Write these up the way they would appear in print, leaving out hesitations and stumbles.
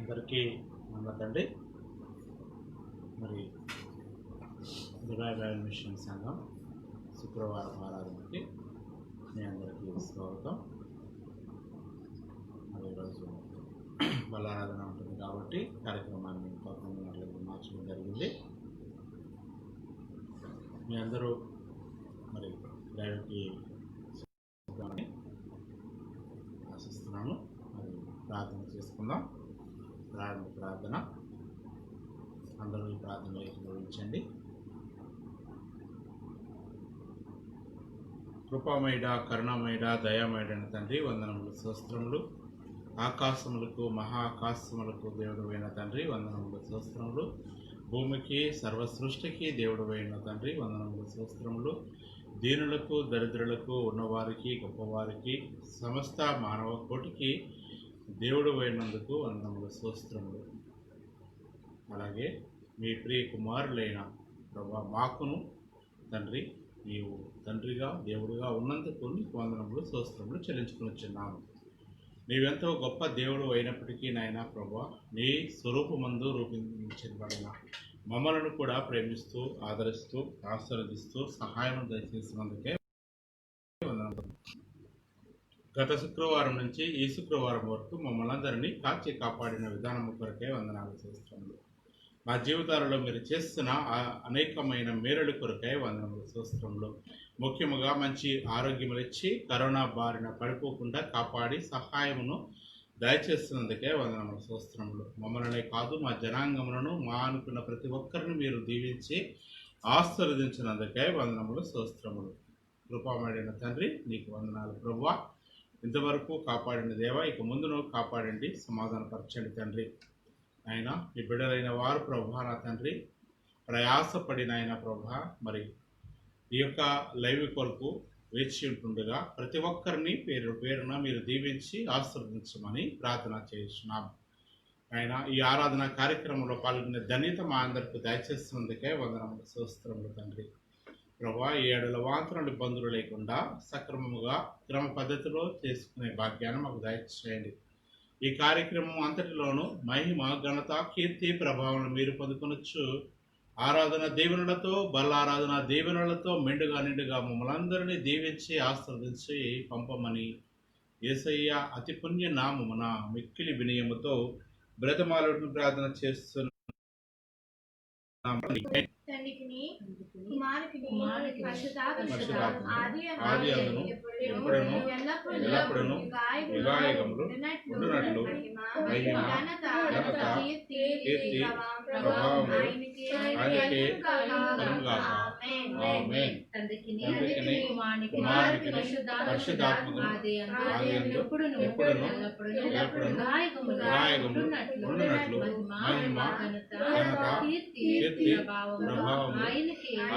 అందరికీ నమ్మకండి. మరి దుబాయ్ బైబిల్ మిషన్ సంఘం శుక్రవారం ఆరాధనకి మీ అందరికీ స్వాగతం. మరి ఈరోజు బలారాధన ఉంటుంది కాబట్టి కార్యక్రమాన్ని 11 గంటలకు మార్చడం జరిగింది. మీ అందరూ మరి లైవ్కి ఆశిస్తున్నాను. మరి ప్రార్థన చేసుకుందాం. ప్రార్థన అందరూ ఈ ప్రార్థనలో ఏకీభవించండి. కృపామయుడ, కరుణామయుడ, దయామయుడైన తండ్రి, వందనములు, స్తోత్రములు. ఆకాశములకు మహా ఆకాశములకు దేవుడు అయిన తండ్రి, వందనములు, స్తోత్రములు. భూమికి సర్వ సృష్టికి దేవుడు అయిన తండ్రి, వందనములు, స్తోత్రములు. దీనులకు, దరిద్రులకు, ఉన్నవారికి, గొప్పవారికి, సమస్త మానవ కోటికి దేవుడు అయినందుకు వందనములు, స్తోత్రములు. అలాగే మీ ప్రియ కుమారులైన ప్రభా మాకును తండ్రి, నీవు తండ్రిగా దేవుడుగా ఉన్నందుకు నీకు వందనములు, స్తోత్రములు చెల్లించుకునిచున్నాము. నీవెంతో గొప్ప దేవుడు అయినప్పటికీ నాయన ప్రభా, నీ స్వరూపమందు రూపొందించబడిన మమ్మలను కూడా ప్రేమిస్తూ, ఆదరిస్తూ, ఆశీర్వదిస్తూ సహాయం దయచేసినందుకే వందనములు. గత శుక్రవారం నుంచి ఈ శుక్రవారం వరకు మమ్మల్ని అందరినీ కాచి కాపాడిన విధానం కొరకే వందనాలు చేస్తున్నాము. మా జీవితాలలో మీరు చేస్తున్న అనేకమైన మేలుల కొరకై వందనములు, స్తోత్రములు. ముఖ్యముగా మంచి ఆరోగ్యములు ఇచ్చి కరోనా బారిన పడిపోకుండా కాపాడి సహాయమును దయచేస్తున్నందుకే వందనములు, స్తోత్రములు. మమ్మల్ని కాదు మా జనాంగములను మా అనుకున్న ప్రతి ఒక్కరిని మీరు దీవించి ఆశీర్వదించినందుకే వందనములు, స్తోత్రములు. కృపామయుడైన తండ్రి, నీకు వందనాలు ప్రభువా. ఇంతవరకు కాపాడిన దేవా, ఇక ముందును కాపాడండి, సమాధానపరచండి తండ్రి. ఆయన ఈ బిడ్డలైన వారు ప్రభా నా తండ్రి ప్రయాసపడిన ఆయన ప్రభా, మరి ఈ యొక్క లైవ్ కొరకు వేచి ఉంటుండగా ప్రతి ఒక్కరిని పేరు పేరున మీరు దీవించి ఆశీర్వదించమని ప్రార్థన చేస్తున్నాము. ఆయన ఈ ఆరాధన కార్యక్రమంలో పాల్గొనే ధన్యత మా అందరికీ దయచేస్తున్నందుకే వందనములు, స్తోత్రములు తండ్రి. ప్రభా, ఈ ఏడల వాంతరలు ఇబ్బందులు లేకుండా సక్రమముగా క్రమ పద్ధతిలో చేసుకునే భాగ్యాన్ని మాకు దయచేయండి. ఈ కార్యక్రమం అంతటిలోనూ మహిమ, ఘనత, కీర్తి, ప్రభావం మీరు పొందుకొనొచ్చు. ఆరాధన దీవెనలతో, బలారాధన దీవెనలతో మెండుగా నిండుగా మమ్మల్ని అందరినీ దీవించి ఆశీర్వదించి పంపమని యేసయ్య అతి పుణ్య నామమున మిక్కిలి వినయముతో బ్రతమాలను ప్రార్థన చేస్తున్న ఆది అందును ఎప్పుడను ఎల్లప్పుడను యుగాయుగములు ఉండునట్లు మహిమ, ఘనత, కీర్తి, ప్రభావములు ఆయనకే కలుగుగాక. ఆమేన్. తండ్రికిని కుమారునికిని పరిశుద్ధాత్మకును ఆదియందు ఎప్పుడును ఎల్లప్పుడను యుగాయుగములు ఉండునట్లు మహిమ, ఘనత, కీర్తి, ప్రభావములు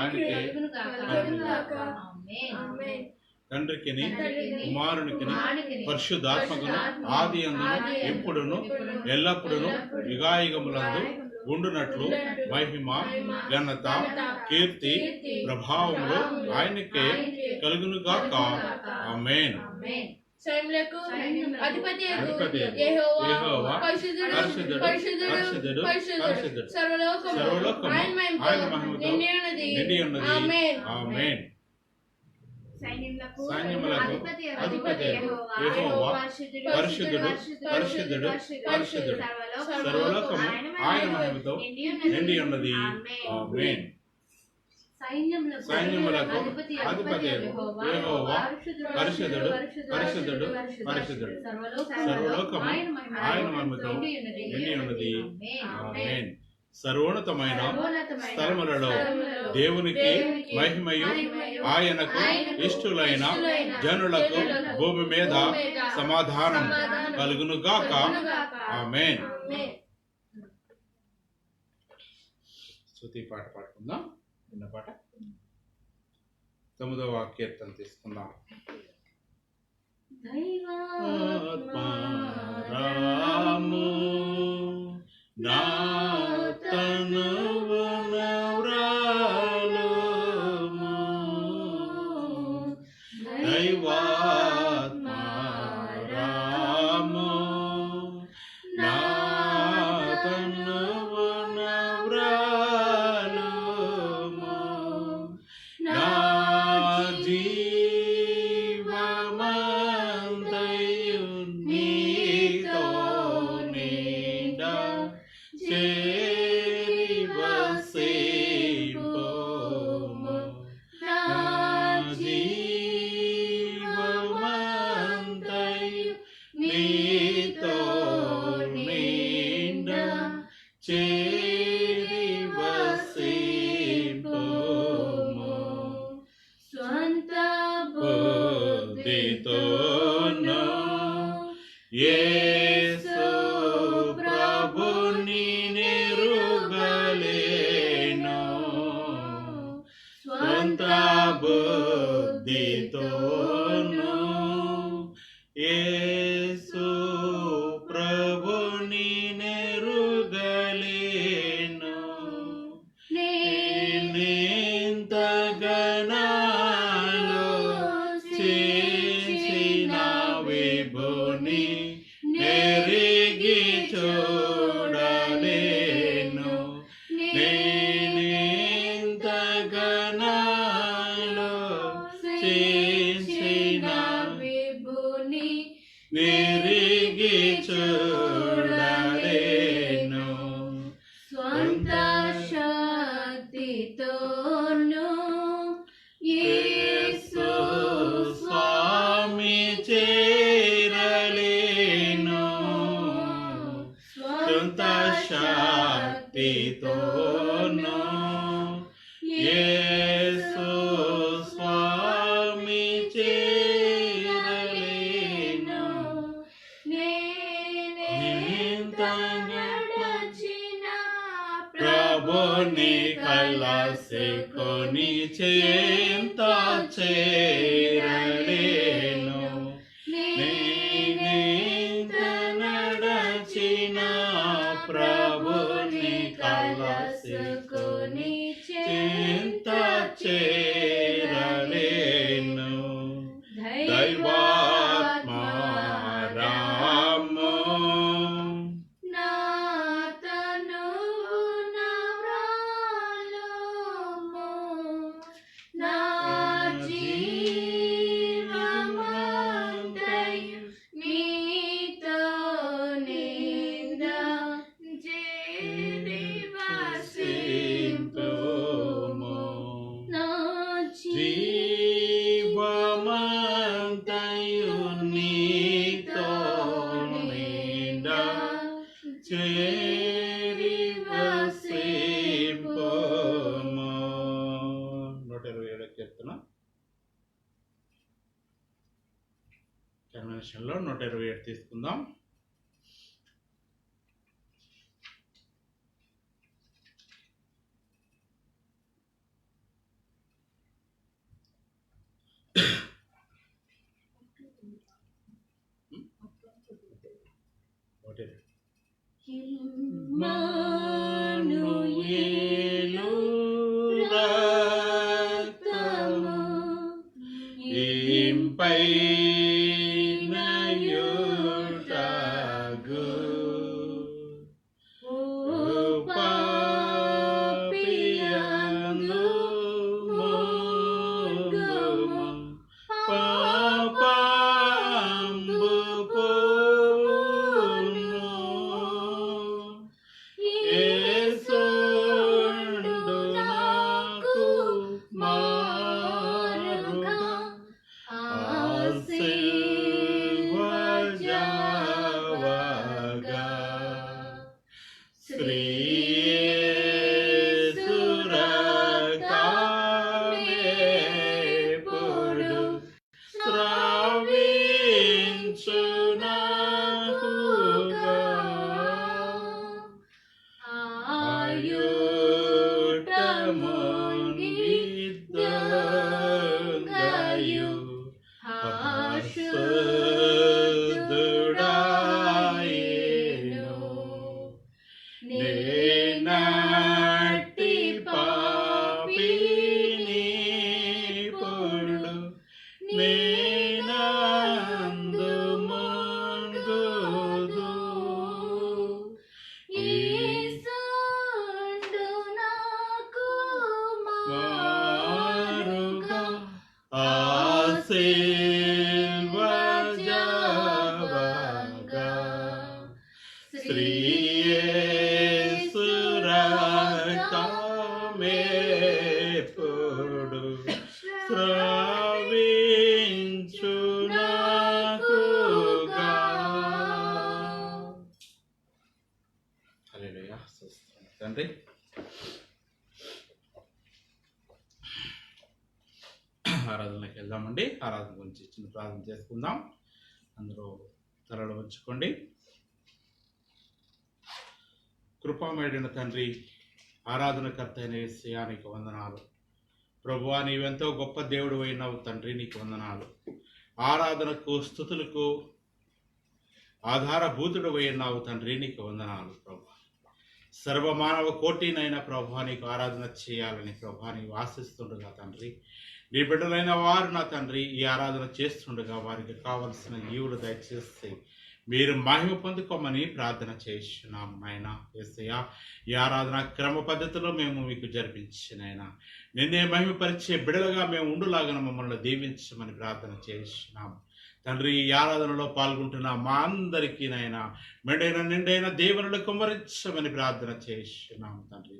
ఆయనకే కలుగుగాక. ఆమేన్. తండ్రికిని కుమారునికిని పరిశుద్ధాత్మకును ఆది అందును ఎప్పుడును ఎల్లప్పుడును యుగాయుగములందు ఉండునట్లు మహిమ, ఘనత, కీర్తి, ప్రభావములు ఆయనకే కలుగునుగాక. ఆమేన్. సైన్యములకు అధిపతి యెహోవా పరిశుద్ధుడు, పరిశుద్ధుడు, పరిశుద్ధుడు, సర్వలోకము ఆయన మహిమతో నిండి ఉన్నది. ఆమేన్. సైన్యములకు అధిపతి యెహోవా పరిశుద్ధుడు, పరిశుద్ధుడు, పరిశుద్ధుడు, సర్వలోకము ఆయన మహిమతో నిండి ఉన్నది. ఆమేన్. సైన్యములకు అధిపతి యెహోవా పరిశుద్ధుడు, పరిశుద్ధుడు, పరిశుద్ధుడు, సర్వలోకము ఆయన మహిమతో నిండి ఉన్నది. ఆమేన్. సర్వోన్నతమైన స్థలములలో దేవునికి మహిమయు ఆయనకు ఇష్టులైన జనులకు భూమి మీద సమాధానం కలుగునుగాక. ఆమేన్. స్తుతి పాట పాడుకుందాం. చిన్న పాట 9వ కీర్తన తీసుకుందాం. రాము నా తనువున వ్రాలుము, దైవాత్మ రాము నా చేరి వసింపుము స్వంత బుద్ధితోను యేసు ప్రభుని నిరుగలేను స్వంత బుద్ధితోను యేసు ప్రభుని నెరుగలేను నేనెంతగానో చేసిన విభుని నెరిగి చూడలేను నేనెంతగానో చేసిన విభుని నిరిగి చూడలేను స్వంత శక్తితోను యేసు స్వామి చేరలేను స్వంత శక్తితోను యేసు స్వామి చేరలేను ప్రభుని కలసుకొని చెంత చేరలేను నేనెంత నడచిన ప్రభుని కలసుకొని చెంత చేరలేను దైవాత్మా రామో నాతను నవ్రాలోము నా జీవమంతయు నీతో నింద చేరి వసింపుము నా జీవమంతయు నీతో నిండా చేరి వసింపుము 127 కీర్తన కన్వెన్షన్లో 127 తీసుకుందాం. ఇమ్మానుయేలు రక్తము ఇంపైన యుటగు పాపియందు మోగము పాపంబు పోను యేసుండు నాకు మారుగా ఆశీర్వజావగా శ్రీ యేసురక్తమేపుడు స్రవించునాకుగా ఆయుటముంగిద్దగాయు పరిశుద్ధుడాయెను నేనట్టి పాపిని ఇప్పుడు నేనందు ముంగుదు యేసుండు నాకు మారుగా ఆశీర్వజావగా శ్రీ యేసురక్తమేపుడు స్రవించునాకుగా. హల్లెలూయా. స్తోత్రం తండ్రి. ఆరాధనకి వెళ్దామండి. ఆరాధన గురించి చిన్న ప్రార్థన చేసుకుందాం. అందరూ తలలు ఉంచుకోండి. కృపామయుడైన తండ్రి, ఆరాధనకర్త అయిన యేసయ్యా నీకు వందనాలు. ప్రభువా, నీవెంతో గొప్ప దేవుడు అయినావు తండ్రి, నీకు వందనాలు. ఆరాధనకు స్తుతులకు ఆధారభూతుడు అయినావు తండ్రి, నీకు వందనాలు. ప్రభు సర్వమానవ కోటినైనా ప్రభు నీకు ఆరాధన చేయాలని ప్రభు నీవు ఆశిస్తుండగా తండ్రి, నీ బిడ్డలైన వారు నా తండ్రి ఈ ఆరాధన చేస్తుండగా వారికి కావలసిన ఈవులు దయచేసి మీరు మహిమ పొందుకోమని ప్రార్థన చేస్తున్నాము నాయన. యేసయ్యా, ఈ ఆరాధన క్రమ పద్ధతిలో మేము మీకు జరిపించినైనా నిన్నే మహిమపరిచే బిడలుగా మేము ఉండులాగా మమ్మల్ని దీవించమని ప్రార్థన చేస్తున్నాము తండ్రి. ఈ ఆరాధనలో పాల్గొంటున్న మా అందరికీ నాయన నిండైన దేవునులు కుమ్మరించమని ప్రార్థన చేస్తున్నాము తండ్రి.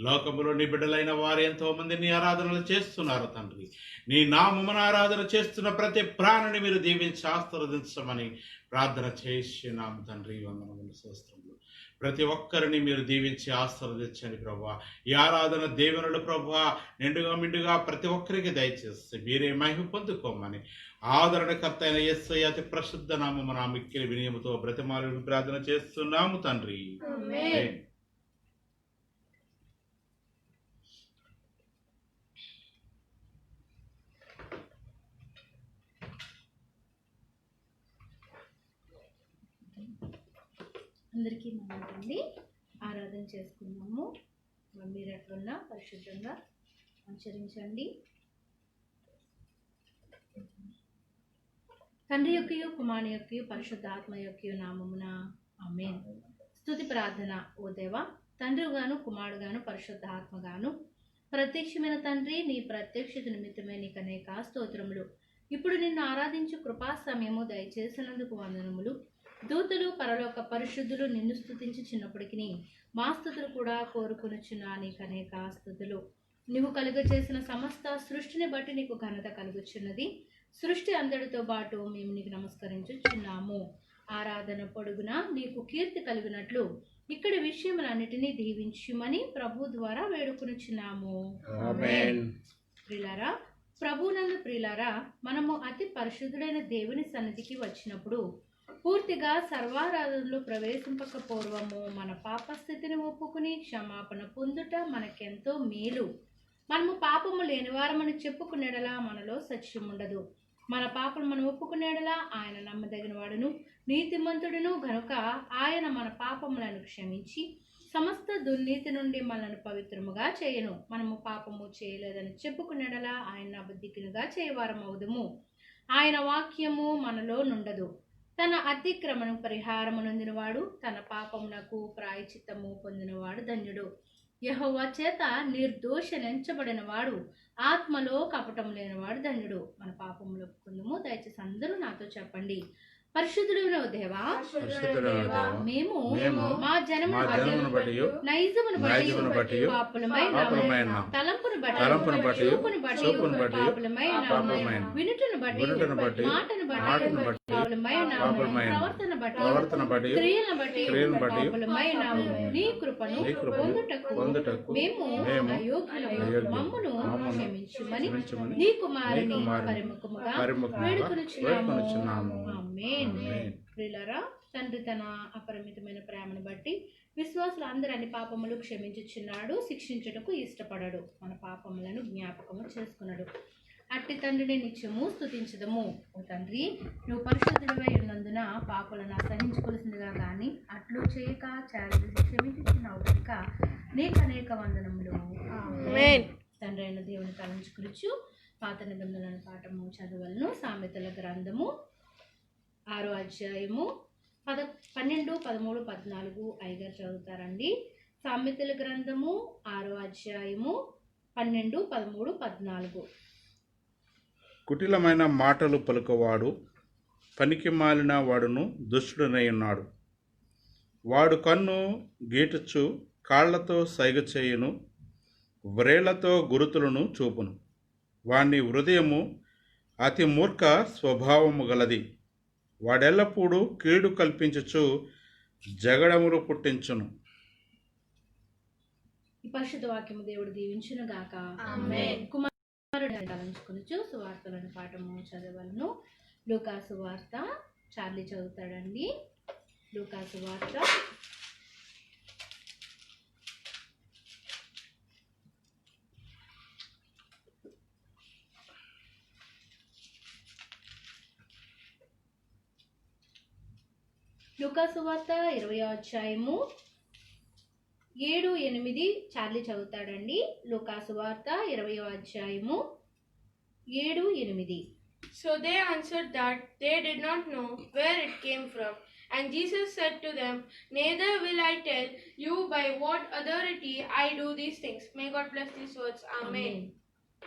లోకములో నీ బిడ్డలైన వారు ఎంతో మంది నీ ఆరాధనలు చేస్తున్నారు తండ్రి. నీ నామమున ఆరాధన చేస్తున్న ప్రతి ప్రాణిని మీరు దీవించి ఆశీర్వదించమని ప్రార్థన చేస్తున్నాము తండ్రి. వందనములు స్తోత్రములు. ప్రతి ఒక్కరిని మీరు దీవించి ఆశీర్వదించండి ప్రభువా. ఈ ఆరాధన దేవునులు ప్రభువా నిండుగా మిండుగా ప్రతి ఒక్కరికి దయచేసి మీరే మహిమ పొందుకోమని ఆదరణకర్త అయిన యేసయ్య అతి ప్రసిద్ధ నామమున మిక్కిలి వినయముతో బ్రతిమాలను ప్రార్థన చేస్తున్నాము తండ్రి. ఆమేన్. అందరికీ మంచిదండి. ఆరాధన చేసుకుందాము. మీరు ఎక్కడున్నా పరిశుద్ధంగా ఆచరించండి. తండ్రి యొక్కయు కుమారుని యొక్కయు పరిశుద్ధాత్మ యొక్కయు నామమున ఆమేన్. స్తుతి ప్రార్థన. ఓ దేవా, తండ్రిగాను కుమారుడుగాను పరిశుద్ధాత్మగాను ప్రత్యక్షమైన తండ్రి, నీ ప్రత్యక్షత నిమిత్తమే నీకు అనేక స్తోత్రములు. ఇప్పుడు నిన్ను ఆరాధించు కృపా సమయము దయచేసినందుకు వందనములు. దూతలు పరలోక పరిశుద్ధులు నిన్ను స్తుతించి చిన్నప్పటికి మా స్తుతులు కూడా కోరుకొనుచున్నా నీకు అనేక స్తుతులు. నువ్వు కలుగచేసిన సమస్త సృష్టిని బట్టి నీకు ఘనత కలుగుచున్నది. సృష్టి అందరితో పాటు మేము నీకు నమస్కరించుచున్నాము. ఆరాధన పొడుగున నీకు కీర్తి కలిగినట్లు ఇక్కడి విషయములన్నిటినీ దీవించుమని ప్రభు ద్వారా వేడుకొనుచున్నాము. ఆమేన్. ప్రియులారా, ప్రభునందు ప్రియులారా, మనము అతి పరిశుద్ధుడైన దేవుని సన్నిధికి వచ్చినప్పుడు పూర్తిగా సర్వారాధనలో ప్రవేశింపక పూర్వము మన పాపస్థితిని ఒప్పుకుని క్షమాపణ పొందుట మనకెంతో మేలు. మనము పాపము లేనివారమని చెప్పుకునేడలా మనలో సత్యం ఉండదు. మన పాపను మనం ఒప్పుకునేడలా ఆయన నమ్మదగిన వాడును నీతిమంతుడును గనుక ఆయన మన పాపములను క్షమించి సమస్త దుర్నీతి నుండి మనల్ని పవిత్రముగా చేయను. మనము పాపము చేయలేదని చెప్పుకునేడలా ఆయన అబద్ధికునిగా చేయవారం అవుదుము. ఆయన వాక్యము మనలో నుండదు. తన అతిక్రమను పరిహారము నొందినవాడు, తన పాపమునకు ప్రాయచిత్తము పొందినవాడు ధన్యుడు. యెహోవా చేత నిర్దోషించబడిన వాడు, ఆత్మలో కపటం లేనివాడు ధన్యుడు. మన పాపములు ఒప్పుకుందాము. దయచేసి అందరూ నాతో చెప్పండి. పరిశుద్ధుడైన దేవా, మేము మా జనమును బట్టి నైజమును బట్టి పాపులమైన తలంపును బట్టి చూపును బట్టి పాపులమైన వినుటను బట్టి మాటను బట్టి పాపులమైన ప్రవర్తన బట్టి క్రియలను బట్టి పాపులమైన నీ కృపను పొందుటకు మేము అయోగ్యులము. మమ్మును క్షమించుమని నీ కుమారుని పరిముఖముగా వేడుకొనుచున్నాము. ఆమేన్. ప్రియులారా, తండ్రి తన అపరిమితమైన ప్రేమను బట్టి విశ్వాసులు అందరూ అన్ని పాపములు క్షమించుచున్నాడు, శిక్షించుటకు ఇష్టపడడు, మన పాపములను జ్ఞాపకము చేసుకున్నాడు. అట్టి తండ్రిని నిత్యము స్తుతించదము. ఓ తండ్రి, నువ్వు పరిశుద్ధుడివై ఉన్నందున పాపలను అసహించుకోవలసిందిగా కానీ అట్లు చేయక క్షమించుచున్నావు కనుక నీకు అనేక వందనములు. తండ్రి అయిన దేవుని తలంచుకురుచు పాత నిబంధనల పాఠము చదవలను. సామెతల గ్రంథము 6వ అధ్యాయము 12, 13, 14 అయ్యగారు చదువుతారండి. సామెతల గ్రంథము 6వ అధ్యాయము 12, 13, 14. కుటిలమైన మాటలు పలుకవాడు పనికి మాలిన వాడును దుష్టుడనై ఉన్నాడు. వాడు కన్ను గీటుచు కాళ్లతో సైగ చేయును, వ్రేళ్లతో గురుతులను చూపును. వాని హృదయము అతి మూర్ఖ స్వభావము గలది. వాడెల్లప్పుడూ కీడు కల్పించుచు జగడములు పుట్టించును. ఈ పరిశుద్ధ వాక్యము దేవుడు దీవించును గాక. ఆమేన్. కుమారుడు తలంచుకొనుచు సువార్తలను పాఠము చదవలను. లూకా సువార్త చార్లీ చదువుతాడండి. లూకా సువార్త 20వ అధ్యాయము 7-8 చార్లీ చదువుతాడండి. లూకా సువార్త 20వ అధ్యాయము 7-8. So they answered that they did not know where it came from. And Jesus said to them, Neither will I tell you by what authority I do these things. May God bless these words. Amen.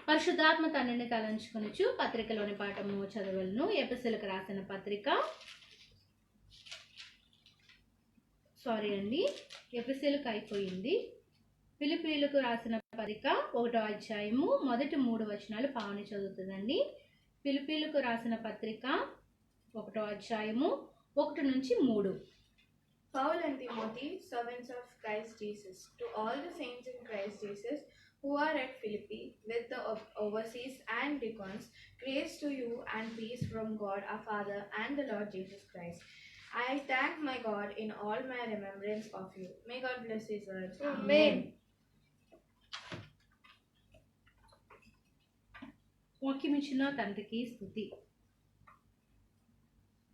పరిశుద్ధాత్మ తండ్రిని తలంచుకొనుచు పత్రికలోని పాఠము చదవలను. ఎఫెసీయులకు రాసిన పత్రిక ఎఫెసీయులకు అయిపోయింది. ఫిలిప్పీయులకు రాసిన పత్రిక 1వ అధ్యాయము మొదటి 3 వచనాలు పావని చదువుతుందండి. ఫిలిప్పీయులకు రాసిన పత్రిక 1వ అధ్యాయము 1-3. Paul and Timothy, servants of Christ Jesus, to all the saints in Christ Jesus who are at Philippi, with the overseers and deacons, grace to you and peace from God our Father and the Lord Jesus Christ. I thank my God in all my remembrance of you. May God bless His words. Amen. వాక్యమిచ్చిన తండ్రికి స్తుతి.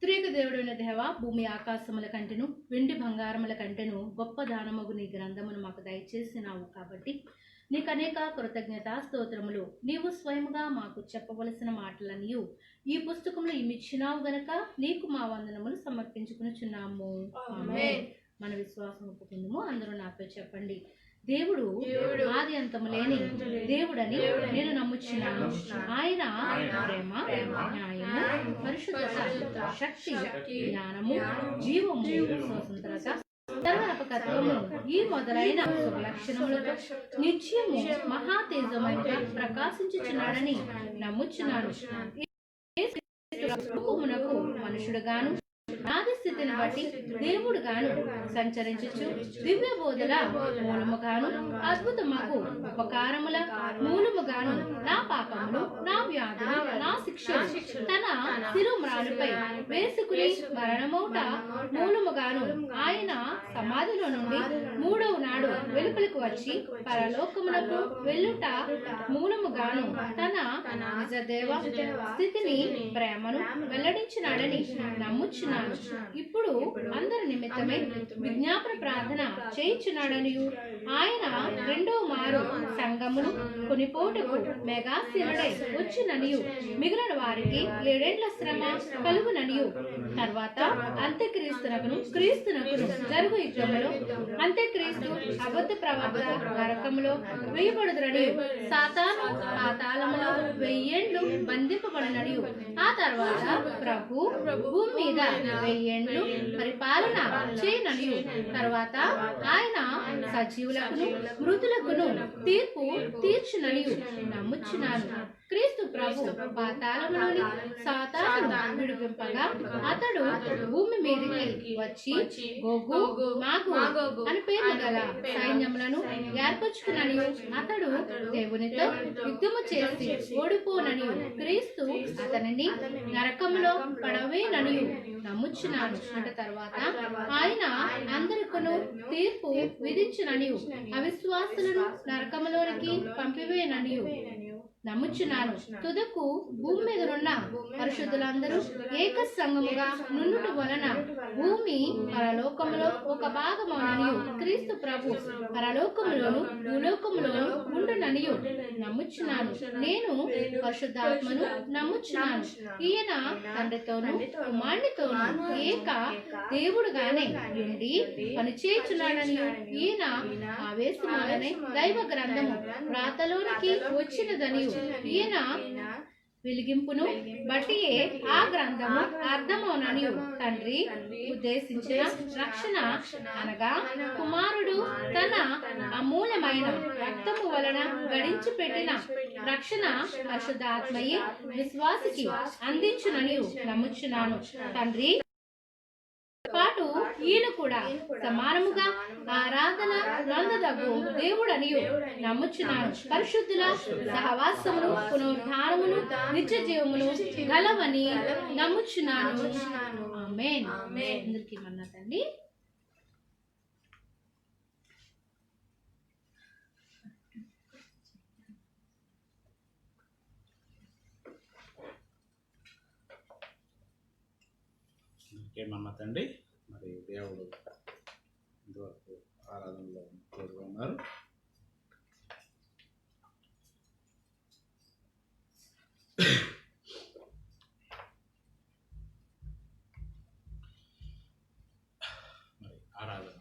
త్రియేక దేవుడైన దేవా, భూమి ఆకాశముల కంటెను వెండి బంగారముల కంటెను గొప్ప దానమగు నీ గ్రంథమును మాకు దయచేసినావు కాబట్టి నీకు అనేక కృతజ్ఞతా స్తోత్రములు. నీవు స్వయముగా మాకు చెప్పవలసిన మాటలనియు ఈ పుస్తకంలో ఇమిచ్చినావు గనక నీకు మా వందనములు సమర్పించుకునిచున్నాము. ఆమేన్. మన విశ్వాసం ఒప్పుకుందుము. అందరూ నాతో చెప్పండి. దేవుడు ఆది అంతము లేని దేవుడని నేను నమ్ముచున్నాను. ఆయన ప్రేమ, న్యాయము, పరిశుద్ధత, శక్తి, జ్ఞానము, జీవము, స్వతంత్రత, సర్వవ్యాపకత్వము ఈ మొదలైన లక్షణములతో నిత్యము మహా తేజముగా ప్రకాశించుచున్నాడని నమ్ముచున్నాను. మనుషుడుగాను ఆది స్థితిని బట్టి దేవుడు గాను సంచరించుచు దివ్య బోధల మూలముగాను అద్భుతమగు ఉపకారముల మూలముగాను నా పాపములు, నా వ్యాధులు, నా శిక్షలు తన శిలుమ్రానుపై వేసుకుని మరణమౌట మూలముగాను ఆయన సమాధిలో నుండి 3వ నాడు వెలుపలికి వచ్చి పరలోకమునకు వెళ్ళుట మూలముగాను తన నిజదేవ స్థితిని ప్రేమను వెల్లడించినాడని నమ్ముచున్నాను. ఇప్పుడు అందరి నిమిత్తమై విజ్ఞాపన ప్రార్థన చేయించున్నాడని ఆయన 2వ మారు సంఘమును కొనిపోటకు మెగాశీలుడై వచ్చిననియు మిగిలిన వారికి 7 ఏండ్ల శ్రమ కలుగుననియు తర్వాత అంత్యక్రీస్తునకును క్రీస్తునకును జరుగు యుద్ధములో అంత్యక్రీస్తు అబద్ధ ప్రవక్త నరకములో వేయబడుదురనియు సాతాను పాతాళములో 1000 ఏండ్లు బంధింపబడుననియు ఆ తర్వాత ప్రభు భూమి మీద 1000 ఏండ్లు పరిపాలన చేయననియు తర్వాత ఆయన సజీవులకును మృతులకును తీర్పు తీర్చుననియు నమ్ముచున్నాను. క్రీస్తు ప్రభు పాతాళములోని సాతాను విడిపింపగా అతడు భూమి మీదకి వచ్చి గోగు మాగు అని పేర్లు గల సైన్యములను ఏర్పరచుకునని అతడు దేవునితో యుద్ధము చేసి ఓడిపోనని క్రీస్తు అతనిని నరకములో పడవేనని నమ్ముచున్నాను. అంటే తర్వాత ఆయన అందరికును తీర్పు విధించునని అవిశ్వాసులను నరకములోనికి పంపివేనని నమ్ముచున్నాను. తుదకు భూమి మీద ఉన్న పరిశుద్ధులందరూ ఏక సంఘముగా నుండుట వలన భూమి పరలోకములో ఒక భాగమౌననియు క్రీస్తు ప్రభు పరలోకములోను భూలోకములోను ఉండుననియు నమ్ముచున్నాను. నేను పరిశుద్ధాత్మను నమ్ముచున్నాను. ఈయన తండ్రితోను కుమారునితోను ఏక దేవుడుగానే ఉండి పనిచేయుచున్నాడని ఈయన ఆవేశములనే దైవ గ్రంథము వ్రాతలోనికి వచ్చినదని ఈయన వెలిగింపును బట్టియే ఆ గ్రంథము అర్థమవునని తండ్రి ఉద్దేశించిన రక్షణ అనగా కుమారుడు తన అమూల్యమైన రక్తము వలన గడించి పెట్టిన రక్షణ పరిశుద్ధాత్మయే విశ్వాసికి అందించునని నమ్ముచున్నాను. తండ్రి పాటు ఈయన కూడా కూడా సమానముగా ఆరాధన నందదగు దేవుడనియు నమ్ముచున్నాను. పరిశుద్ధుల సహవాసమును పునరుద్ధానమును నిత్య జీవమును గలవని నమ్ముచున్నాను. ఆమేన్. అందరికీ మన్నాతండి. ఇంకేమన్నా తండ్రి, మరి దేవుడు ఇంతవరకు ఆరాధనలో తోడుగా ఉన్నారు. మరి ఆరాధన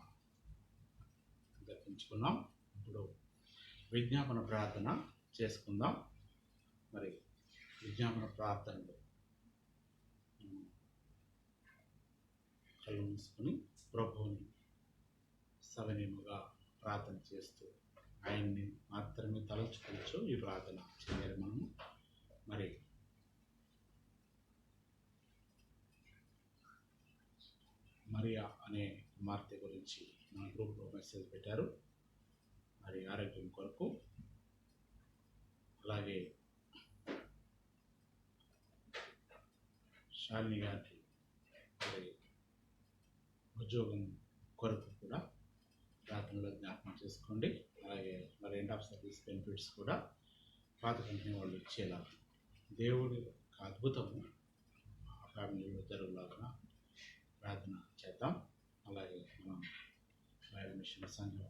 దర్శించుకున్నాం. ఇప్పుడు విజ్ఞాపన ప్రార్థన చేసుకుందాం. మరి విజ్ఞాపన ప్రార్థనలో కళ్ళు మూసుకొని ప్రభువుని సవినీయంగా ప్రార్థన చేస్తూ ఆయన్ని మాత్రమే తలచుకోవచ్చు. ఈ ప్రార్థన చేయాలి మనము. మరి మరియా అనే కుమార్తె గురించి మన గ్రూప్లో మెసేజ్ పెట్టారు. మరి ఆరోగ్యం కొరకు, అలాగే శాలిని గారికి మరి ఉద్యోగం కొరకు కూడా ప్రార్థనలో జ్ఞాపకం చేసుకోండి. అలాగే మరి ఎండ్ ఆఫ్ సర్వీస్ బెనిఫిట్స్ కూడా పాత కంపెనీ వాళ్ళు ఇచ్చేలా దేవుడి అద్భుతము ఆ ఫ్యామిలీలో జరుగులాగా ప్రార్థన చేద్దాం. అలాగే మనం బైబిల్ మిషన్ సంఘం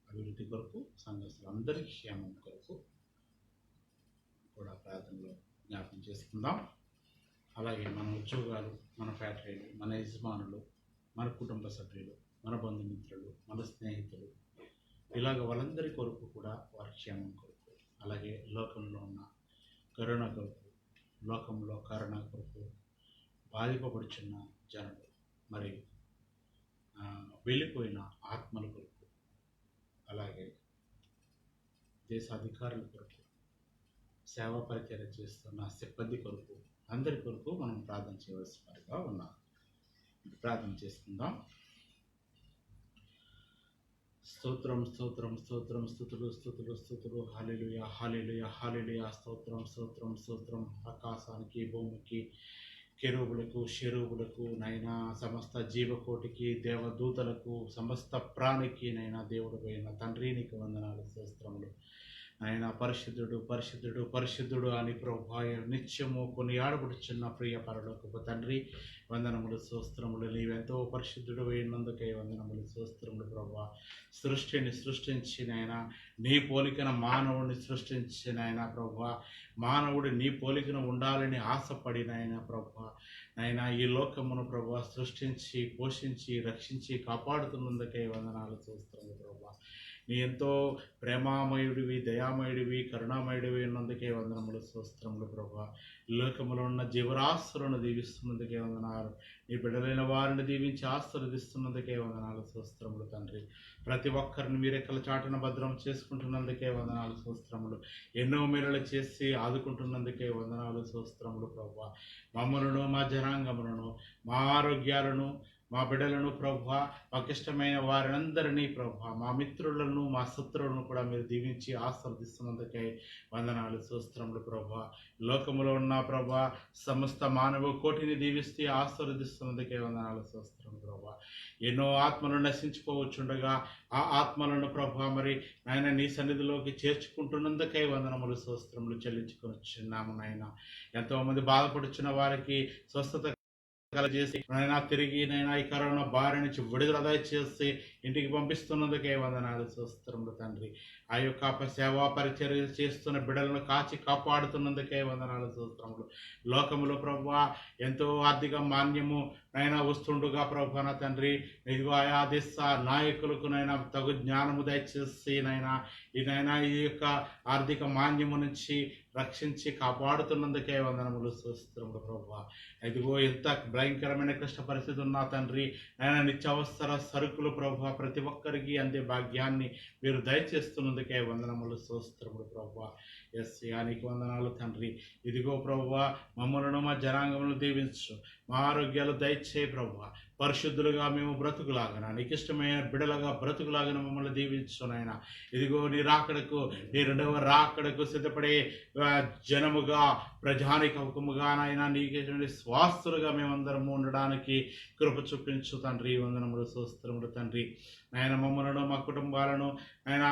అభివృద్ధి కొరకు, సంఘస్థులందరి క్షేమం కొరకు కూడా ప్రార్థనలో జ్ఞాపకం చేసుకుందాం. అలాగే మన ఉద్యోగాలు, మన ఫ్యాక్టరీలు, మన యజమానులు, మన కుటుంబ సభ్యులు, మన బంధుమిత్రులు, మన స్నేహితులు, ఇలాగ వాళ్ళందరి కొరకు కూడా వారి క్షేమం కొరకు, అలాగే లోకంలో ఉన్న కరోనా కొరకు, లోకంలో కరోనా కొరకు బాధింపబడుచున్న జనులు, మరి వెళ్ళిపోయిన ఆత్మల కొరకు, అలాగే దేశాధికారుల కొరకు, సేవా పరిచర్య చేస్తున్న సిబ్బంది కొరకు, అందరి కొరకు మనం ప్రార్థన చేయవలసినగా ఉన్నాం. ప్రార్థన చేసుకుందాం. స్తోత్రం స్తోత్రం స్తోత్రం స్తుతులు స్తుతులు స్తుతులు హల్లెలూయా హల్లెలూయా హల్లెలూయా స్తోత్రం స్తోత్రం స్తోత్రం. ఆకాశానికి, భూమికి, కెరూబులకు, షెరూబులకు నైనా, సమస్త జీవకోటికి, దేవదూతలకు, సమస్త ప్రాణికి నైనా దేవుడు పోయిన తండ్రి నీకు వందనాలు, స్తోత్రములు. ఆయన పరిశుద్ధుడు పరిశుద్ధుడు పరిశుద్ధుడు అని ప్రభా నిత్యము కొన్ని ఆడబడుచున్న ప్రియ పరలోకపు తండ్రి వందనములు, స్తోత్రములు. నీవెంతో పరిశుద్ధుడు అయినందుకే వందనములు, స్తోత్రములు ప్రభా. సృష్టిని సృష్టించిన ఆయన, నీ పోలికన మానవుడిని సృష్టించిన ఆయన ప్రభా. మానవుడు నీ పోలికన ఉండాలని ఆశపడిన ఆయన ప్రభా. ఆయన ఈ లోకమును ప్రభా సృష్టించి, పోషించి, రక్షించి, కాపాడుతున్నందుకే వందనాలు, స్తోత్రములు ప్రభా. నీ ఎంతో ప్రేమామయుడివి, దయామయుడివి, కరుణామయుడివి ఉన్నందుకే వందనములు, స్తోత్రములు ప్రభా. లోకములో ఉన్న జీవరాశులను దీవిస్తున్నందుకే వందనాలు. నీ బిడ్డలైన వారిని దీవించి ఆశీర్వదిస్తున్నందుకే వందనాలు, స్తోత్రములు తండ్రి. ప్రతి ఒక్కరిని మీరెక్కల చాటున భద్రం చేసుకుంటున్నందుకే వందనాలు, స్తోత్రములు. ఎన్నో మేలులు చేసి ఆదుకుంటున్నందుకే వందనాలు, స్తోత్రములు ప్రభా. మమ్మలను, మా జనాంగములను, మా ఆరోగ్యాలను, మా బిడ్డలను ప్రభా, మాకు ఇష్టమైన వారందరినీ ప్రభా, మా మిత్రులను, మా శత్రువులను కూడా మీరు దీవించి ఆశీర్వదిస్తున్నందుకే వందనాలు, స్తోత్రములు ప్రభా. లోకములో ఉన్న ప్రభా సమస్త మానవ కోటిని దీవిస్తే ఆశీర్వదిస్తున్నందుకే వందనాలు, స్తోత్రములు ప్రభా. ఎన్నో ఆత్మలు నశించిపోవచ్చుండగా ఆ ఆత్మలను ప్రభా మరి నాయన నీ సన్నిధిలోకి చేర్చుకుంటున్నందుకే వందనములు, స్తోత్రములు చెల్లించుకొనిచున్నాము నాయన. ఎంతోమంది బాధపడుచున్న వారికి స్వస్థత చేసి నైనా తిరిగి నైనా ఈ కరోనా బారి నుంచి విడుదల దయచేసి ఇంటికి పంపిస్తున్నందుకే వందనాలు, స్తోత్రములు తండ్రి. ఆ యొక్క సేవా పరిచర్య చేస్తున్న బిడ్డలను కాచి కాపాడుతున్నందుకే వందనాలు, స్తోత్రములు. లోకములో ప్రభా ఎంతో ఆర్థిక మాన్యము నైనా వస్తుండగా ప్రభా నా తండ్రి, ఇదిగో ఆయా దేశ నాయకులకు నైనా తగు జ్ఞానము దయచేసి నైనా ఈ యొక్క ఆర్థిక మాన్యము నుంచి రక్షించి కాపాడుతున్నందుకే వందనములు, స్తోత్రములు ప్రభా. ఇదిగో ఎంత భయంకరమైన కష్ట పరిస్థితి ఉన్నా తండ్రి, నైనా నిత్యావసర సరుకులు ప్రభా ప్రతి ఒక్కరికి అందే భాగ్యాన్ని మీరు దయచేస్తున్నందుకే వందనములు, స్తోత్రములు ప్రభా. ఎస్ యానికి వందనాలు తండ్రి. ఇదిగో ప్రభా మమ్మలను, మా జనాంగములను దీవించు, మా ఆరోగ్యాలు దయచేయి ప్రభా. పరిశుద్ధులుగా మేము బ్రతుకులాగన నీకు ఇష్టమైన బిడలుగా బ్రతుకులాగన మమ్మల్ని దీవించునైనా. ఇదిగో నీ రాకడకు, నీ రెండవ రాకడకు సిద్ధపడే జనముగా, ప్రజానికముగానైనా నీకు స్వాస్థులుగా మేమందరము ఉండడానికి కృప చూపించు తండ్రి. వందనములు స్తోత్రములు తండ్రి. ఆయన మమ్మలను, మా కుటుంబాలను, ఆయన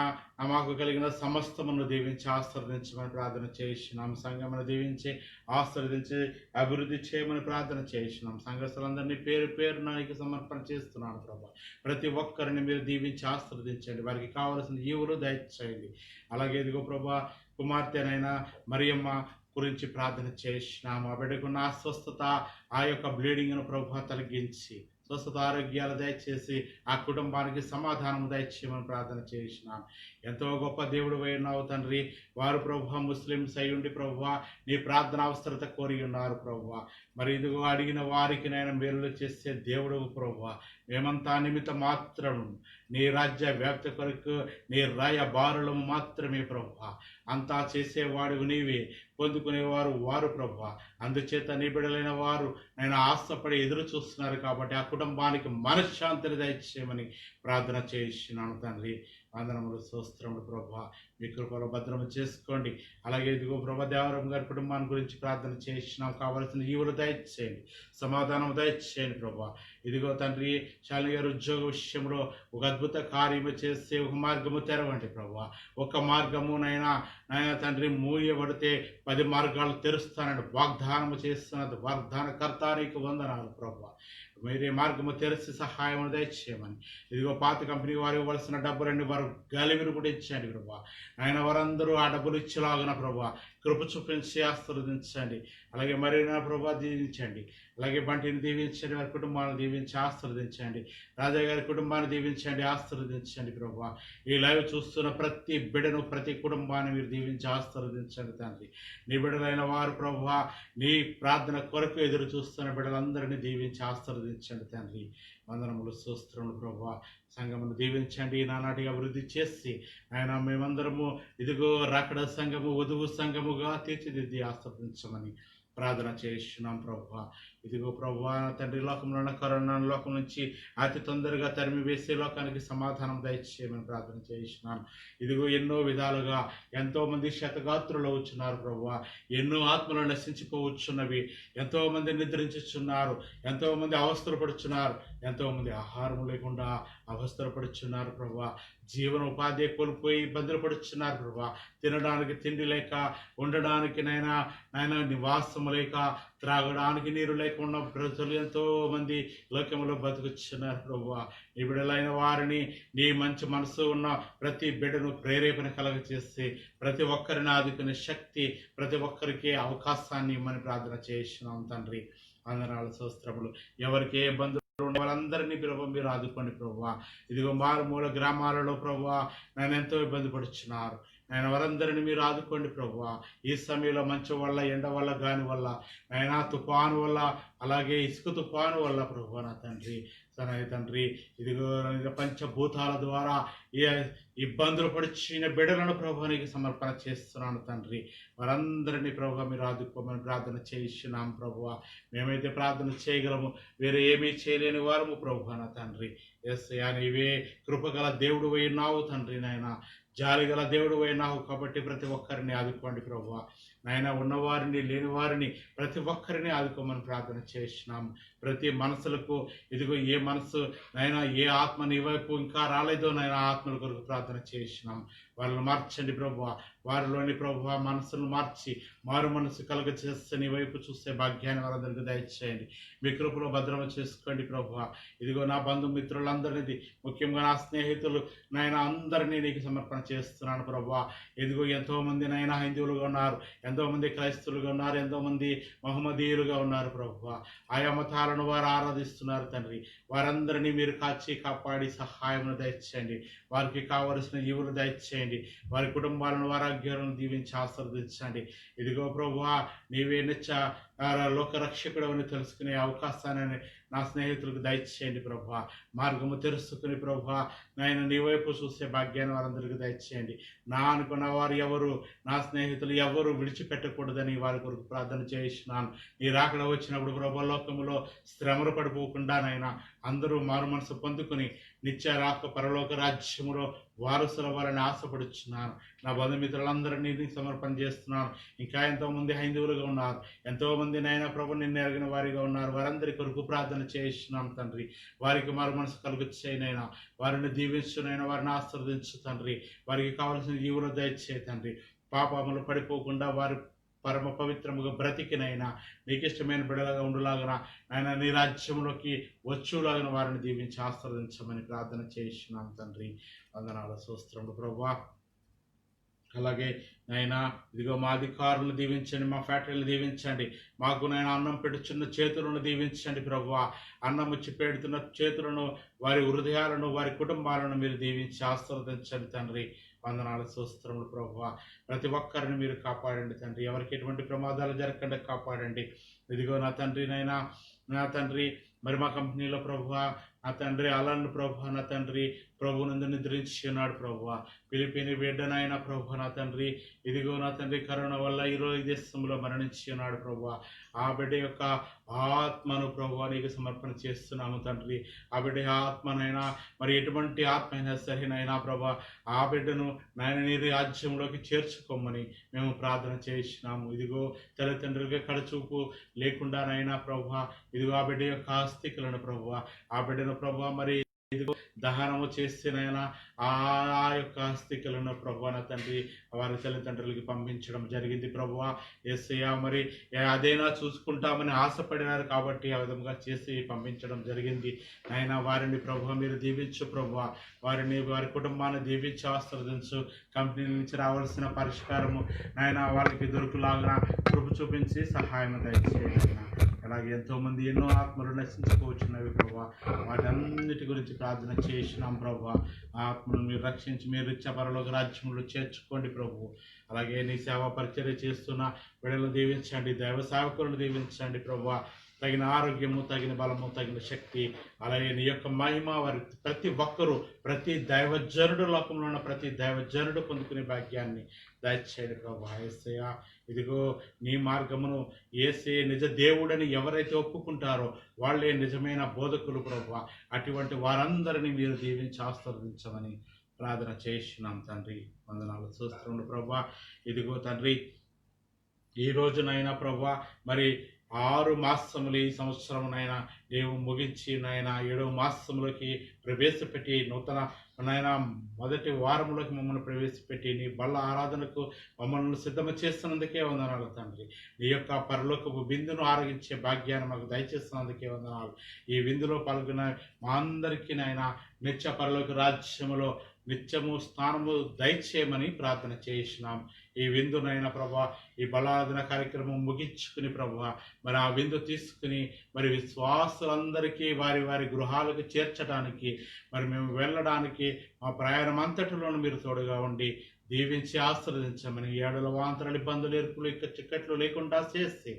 మాకు కలిగిన సమస్తమును దీవించి ఆశీర్వదించమని ప్రార్థన చేస్తున్నాం. సంఘమును దీవించి ఆశీర్వదించి అభివృద్ధి చేయమని ప్రార్థన చేస్తున్నాం. సంఘస్థులందరినీ పేరు పేరున నీకు సమర్పణ చేస్తున్నాను ప్రభా. ప్రతి ఒక్కరిని మీరు దీవించి ఆశీర్వదించండి. వారికి కావలసిన ఈవులు దయచేయండి. అలాగే ఇదిగో ప్రభా, కుమార్తెనైనా మరియమ్మ గురించి ప్రార్థన చేసినాము. ఆ బిడ్డకున్న అస్వస్థత, ఆ యొక్క బ్లీడింగ్ను ప్రభు తొలగించి స్వస్థత ఆరోగ్యాలు దయచేసి ఆ కుటుంబానికి సమాధానం దయచేయమని ప్రార్థన చేసినాం. ఎంతో గొప్ప దేవుడు అయినావు తండ్రి. వారు ప్రభు ముస్లిమ్స్ అయ్యుండి ప్రభు నీ ప్రార్థన అవసరత కోరి ఉన్నారు ప్రభు. మరి ఇదిగో అడిగిన వారికి నేను మేలు చేసే దేవుడు ప్రభు. మేమంతా నిమిత్త మాత్రం నీ రాజ్య వ్యాప్తి కొరకు నీ రాయ బారులము మాత్రమే ప్రభు. అంతా చేసేవాడు నీవే, పొందుకునేవారు వారు ప్రభు. అందుచేత నీ బిడ్డలైన వారు నేను ఆశపడి ఎదురు చూస్తున్నారు కాబట్టి ఆ కుటుంబానికి మనశ్శాంతిని దయచేయమని ప్రార్థన చేస్తున్నాను తండ్రి. వందనములు స్తోత్రములు ప్రభా. మీ కృపలో భద్రము చేసుకోండి. అలాగే ఇదిగో ప్రభా, దేవరం గారి కుటుంబాన్ని గురించి ప్రార్థన చేసినాం. కావలసిన ఈవులు దయచేయండి, సమాధానం దయచేయండి ప్రభా. ఇదిగో తండ్రి, శాలిని గారి ఉద్యోగ విషయంలో ఒక అద్భుత కార్యము చేస్తే ఒక మార్గము తెరవండి ప్రభా. ఒక మార్గమునైనా నాయన తండ్రి మూయబడితే 10 మార్గాలు తెరుస్తానని వాగ్దానము చేస్తున్నది వాగ్దాన కర్తానికి వందనాలు ప్రభా. మీరే మార్గము తెరిచి సహాయం దయచేయమని. ఇదిగో పాత కంపెనీ వారు ఇవ్వాల్సిన డబ్బులన్నీ వారు గలివిని కూడా ఇచ్చండి ప్రభా. ఆయన వారందరూ ఆ డబ్బులు ఇచ్చేలాగున ప్రభా కృప చూపించి ఆశీర్వదించండి. అలాగే మరి నా ప్రభా దీవించండి. అలాగే బంటిని దీవించండి, వారి కుటుంబాన్ని దీవించి ఆశీర్వదించండి. రాజా గారి కుటుంబాన్ని దీవించండి, ఆశీర్వదించండి ప్రభా. ఈ లైవ్ చూస్తున్న ప్రతి బిడ్డను, ప్రతి కుటుంబాన్ని మీరు దీవించి ఆశీర్వదించండి తండ్రి. నీ బిడ్డలైన వారు ప్రభా నీ ప్రార్థన కొరకు ఎదురు చూస్తున్న బిడ్డలందరినీ దీవించి ఆశీర్వదించండి తండ్రి. వందనములు స్తోత్రములు ప్రభా. సంఘమును దీవించండి, నానాటిగా అభివృద్ధి చేసి ఆయన మేమందరము ఇదిగో రాకడ సంఘము, వధువు సంఘముగా తీర్చిదిద్ది ఆశీర్వదించమని ప్రార్థన చేస్తున్నాం ప్రభా. ఇదిగో ప్రభా తండ్రి, లోకంలో కరోనా లోకం నుంచి అతి తొందరగా తరిమి వేసే లోకానికి సమాధానం దయచేయమని ప్రార్థన చేస్తున్నాను. ఇదిగో ఎన్నో విధాలుగా ఎంతోమంది శతగాత్రులు వచ్చున్నారు ప్రభా. ఎన్నో ఆత్మలు నశించిపోవచ్చున్నవి. ఎంతోమంది నిద్రించుచున్నారు, ఎంతోమంది అవస్థపడుచున్నారు, ఎంతోమంది ఆహారం లేకుండా అవస్థపడుచున్నారు ప్రభా. జీవన ఉపాధి కోల్పోయి ఇబ్బందులు పడుచున్నారు ప్రభా. తినడానికి తిండి లేక, ఉండడానికి నాయన నివాసము లేక, త్రాగడానికి నీరు లేకుండా ప్రజలు ఎంతో మంది లోకంలో బతుకుచున్నారు ప్రభువా. నీ బిడ్డలైన వారిని నీ మంచి మనసు ఉన్న ప్రతి బిడ్డను ప్రేరేపణ కలగచేసి ప్రతి ఒక్కరిని ఆదుకునే శక్తి, ప్రతి ఒక్కరికి అవకాశాన్ని ఇమ్మని ప్రార్థన చేస్తున్నాం తండ్రి. వందనాలు స్తోత్రములు. ఎవరికి ఏ ఇబ్బందులు ఉండే వాళ్ళందరినీ ప్రభు మీరు ఆదుకోండి ప్రభువా. ఇదిగో మారుమూల గ్రామాలలో ప్రభువా నేను ఎంతో ఇబ్బంది పడుచున్నారు. ఆయన వారందరిని మీరు ఆదుకోండి ప్రభువా. ఈ సమయంలో మంచు వల్ల, ఎండ వల్ల, గాని వల్ల, ఆయన తుఫాను వల్ల, అలాగే ఇసుక తుఫాను వల్ల ప్రభువా నా తండ్రి, సరే తండ్రి, ఇదిగో పంచభూతాల ద్వారా ఇబ్బందులు పడిచిన బిడ్డలను ప్రభువానికి సమర్పణ చేస్తున్నాను తండ్రి. వారందరినీ ప్రభు మీరు ఆదుకోమని ప్రార్థన చేస్తున్నాం ప్రభువా. మేమైతే ప్రార్థన చేయగలము, వేరే ఏమీ చేయలేని వారము ప్రభువా నా తండ్రి. ఎస్ నీవే కృపగల దేవుడు అయినావు తండ్రి. నాయన జాలిగల దేవుడు అయినావు కాబట్టి ప్రతి ఒక్కరిని ఆదుకోండి ప్రభువా. నాయన ఉన్నవారిని, లేని వారిని ప్రతి ఒక్కరిని ఆదుకోమని ప్రార్థన చేస్తున్నాము. ప్రతి మనసులకు ఇదిగో ఏ మనసు నాయన, ఏ ఆత్మ నీ వైపు ఇంకా రాలేదో నాయన ఆత్మల కొరకు ప్రార్థన చేస్తున్నాం. వాళ్ళని మార్చండి ప్రభువా. వారిలోని ప్రభువా మనసును మార్చి మారు మనసు కలుగ చేస్తే నీ వైపు చూస్తే భాగ్యాన్ని వారందరికీ దయచేయండి. మీ కృపలో భద్రమ చేసుకోండి ప్రభువా. ఇదిగో నా బంధుమిత్రులందరినీ, ముఖ్యంగా నా స్నేహితులు నాయన అందరినీ నీకు సమర్పణ చేస్తున్నాను ప్రభువా. ఇదిగో ఎంతోమంది నాయన హిందువులుగా ఉన్నారు, ఎంతోమంది క్రైస్తవులుగా ఉన్నారు, ఎంతోమంది మహమ్మదీయులుగా ఉన్నారు ప్రభువా. ఆయా మతాలను వారు ఆరాధిస్తున్నారు తండ్రి. వారందరినీ మీరు కాచి కాపాడి సహాయమును దయచేయండి. వారికి కావలసిన ఈవులు దయచేయండి. వారి కుటుంబాలను, వారి ఆరోగ్యాలను దీవించి ఆశీర్వదించండి. ఇదిగో ప్రభువా నీవే నిత్య లోకరక్షకుడు అని తెలుసుకునే అవకాశాన్ని నా స్నేహితులకు దయచేయండి ప్రభా. మార్గము తెరుచుకుని ప్రభా నాయన నీ వైపు చూసే భాగ్యాన్ని వారందరికీ దయచేయండి. నా అనుకున్న వారు ఎవరు, నా స్నేహితులు ఎవరు విడిచిపెట్టకూడదని వారి కొరకు ప్రార్థన చేయిస్తున్నాను. నీ రాకడ వచ్చినప్పుడు ప్రభా లోకములో శ్రమలు పడిపోకుండా నాయన అందరూ మారు మనసు పొందుకుని నిత్య రాక పరలోక రాజ్యములో వారసుల వారిని ఆశపడుచున్నాను. నా బంధుమిత్రులందరినీ నీకు సమర్పణ చేస్తున్నాను. ఇంకా ఎంతోమంది హైందవులుగా ఉన్నారు, ఎంతోమంది నాయన ప్రభు నిన్ను ఎరిగిన వారిగా ఉన్నారు. వారందరి కొరకు ప్రార్థన చేస్తున్నాం తండ్రి. వారికి మారు మనసు కలుగు చేయనైనా, వారిని దీవించునైనా, వారిని ఆశీర్వదించు తండ్రి. వారికి కావలసిన జీవులు దయచేయి తండ్రి. పాపములు పడిపోకుండా వారి పరమ పవిత్రముగా బ్రతికినైనా నీకు ఇష్టమైన బిడ్డలుగా ఉండులాగన ఆయన నీ రాజ్యంలోకి వచ్చులాగిన వారిని దీవించి ఆశీర్వదించమని ప్రార్థన చేస్తున్నాం తండ్రి. వందనాల స్తోత్రములు ప్రభువా. అలాగే నైనా ఇదిగో మా అధికారులను దీవించండి, మా ఫ్యాక్టరీలు దీవించండి. మాకు నైనా అన్నం పెడుచున్న చేతులను దీవించండి ప్రభువా. అన్నం వచ్చి పెడుతున్న చేతులను, వారి హృదయాలను, వారి కుటుంబాలను మీరు దీవించి ఆశీర్వదించండి తండ్రి. వందనాల స్తోత్రములు ప్రభువా. ప్రతి ఒక్కరిని మీరు కాపాడండి తండ్రి. ఎవరికి ఎటువంటి ప్రమాదాలు జరగకుండా కాపాడండి. ఇదిగో నా తండ్రి నైనా, నా తండ్రి మరి మా కంపెనీలో ప్రభువా, నా తండ్రి అలాంటి ప్రభువా, నా తండ్రి ప్రభునందు నిద్రించి ఉన్నాడు ప్రభువా. పిలిపిని బిడ్డనైనా ప్రభువా, నా తండ్రి ఇదిగో నా తండ్రి కరోనా వల్ల ఈరోజు దేశంలో మరణించి ఉన్నాడు ప్రభువా. ఆ బిడ్డ యొక్క ఆత్మను ప్రభువా నీకు సమర్పణ చేస్తున్నాము తండ్రి. ఆ బిడ్డ ఆత్మనైనా మరి ఎటువంటి ఆత్మ అయినా సరేనైనా ప్రభా ఆ బిడ్డను నాయన నీ రాజ్యంలోకి చేర్చుకోమని మేము ప్రార్థన చేస్తున్నాము. ఇదిగో తల్లిదండ్రులకి కడచూపు లేకుండానైనా ప్రభా ఇదిగో ఆ బిడ్డ యొక్క ఆస్తికులను ప్రభువా, ఆ బిడ్డను ప్రభా మరి ఇదిగో దహనము చేస్తేనైనా ఆ యొక్క ఆస్తికులను ప్రభువా నా తండ్రి వారి తల్లిదండ్రులకి పంపించడం జరిగింది ప్రభువా. యేసయ్య మరి అదేనా చూసుకుంటామని ఆశపడినారు కాబట్టి ఆ విధంగా చేసి పంపించడం జరిగింది. అయినా వారిని ప్రభువా మీరు దీవించు ప్రభువా. వారిని వారి కుటుంబాన్ని దీవించి ఆశీర్వదించు. కంపెనీ నుంచి రావాల్సిన పరిష్కారము నాయన వాళ్ళకి దొరుకులాగా కృప చూపించి సహాయం దయచేయండి. అలాగే ఎంతోమంది ఎన్నో ఆత్మలు నశించుకోవచ్చున్నవి ప్రభా. వాటన్నిటి గురించి ప్రార్థన చేసినాం ప్రభా. ఆత్మను మీరు రక్షించి మీరు ఇచ్చే పరలోక రాజ్యంలో చేర్చుకోండి ప్రభు. అలాగే నీ సేవా పరిచర్య చేస్తున్న బిడ్డలను దీవించండి, దైవ సేవకులను దీవించండి ప్రభా. తగిన ఆరోగ్యము, తగిన బలము, తగిన శక్తి, అలాగే నీ యొక్క మహిమ వారి ప్రతి ఒక్కరూ, ప్రతి దైవజనుడు లోకంలో ఉన్న ప్రతి దైవజనుడు పొందుకునే భాగ్యాన్ని దయచేయండి ప్రభా. యేసయ్య ఇదిగో నీ మార్గమును యేసే నిజ దేవుడని ఎవరైతే ఒప్పుకుంటారో వాళ్ళే నిజమైన బోధకులు ప్రభా. అటువంటి వారందరినీ మీరు దీవించి ఆశీర్వదించమని ప్రార్థన చేస్తున్నాం తండ్రి. వందనాలు స్తోత్రములు ప్రభా. ఇదిగో తండ్రి ఈ రోజునైనా ప్రభా మరి 6 మాసములు ఈ సంవత్సరమునైనా నీవు ముగించి నాయన 7వ మాసంలోకి ప్రవేశపెట్టి నూతన నాయన మొదటి వారంలోకి మమ్మల్ని ప్రవేశపెట్టి నీ బల్ల ఆరాధనకు మమ్మల్ని సిద్ధము చేస్తున్నందుకే వందనాలు తండ్రి. నీ యొక్క పరలోకపు విందును ఆరగించే భాగ్యాన్ని మాకు దయచేస్తున్నందుకే వందనాలు. ఈ విందులో పాల్గొన్న మా అందరికీ నాయన నిత్య పరలోక రాజ్యములో నిత్యము స్థానము దయచేయమని ప్రార్థన చేసినాం. ఈ విందునైనా ప్రభా ఈ బలారాధన కార్యక్రమం ముగించుకుని ప్రభా మరి ఆ విందు తీసుకుని మరి విశ్వాసులందరికీ వారి వారి గృహాలకు చేర్చడానికి మరి మేము వెళ్ళడానికి మా ప్రయాణం అంతటిలోనూ మీరు తోడుగా ఉండి దీవించి ఆశీర్వదించమని, ఏడల వాంతరాలు ఇబ్బందులు ఎరుపులు చిక్కట్లు లేకుండా చేసి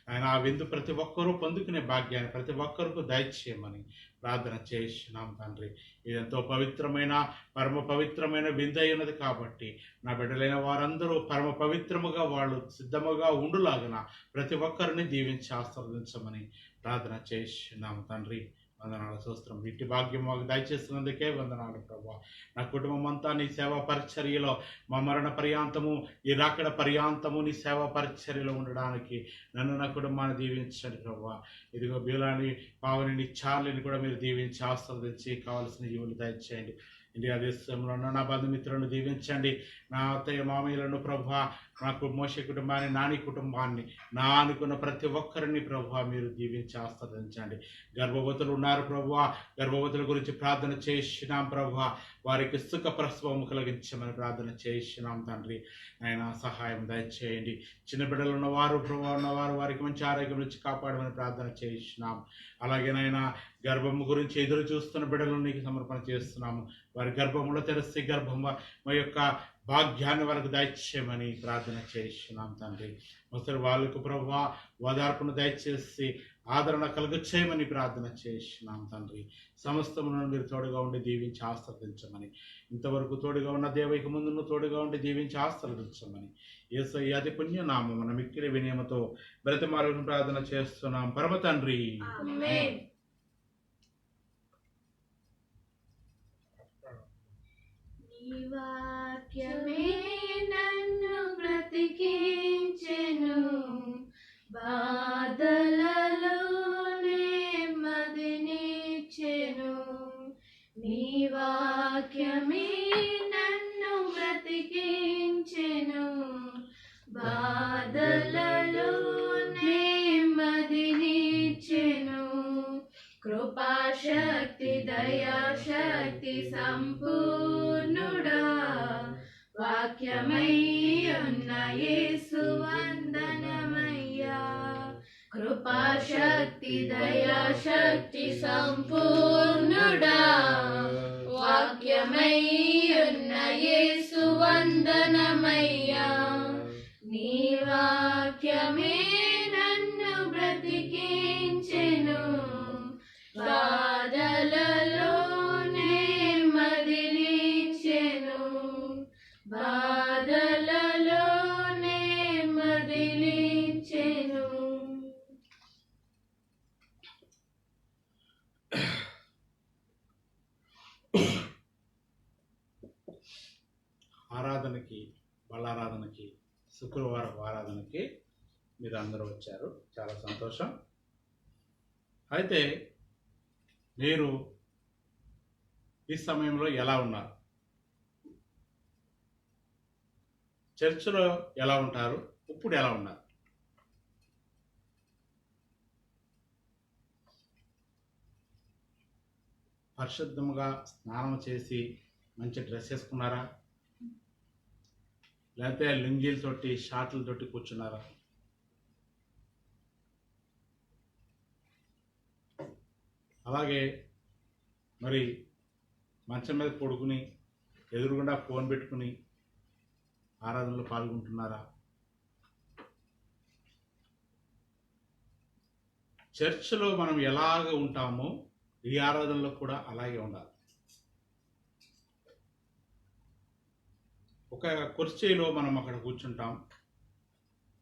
ఆయన ఆ విందు ప్రతి ఒక్కరూ పొందుకునే భాగ్యాన్ని ప్రతి ఒక్కరికి దయచేయమని ప్రార్థన చేస్తున్నాం తండ్రి. ఇది ఎంతో పవిత్రమైన పరమ పవిత్రమైన విందు అయినది కాబట్టి నా బిడ్డలైన వారందరూ పరమ పవిత్రముగా వాళ్ళు సిద్ధముగా ఉండులాగన ప్రతి ఒక్కరిని దీవించి ఆశీర్వదించమని ప్రార్థన చేస్తున్నాం తండ్రి. వందనాలు స్తోత్రం. ఇట్టి భాగ్యం మాకు దయచేస్తున్నందుకే వందనాలు ప్రభా. నా కుటుంబం అంతా నీ సేవా పరిచర్యలో మా మరణ పర్యాంతము ఈ రాకడ పర్యాంతము నీ సేవా పరిచర్యలో ఉండడానికి నన్ను నా కుటుంబాన్ని దీవించండి ప్రభా. ఇదిగో బీలాని పావని చార్లిని కూడా మీరు దీవించి ఆశీర్వదించి కావాల్సిన జీవులు దయచేయండి. ఇండియా దేశంలో ఉన్న నా బంధుమిత్రులను దీవించండి. నా అత్తయ్య మామయ్యలను ప్రభా, నాకు మోషే కుటుంబాన్ని, నాని కుటుంబాన్ని, నా అనుకున్న ప్రతి ఒక్కరిని ప్రభా మీరు దీవించి ఆశీర్వదించండి. గర్భవతులు ఉన్నారు ప్రభా, గర్భవతుల గురించి ప్రార్థన చేసినాం ప్రభా. వారికి సుఖ ప్రసవము కలిగించమని ప్రార్థన చేసినాం తండ్రి. ఆయన సహాయం దయచేయండి. చిన్న బిడ్డలు ఉన్నవారు ప్రభా ఉన్నవారు వారికి మంచి ఆరోగ్యం నుంచి కాపాడమని ప్రార్థన చేసినాం. అలాగే నాయన గర్భము గురించి ఎదురు చూస్తున్న బిడ్డలను నీకు సమర్పణ చేస్తున్నాము. వారి గర్భంలో తెరిస్తే గర్భం మా యొక్క భాగ్యాన్ని వారికి దయచేయమని ప్రార్థన చేస్తున్నాం తండ్రి. ముసలి వాళ్ళకు ప్రభా ఓదార్పును దయచేసి ఆదరణ కలుగ చేయమని ప్రార్థన చేసినాం తండ్రి. సమస్తములను మీరు తోడుగా ఉండి దీవించి ఆశీర్వదించమని, ఇంతవరకు తోడుగా ఉన్న దేవైకి ముందును తోడుగా ఉండి దీవించి ఆశీర్వదించమని యేసయ్య అతి పుణ్యనామమున మిక్కిలి వినయముతో బ్రతిమాలను ప్రార్థన చేస్తున్నాం పరమ తండ్రి. Amen. నీ వాక్యమే నన్ను బ్రతికించెను, బాధలలో నెమ్మదినిచ్చెను. నీ వాక్యమే నన్ను బ్రతికించెను, బాధలలో నెమ్మదినిచ్చెను. కృపాశక్తి దయాశక్తి సంపూర్ణుడా, వాక్యమై ఉన్న యేసు వందనమయ్యా. కృపాశక్తి దయాశక్తి సంపూర్ణుడా, వాక్యమై ఉన్న యేసు వందనమయ్యా. నీ వాక్యమే నన్ను బ్రతికించెను, బాధలలో నెమ్మదినిచ్చెను, బాధలలో నెమ్మదినిచ్చెను. ఆరాధనకి, బలారాధనకి, శుక్రవారం ఆరాధనకి మీరు అందరూ వచ్చారు, చాలా సంతోషం. అయితే మీరు ఈ సమయంలో ఎలా ఉన్నారు? చర్చిలో ఎలా ఉంటారు? ఇప్పుడు ఎలా ఉన్నారు? పరిశుద్ధముగా స్నానం చేసి మంచి డ్రెస్ వేసుకున్నారా? లేకపోతే లుంగీలతోటి షార్ట్లతోటి కూర్చున్నారా? అలాగే మరి మంచం మీద పడుకుని ఎదురుగుండా ఫోన్ పెట్టుకుని ఆరాధనలో పాల్గొంటున్నారా? చర్చిలో మనం ఎలాగ ఉంటామో ఈ ఆరాధనలో కూడా అలాగే ఉండాలి. ఒక కుర్చీలో మనం అక్కడ కూర్చుంటాం,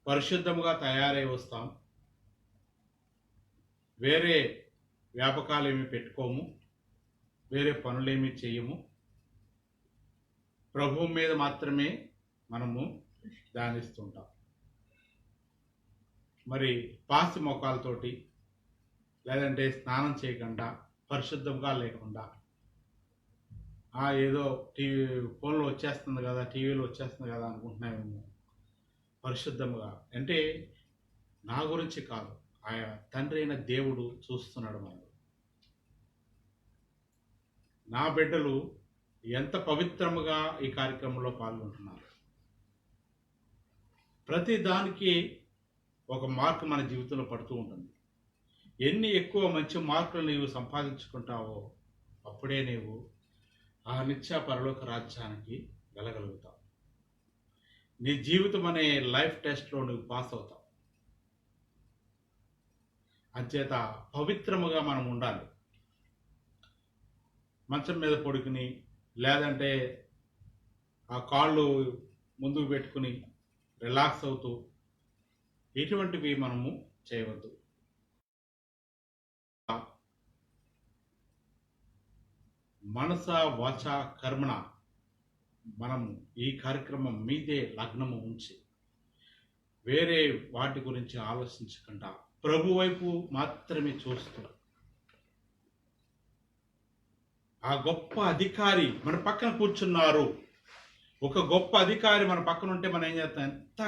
పరిశుద్ధముగా తయారై వస్తాం, వేరే వ్యాపకాలు ఏమి పెట్టుకోము, వేరే పనులేమి చేయము, ప్రభువు మీద మాత్రమే మనము ధ్యానిస్తుంటాం. మరి పాసి మొఖాలతోటి లేదంటే స్నానం చేయకుండా పరిశుద్ధంగా లేకుండా ఏదో టీవీ ఫోన్లో వచ్చేస్తుంది కదా, టీవీలో వచ్చేస్తుంది కదా అనుకుంటున్నామేమో. పరిశుద్ధంగా అంటే నా గురించి కాదు, ఆయన తండ్రి అయిన దేవుడు చూస్తున్నాడు మనల్ని. నా బిడ్డలు ఎంత పవిత్రముగా ఈ కార్యక్రమంలో పాల్గొంటున్నారు. ప్రతి దానికి ఒక మార్క్ మన జీవితంలో పడుతూ ఉంటుంది. ఎన్ని ఎక్కువ మంచి మార్కులు నీవు సంపాదించుకుంటావో అప్పుడే నీవు ఆ నిత్య పరలోక రాజ్యానికి వెళ్ళగలుగుతావు. నీ జీవితం అనే లైఫ్ టెస్ట్లో నువ్వు పాస్ అవుతావు. అంచేత పవిత్రముగా మనం ఉండాలి. మంచం మీద పడుకుని లేదంటే ఆ కాళ్ళు ముందుకు పెట్టుకుని రిలాక్స్ అవుతూ ఇటువంటివి మనము చేయవద్దు. మనస వాచ కర్మణ మనము ఈ కార్యక్రమం మీదే లగ్నము ఉంచి వేరే వాటి గురించి ఆలోచించకుండా ప్రభు వైపు మాత్రమే చూస్తూ ఆ గొప్ప అధికారి మన పక్కన కూర్చున్నారు. ఒక గొప్ప అధికారి మన పక్కన ఉంటే మనం ఏం చేస్తాం? ఎంత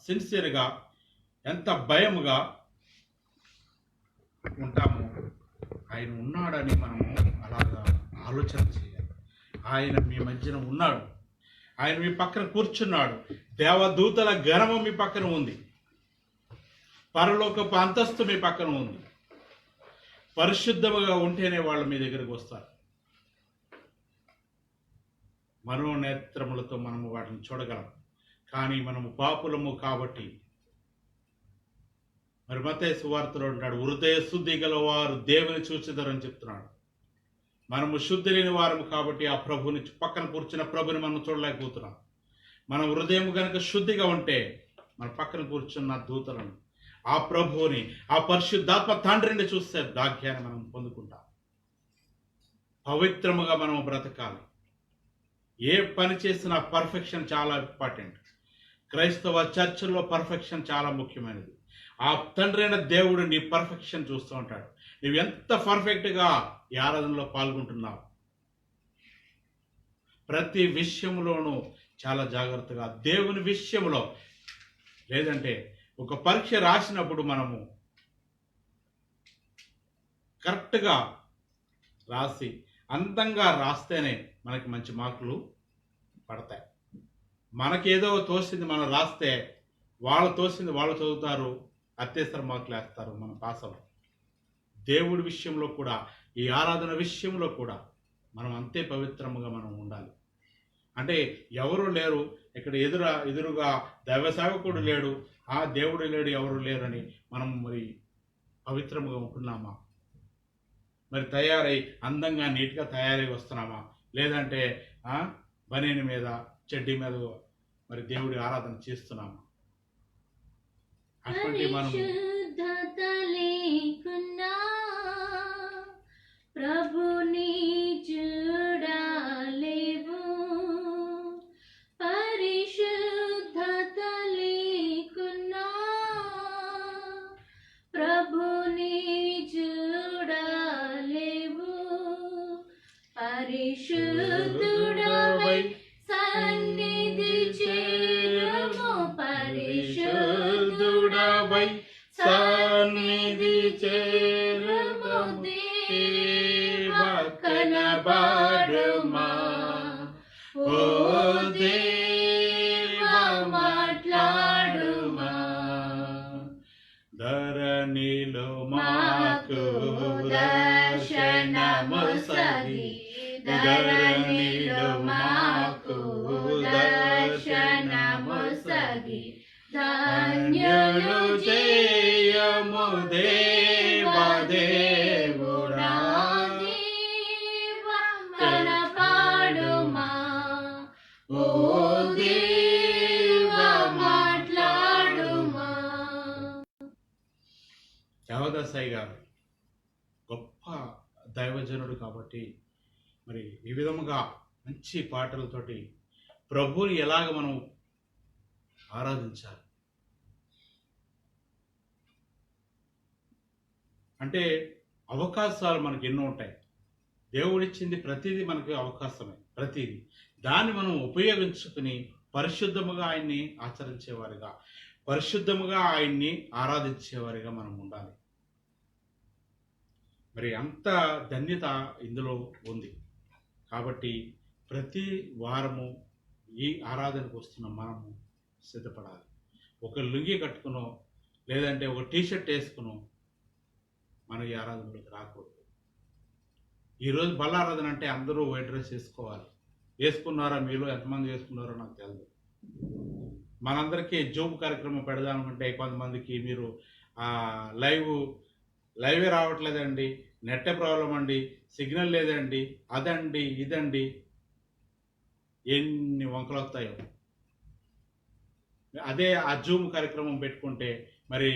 సిన్సియర్గా, ఎంత భయముగా ఉంటాము. ఆయన ఉన్నాడని మనము అలాగా ఆలోచన చేయాలి. ఆయన మీ మధ్యన ఉన్నాడు, ఆయన మీ పక్కన కూర్చున్నాడు. దేవదూతల గణము మీ పక్కన ఉంది, పరలోకపు అంతస్తు మీ పక్కన ఉంది. పరిశుద్ధముగా ఉంటేనే వాళ్ళు మీ దగ్గరికి వస్తారు. మనోనేత్రములతో మనము వాటిని చూడగలం, కానీ మనము పాపులము కాబట్టి మరి మత్తయి సువార్తలో ఉంటాడు, హృదయ శుద్ధి గల వారు దేవుని చూచెదరని చెప్తున్నాడు. మనము శుద్ధి లేని వారము కాబట్టి ఆ ప్రభుని పక్కన కూర్చున్న ప్రభుని మనం చూడలేకపోతున్నాం. మన హృదయం కనుక శుద్ధిగా ఉంటే మన పక్కన కూర్చున్న దూతలను, ఆ ప్రభువుని, ఆ పరిశుద్ధాత్మ తండ్రిని చూస్తే భాగ్యాన్ని మనం పొందుకుంటాం. పవిత్రముగా మనం బ్రతకాలి. ఏ పని చేసినా పర్ఫెక్షన్ చాలా ఇంపార్టెంట్. క్రైస్తవ చర్చల్లో పర్ఫెక్షన్ చాలా ముఖ్యమైనది. ఆ తండ్రి అయిన దేవుడు నీ పర్ఫెక్షన్ చూస్తూ ఉంటాడు. నువ్వు ఎంత పర్ఫెక్ట్గా ఈ ఆరాధనలో పాల్గొంటున్నావు. ప్రతి విషయంలోనూ చాలా జాగ్రత్తగా దేవుని విషయంలో, లేదంటే ఒక పరీక్ష రాసినప్పుడు మనము కరెక్ట్గా రాసి అందంగా రాస్తేనే మనకి మంచి మార్కులు పడతాయి. మనకేదో తోసింది మనం రాస్తే వాళ్ళు తోసింది వాళ్ళు చదువుతారు, అత్యవసర మార్కులు వేస్తారు, మనం పాస్ అవ్వం. దేవుడి విషయంలో కూడా, ఈ ఆరాధన విషయంలో కూడా మనం అంతే పవిత్రముగా మనం ఉండాలి. అంటే ఎవరు లేరు ఇక్కడ, ఎదురుగా దైవ సేవకుడు లేడు, ఆ దేవుడు లేడు, ఎవరు లేరని మనం మరి పవిత్రముగా ఉంటున్నామా? మరి తయారై అందంగా నీట్గా తయారై వస్తున్నామా? లేదంటే బనీని మీద చెడ్డీ మీద మరి దేవుడి ఆరాధన చేస్తున్నామా? అటువంటి మనం పరిశుద్ధత లేకున్నా ప్రభుని చూడలేవు. పరిశుద్ధత లేకున్నా ప్రభుని చూడలేవు. పరిశుద్ధుడవై సన్నిధి చేరుము. పరిశుద్ధుడవై సన్నిధి చేరుము. దేవా కనబడుమా, ఓ దేవా మాట్లాడుమా. ధరణిలో మాకు దర్శనము సగి, ధరణిలో మాకు దర్శనము సగి. ధన్యులు చేయము దేవా దేవుడా. కనపడుమా, ఓ దేవా మాట్లాడుమా. దేవదాసాయి గారు గొప్ప దైవజనుడు కాబట్టి మరి ఈ విధముగా మంచి పాటలతోటి ప్రభువుని ఎలాగ మనం ఆరాధించాలి అంటే అవకాశాలు మనకు ఎన్నో ఉంటాయి. దేవుడిచ్చింది ప్రతిదీ మనకు అవకాశమే, ప్రతిదీ దాన్ని మనం ఉపయోగించుకుని పరిశుద్ధముగా ఆయన్ని ఆచరించేవారిగా, పరిశుద్ధముగా ఆయన్ని ఆరాధించేవారిగా మనం ఉండాలి. మరి అంత ధన్యత ఇందులో ఉంది. కాబట్టి ప్రతి వారము ఈ ఆరాధనకు వస్తున్న మనము సిద్ధపడాలి. ఒక లుంగి కట్టుకునో లేదంటే ఒక టీషర్ట్ వేసుకునో మన ఈ ఆరాధనలోకి రాకూడదు. ఈరోజు బల్లారాధన అంటే అందరూ వైట్ డ్రెస్ వేసుకోవాలి. వేసుకున్నారా? మీలో ఎంతమంది వేసుకున్నారో నాకు తెలియదు. మనందరికీ జూమ్ కార్యక్రమం పెడదామంటే కొంతమందికి మీరు లైవే రావట్లేదండి, నెట్టే ప్రాబ్లం అండి, సిగ్నల్ లేదండి, అదండి ఇదండి, ఎన్ని వంకలు వస్తాయో. అదే ఆ జూమ్ కార్యక్రమం పెట్టుకుంటే మరి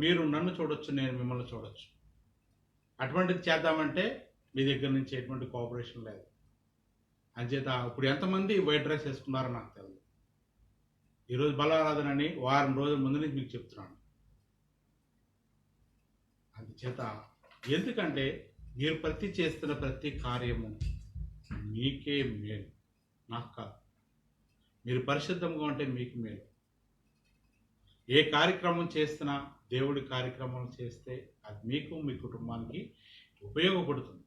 మీరు నన్ను చూడొచ్చు, నేను మిమ్మల్ని చూడొచ్చు. అటువంటిది చేద్దామంటే మీ దగ్గర నుంచి ఎటువంటి కోఆపరేషన్ లేదు. అంచేత ఇప్పుడు ఎంతమంది వైట్ డ్రెస్ వేసుకున్నారో నాకు తెలియదు. ఈరోజు బలారాధన అని వారం రోజుల ముందు నుంచి మీకు చెప్తున్నాను. అందుచేత ఎందుకంటే మీరు చేస్తున్న ప్రతి కార్యము మీకే మేలు, నాకు కాదు. మీరు పరిశుద్ధంగా ఉంటే మీకు మేలు. ఏ కార్యక్రమం చేస్తున్నా దేవుడి కార్యక్రమం చేస్తే అది మీకు మీ కుటుంబానికి ఉపయోగపడుతుంది.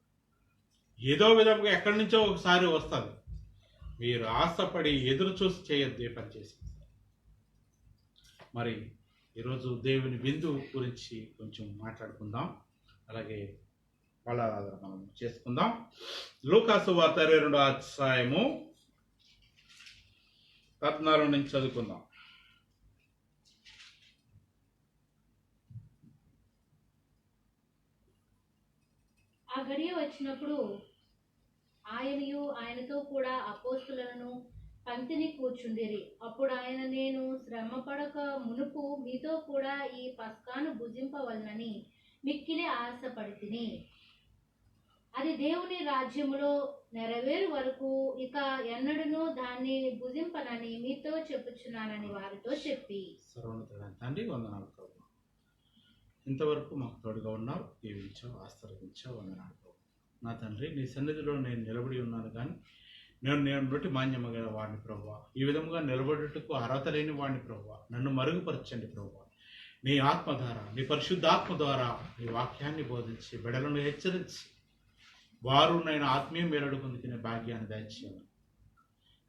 ఏదో విధంగా ఎక్కడి నుంచో ఒకసారి వస్తుంది. మీరు ఆశపడి ఎదురు చూసి చేయొద్దు ఏ పని చేసి. మరి ఈరోజు దేవుని విందు గురించి కొంచెం మాట్లాడుకుందాం, అలాగే బలారాధన మనం చేసుకుందాం. లూకాసు వార్త 22వ అధ్యాయము 14 నుంచి చదువుకుందాం. ఆ గడియ వచ్చినప్పుడు ఆయనయు ఆయనతో కూడా అపోస్తులను పంక్తిని కూర్చుండిరి. అప్పుడు ఆయన, నేను శ్రమ పడక మునుపు మీతో కూడా ఈ పస్కాను భుజింపవలనని మిక్కిలి ఆశపడితిని. అది దేవుని రాజ్యములో నెరవేరు వరకు ఇక ఎన్నడూనూ దాన్ని భుజింపనని మీతో చెప్పుచున్నానని వారితో చెప్పి. సర్వోన్నతుడైన తండ్రి, వందనాలు ప్రభు. ఇంతవరకు మాకు తోడుగా ఉన్నావు, దీవించావు, ఆశీర్వదించావు. వందనాలు ప్రభు. నా తండ్రి, నీ సన్నిధిలో నేను నిలబడి ఉన్నాను, కానీ నేను బట్టి మాన్యమ గల వాడిని ప్రభు. ఈ విధంగా నిలబడుటకు అర్హత లేని వాడిని ప్రభు. నన్ను మరుగుపరచండి ప్రభు. నీ ఆత్మ ద్వారా, నీ పరిశుద్ధాత్మ ద్వారా నీ వాక్యాన్ని బోధించి బిడ్డలను హెచ్చరించి వారు నేను ఆత్మీయ మేరడు పొందుకునే భాగ్యాన్ని దయచేయాలి.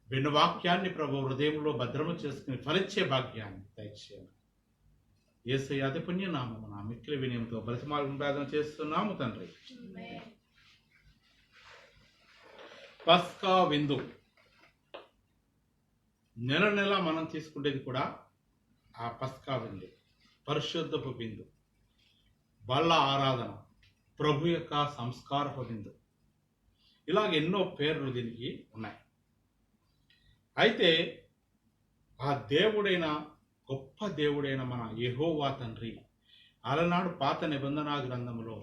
విన్న వాక్యాన్ని ప్రభు హృదయంలో భద్రము చేసుకుని ఫలించే భాగ్యాన్ని దయచేయాలి. యేసయ్య అతి పుణ్యనామమున మిక్కిలి వినయంతో బ్రతిమాలను చేస్తున్నాము తండ్రి. పస్కా విందు నెల నెల మనం తీసుకునేది కూడా ఆ పస్కా విందు, పరిశుద్ధపు విందు, బల్ల ఆరాధన, ప్రభు యొక్క సంస్కారపు విందు, ఇలాగ ఎన్నో పేర్లు దీనికి ఉన్నాయి. అయితే ఆ దేవుడైన, గొప్ప దేవుడైన మన యెహోవా తండ్రి అలనాడు పాత నిబంధన గ్రంథంలో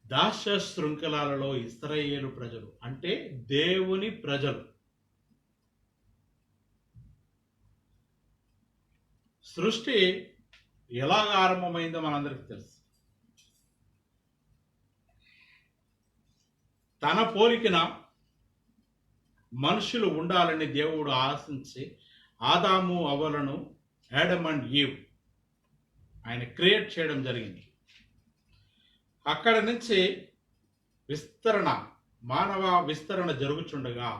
దాస శృంఖలాలలో ఇశ్రాయేలు ప్రజలు అంటే దేవుని ప్రజలు సృష్టి ఎలాగ ఆరంభమైందో మనందరికీ తెలుసు. తన పోలికన మనుషులు ఉండాలని దేవుడు ఆశించి ఆదాము అవ్వలను, యాడమ్ అండ్ ఈవ్ ఆయన క్రియేట్ చేయడం జరిగింది. అక్కడ నుంచి మానవ విస్తరణ జరుగుచుండగా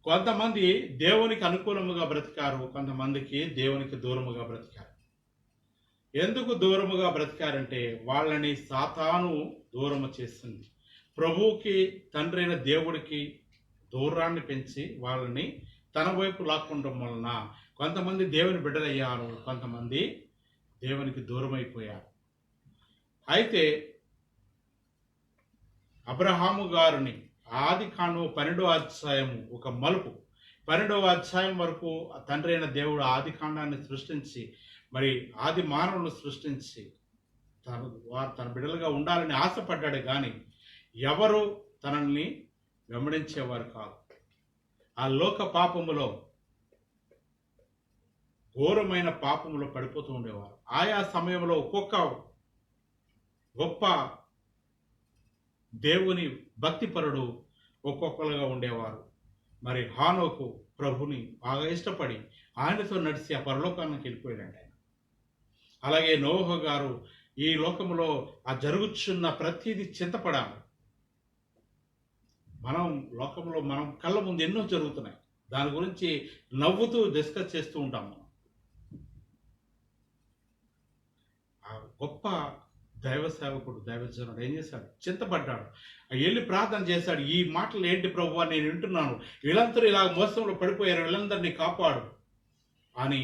కొంతమంది దేవునికి అనుకూలముగా బ్రతికారు, కొంతమందికి దేవునికి దూరముగా బ్రతికారు. ఎందుకు దూరముగా బ్రతికారంటే వాళ్ళని సాతాను దూరము చేసింది. ప్రభువుకి, తండ్రి అయిన దేవుడికి దూరాన్ని పెంచి వాళ్ళని తన వైపు లాక్కుండడం వలన కొంతమంది దేవుని బిడ్డలయ్యారు, కొంతమంది దేవునికి దూరమైపోయారు. అయితే అబ్రహాము గారిని ఆదికాండము 12వ అధ్యాయము ఒక మలుపు. 12వ అధ్యాయం వరకు తండ్రి అయిన దేవుడు ఆదికాండాన్ని సృష్టించి, మరి ఆది మానవులను సృష్టించి వారు తన బిడ్డలుగా ఉండాలని ఆశపడ్డాడు, కానీ ఎవరు తనని వెంబడించేవారు కాదు. ఆ లోక పాపములో, ఘోరమైన పాపములో పడిపోతూ ఉండేవారు. ఆయా సమయంలో ఒక్కొక్క గొప్ప దేవుని భక్తిపరుడు ఒక్కొక్కరుగా ఉండేవారు. మరి హానోకు ప్రభుని బాగా ఇష్టపడి ఆయనతో నడిచి ఆ పరలోకానికి వెళ్ళిపోయాడు ఆయన. అలాగే నోహ గారు ఈ లోకంలో ఆ జరుగుచున్న ప్రతిదీ చింతపడాలి. లోకంలో మనం కళ్ళ ముందు ఎన్నో జరుగుతున్నాయి, దాని గురించి నవ్వుతూ డిస్కస్ చేస్తూ ఉంటాం. ఆ గొప్ప దైవ సేవకుడు, దైవజనుడు ఏం చేశాడు? చింతపడ్డాడు, వెళ్ళి ప్రార్థన చేశాడు. ఈ మాటలు ఏంటి ప్రభువా, నేను వింటున్నాను, వీళ్ళందరూ ఇలా మోసంలో పడిపోయారు, వీళ్ళందరినీ కాపాడు అని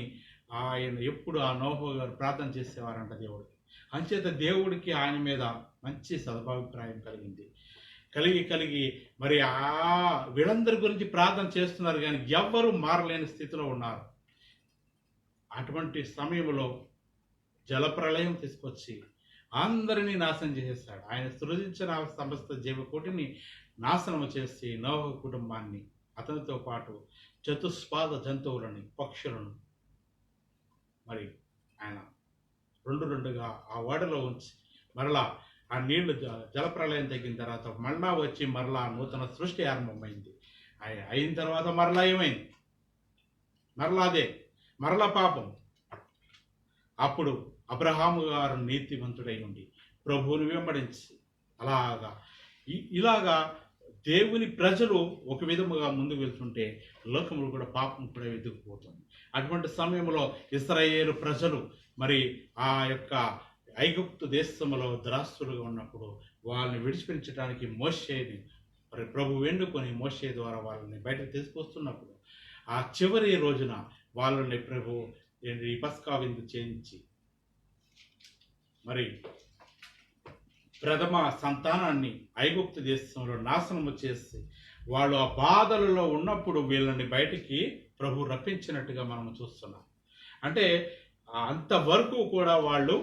ఆయన ఎప్పుడు ఆ నోహ గారు ప్రార్థన చేసేవారంట దేవుడికి. అంచేత దేవుడికి ఆయన మీద మంచి సదభిప్రాయం కలిగి మరి వీళ్ళందరి గురించి ప్రార్థన చేస్తున్నారు, కానీ ఎవ్వరూ మారలేని స్థితిలో ఉన్నారు. అటువంటి సమయంలో జలప్రళయం తీసుకొచ్చి అందరినీ నాశనం చేసేస్తాడు. ఆయన సృజించిన సమస్త జీవకోటిని నాశనం చేసి నోహ కుటుంబాన్ని, అతనితో పాటు చతుష్పాద జంతువులని, పక్షులను మరి ఆయన రెండుగా ఆ ఓడలో ఉంచి మరలా ఆ నీళ్లు జలప్రలయం తగ్గిన తర్వాత మళ్ళా వచ్చి మరలా నూతన సృష్టి ఆరంభమైంది. అయిన తర్వాత మరలా ఏమైంది? మరలా పాపం. అప్పుడు అబ్రహాము గారు నీతివంతుడై ఉండి ప్రభువుని వెంబడించి ఇలాగా దేవుని ప్రజలు ఒక విధముగా ముందుకు వెళ్తుంటే లోకములు కూడా పాపం కూడా ఎదుగుపోతుంది. అటువంటి సమయంలో ఇశ్రాయేలు ప్రజలు మరి ఆ యొక్క ఐగుప్తు దేశంలో ద్రాస్తులుగా ఉన్నప్పుడు వాళ్ళని విడిచిపెట్టడానికి మోషేని మరి ప్రభు ఎన్నుకొని మోషే ద్వారా వాళ్ళని బయటకు తీసుకొస్తున్నప్పుడు ఆ చివరి రోజున వాళ్ళని ప్రభు ఈ పస్కా విందు చేయించి మరి ప్రథమ సంతానాన్ని ఐగుప్తు దేశంలో నాశనము చేసి వాళ్ళు ఆ బాధలలో ఉన్నప్పుడు వీళ్ళని బయటికి ప్రభు రప్పించినట్టుగా మనం చూస్తున్నాం. అంటే అంతవరకు కూడా వాళ్ళు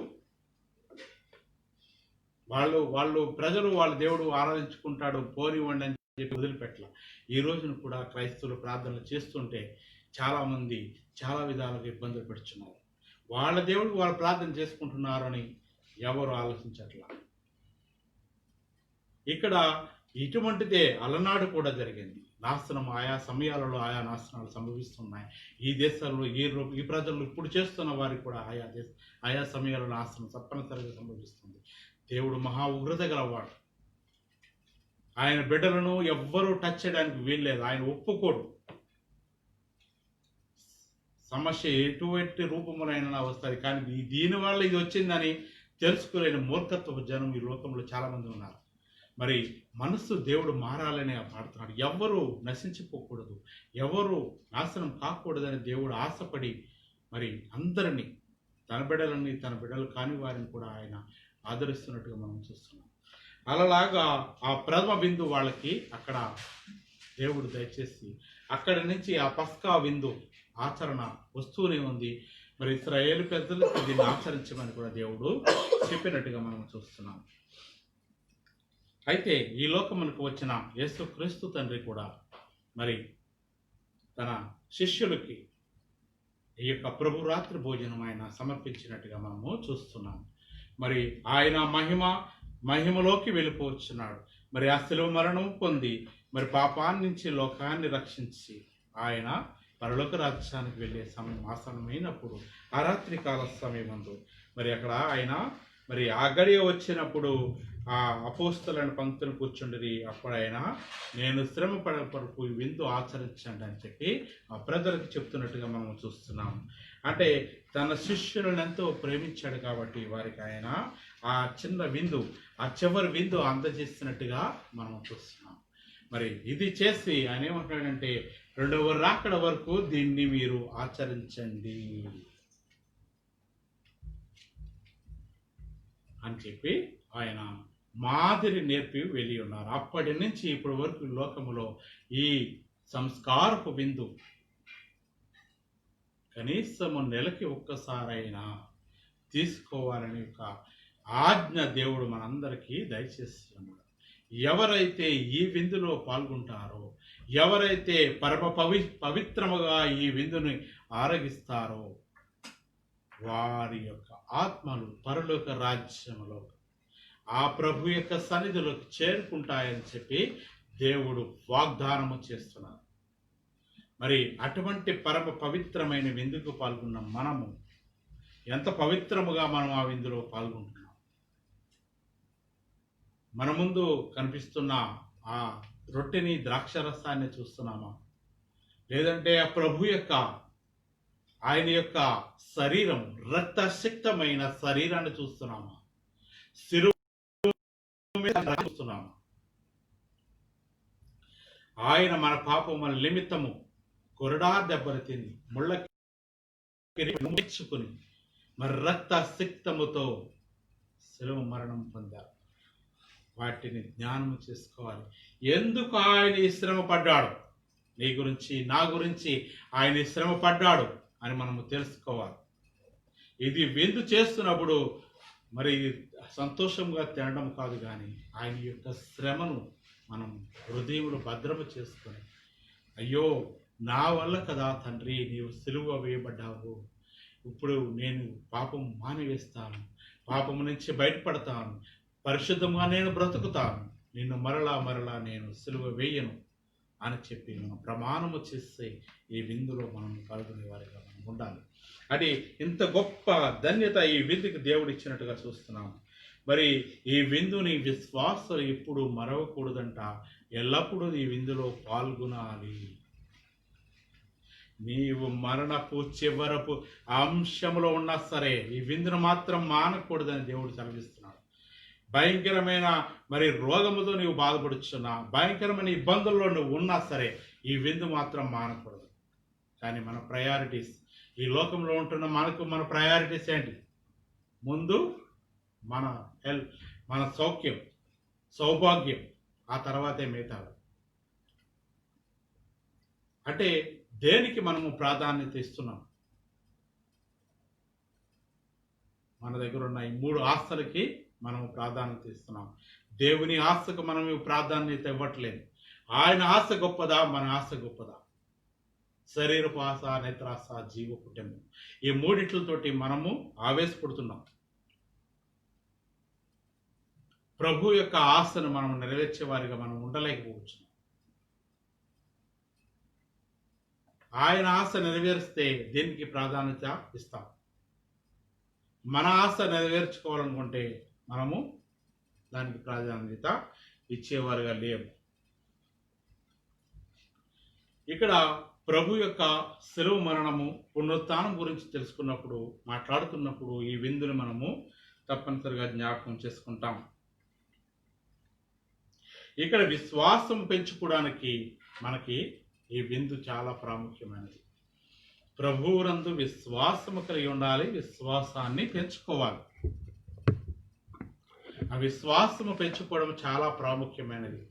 ప్రజలు వాళ్ళ దేవుడు ఆరాధించుకుంటాడు పోనివ్వండి అని చెప్పి వదిలిపెట్టల. ఈ రోజున కూడా క్రైస్తవులు ప్రార్థనలు చేస్తుంటే చాలామంది చాలా విధాలుగా ఇబ్బందులు పెడుతున్నారు. వాళ్ళ దేవుడికి వాళ్ళు ప్రార్థన చేసుకుంటున్నారు అని ఎవరు ఆలోచించట్లా. ఇక్కడ ఇటువంటిదే అలనాడు కూడా జరిగింది. నాశనం ఆయా సమయాలలో ఆయా నాశనాలు సంభవిస్తున్నాయి. ఈ దేశాల్లో ఈ ప్రజలు ఇప్పుడు చేస్తున్న వారికి కూడా ఆయా సమయాల్లో నాశనం తప్పనిసరిగా సంభవిస్తుంది. దేవుడు మహా ఉగ్రత గలవాడు. ఆయన బిడ్డలను ఎవ్వరూ టచ్ చేయడానికి వీల్లేదు. ఆయన ఒప్పుకోడు. సమస్య ఎటువంటి రూపములైనా వస్తుంది, కానీ దీనివల్ల ఇది వచ్చిందని తెలుసుకోలేని మూర్ఖత్వపు జనం ఈ లోకంలో చాలామంది ఉన్నారు. మరి మనస్సు దేవుడు మారాలని పాడుతున్నాడు. ఎవరు నశించిపోకూడదు, ఎవరు నాశనం కాకూడదని దేవుడు ఆశపడి మరి అందరినీ తన బిడ్డలు కాని వారిని కూడా ఆయన ఆదరిస్తున్నట్టుగా మనం చూస్తున్నాం. అలాగా ఆ ప్రథమ బిందు వాళ్ళకి అక్కడ దేవుడు దయచేసి అక్కడి నుంచి ఆ పస్కా విందు ఆచరణ వస్తూనే ఉంది. మరి ఇశ్రాయేలు పెద్దలు దీన్ని ఆచరించమని కూడా దేవుడు చెప్పినట్టుగా మనం చూస్తున్నాం. అయితే ఈ లోకమునకు వచ్చిన యేసుక్రీస్తు తండ్రి కూడా మరి తన శిష్యులకి ఈ యొక్క ప్రభురాత్రి భోజనం ఆయన సమర్పించినట్టుగా మనము చూస్తున్నాం. మరి ఆయన మహిమలోకి వెళ్ళిపోవచ్చున్నాడు. మరి ఆ శిలువ మరణం పొంది మరి పాపాన్ని నుంచి లోకాన్ని రక్షించి ఆయన పరలోక రాజ్యానికి వెళ్ళే సమయం ఆసన్నమైనప్పుడు ఆ రాత్రి కాల సమయమందు మరి అక్కడ ఆయన మరి ఆ గడియ వచ్చినప్పుడు ఆ అపోస్తలను పంక్తులు కూర్చుండిరి. అప్పుడు ఆయన నేను శ్రమ పడే వరకు విందు ఆచరించండి అని చెప్పి ఆ ప్రజలకు చెప్తున్నట్టుగా మనం చూస్తున్నాం. అంటే తన శిష్యులను ఎంతో ప్రేమించాడు కాబట్టి వారికి ఆయన ఆ చిన్న విందు, ఆ చివరి విందు అందజేస్తున్నట్టుగా మనం చూస్తున్నాం. మరి ఇది చేసి ఆయన ఏమంటాడంటే రెండవ రాకడ వరకు దీన్ని మీరు ఆచరించండి అని చెప్పి ఆయన మాదిరి నేర్పి వెళ్ళి ఉన్నారు. అప్పటి నుంచి ఇప్పటి వరకు లోకములో ఈ సంస్కారపు విందు కనీసము నెలకి ఒక్కసారైనా తీసుకోవాలని ఒక ఆజ్ఞ దేవుడు మనందరికీ దయచేసి ఉన్నాడు. ఎవరైతే ఈ విందులో పాల్గొంటారో, ఎవరైతే పవిత్రముగా ఈ విందుని ఆరగిస్తారో వారి యొక్క ఆత్మలు పరలోక రాజ్యములో ఆ ప్రభు యొక్క సన్నిధిలోకి చేరుకుంటాయని చెప్పి దేవుడు వాగ్దానము చేస్తున్నారు. మరి అటువంటి పవిత్రమైన విందుకు పాల్గొన్న మనము ఎంత పవిత్రముగా మనం ఆ విందులో పాల్గొంటున్నాం. మన ముందు కనిపిస్తున్న ఆ రొట్టెని ద్రాక్షరసాన్ని చూస్తున్నామా, లేదంటే ఆ ప్రభు యొక్క ఆయన యొక్క శరీరం రక్తశక్తమైన శరీరాన్ని చూస్తున్నామా, శిలువ చూస్తున్నామా? ఆయన మన పాపముల నిమిత్తము కొరడా దెబ్బలు తిని ముళ్ళకి మరి రక్తశక్తముతో శిలువ మరణం పొందారు. వాటిని జ్ఞానము చేసుకోవాలి. ఎందుకు ఆయన ఈ శ్రమ పడ్డాడు, నీ గురించి నా గురించి ఆయన శ్రమ పడ్డాడు అని మనము తెలుసుకోవాలి. ఇది విందు చేస్తున్నప్పుడు మరి సంతోషంగా తినడం కాదు, కానీ ఆయన యొక్క శ్రమను మనం హృదయంలో భద్రము చేసుకొని, అయ్యో నా వల్ల కదా తండ్రి నీవు సిలువ వేయబడ్డావు, ఇప్పుడు నేను పాపం మానివేస్తాను, పాపము నుంచి బయటపడతాను, పరిశుద్ధంగా నేను బ్రతుకుతాను, నిన్ను మరలా నేను సిలువ వేయను అని చెప్పి మనం ప్రమాణము చేస్తే ఈ విందులో మనం పాల్గొనే వారిగా మనం ఉండాలి. అది ఇంత గొప్ప ధన్యత ఈ విందుకి దేవుడు ఇచ్చినట్టుగా చూస్తున్నాము. మరి ఈ విందుని విశ్వాసం ఎప్పుడు మరవకూడదంట, ఎల్లప్పుడూ ఈ విందులో పాల్గొనాలి. నీవు మరణపు చివరపు అంశంలో ఉన్నా సరే ఈ విందును మాత్రం మానకూడదని దేవుడు సెలవిస్తున్నాడు. భయంకరమైన మరి రోగముతో నీవు బాధపడుచున్నా, భయంకరమైన ఇబ్బందుల్లో నువ్వు ఉన్నా సరే ఈ విందు మాత్రం మానకూడదు. కానీ మన ప్రయారిటీస్, ఈ లోకంలో ఉంటున్న మన ప్రయారిటీస్ ఏంటి? ముందు మన మన సౌఖ్యం, సౌభాగ్యం, ఆ తర్వాతే మిగతావి. అంటే దేనికి మనము ప్రాధాన్యత ఇస్తున్నాం? మన దగ్గర ఉన్న ఈ 3 ఆస్తులకి మనము ప్రాధాన్యత ఇస్తున్నాం. దేవుని ఆశకు మనం ప్రాధాన్యత ఇవ్వట్లేదు. ఆయన ఆశ గొప్పదా, మన ఆశ గొప్పదా? శరీరపు ఆశ, నేత్రాశ, జీవ కుటుంబం, ఈ మూడిట్లతోటి మనము ఆవేశపడుతున్నాం. ప్రభు యొక్క ఆశను మనం నెరవేర్చే వారిగా మనం ఉండలేకపోవచ్చు. ఆయన ఆశ నెరవేరిస్తే దేనికి ప్రాధాన్యత ఇస్తాం? మన ఆశ నెరవేర్చుకోవాలనుకుంటే మనము దానికి ప్రాధాన్యత ఇచ్చేవారుగా లేము. ఇక్కడ ప్రభు యొక్క శిలువ మరణము, పునరుత్థానం గురించి తెలుసుకున్నప్పుడు, మాట్లాడుతున్నప్పుడు ఈ విందుని మనము తప్పనిసరిగా జ్ఞాపకం చేసుకుంటాం. ఇక్కడ విశ్వాసం పెంచుకోవడానికి మనకి ఈ విందు చాలా ప్రాముఖ్యమైనది. ప్రభువునందు విశ్వాసము కలిగి ఉండాలి, విశ్వాసాన్ని పెంచుకోవాలి. ఆ విశ్వాసము పెంచుకోవడం చాలా ప్రాముఖ్యమైనది.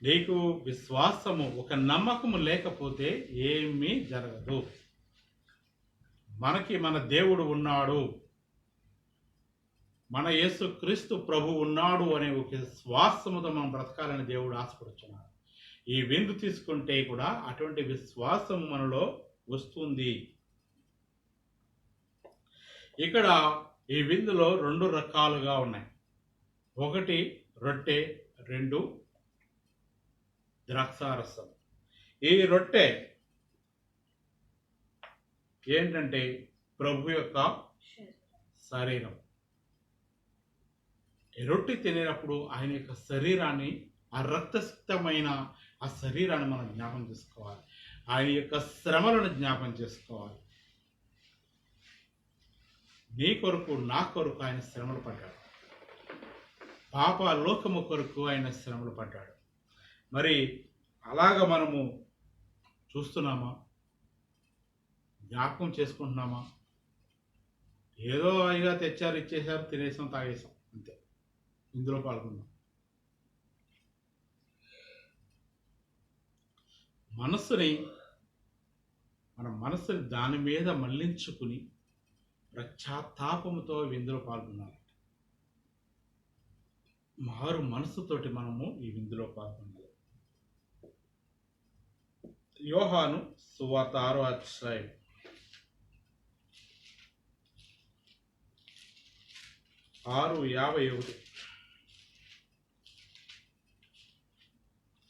నీకు విశ్వాసము, ఒక నమ్మకము లేకపోతే ఏమీ జరగదు. మనకి మన దేవుడు ఉన్నాడు, మన యేసుక్రీస్తు ప్రభు ఉన్నాడు అనే ఒక విశ్వాసముతో మనం బ్రతకాలని దేవుడు ఆశపడుతున్నాడు. ఈ విందు తీసుకుంటే కూడా అటువంటి విశ్వాసం మనలో వస్తుంది. ఇక్కడ ఈ విందులో 2 రకాలుగా ఉన్నాయి. 1 రొట్టె, 2 ద్రాక్షారసం. ఈ రొట్టె ఏంటంటే ప్రభు యొక్క శరీరం. ఈ రొట్టె తినేటప్పుడు ఆయన యొక్క శరీరాన్ని, ఆ రక్తసిక్తమైన ఆ శరీరాన్ని మనం జ్ఞాపం చేసుకోవాలి. ఆయన యొక్క శ్రమలను జ్ఞాపం చేసుకోవాలి. నీ కొరకు, నా కొరకు ఆయన శ్రమలు పడ్డాడు. పాప లోకము కొరకు ఆయన శ్రమలు పడ్డాడు. మరి అలాగ మనము చూస్తున్నామా? జ్ఞాపకం చేసుకుంటున్నామా? ఏదో అయిగా తెచ్చారు, ఇచ్చేసారు, తినేసాం, తాగేసాం, అంతే. ఇందులో పాల్గొన్నాం. మన మనసుని దాని మీద మళ్లించుకుని పశ్చాత్తాపముతో విందులో పాల్గొనాలి. మారు మనసుతోటి మనము ఈ విందులో పాల్గొనాలి. యోహాను సువార్త 6వ అధ్యాయం 6:51.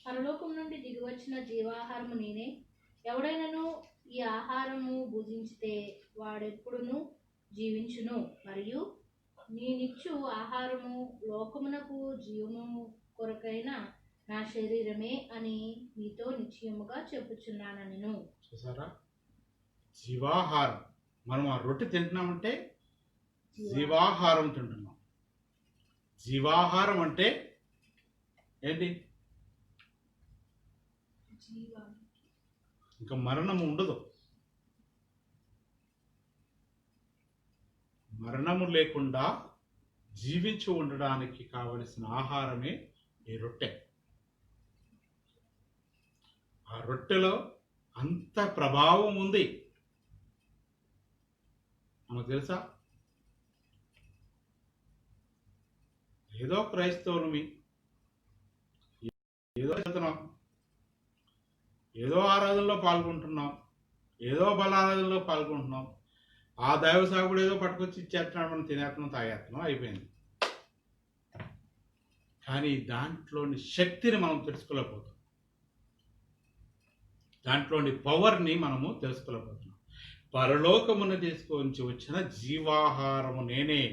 పరలోకం నుండి దిగివచ్చిన జీవాహారము నేనే. ఎవడైనను ఈ ఆహారము భుజించితే వాడెప్పుడును జీవించును. మరియు నేనిచ్చు ఆహారము లోకమునకు జీవము కొరకైన నా శరీరమే అని మీతో నిశ్చయముగా చెప్పుచున్నానను. చూసారా? జీవాహారం. మనం ఆ రొట్టె తింటున్నామంటే జీవాహారం తింటున్నాం. జీవాహారం అంటే ఏంటి? ఇంకా మరణము ఉండదు. మరణము లేకుండా జీవించి ఉండడానికి కావలసిన ఆహారమే ఈ రొట్టె. ఆ రొట్టెలో అంత ప్రభావం ఉంది. మనకు తెలుసా? ఏదో క్రైస్తవులమి, ఏదో వెళ్తున్నాం, ఏదో ఆరాధనలో పాల్గొంటున్నాం, ఏదో బలారాధనలో పాల్గొంటున్నాం, ఆ దైవ సాగుడు ఏదో పట్టుకొచ్చి ఇచ్చేస్తున్నాడు, మనం తినేస్తున్నాం, తాగేస్తున్నాం, అయిపోయింది. కానీ దాంట్లోని శక్తిని మనం తెలుసుకోలేకపోతున్నాం. దాంట్లోని పవర్ని మనము తెలుసుకోలేకపోతున్నాం. పరలోకమును తీసుకొని వచ్చిన జీవాహారము నేనే.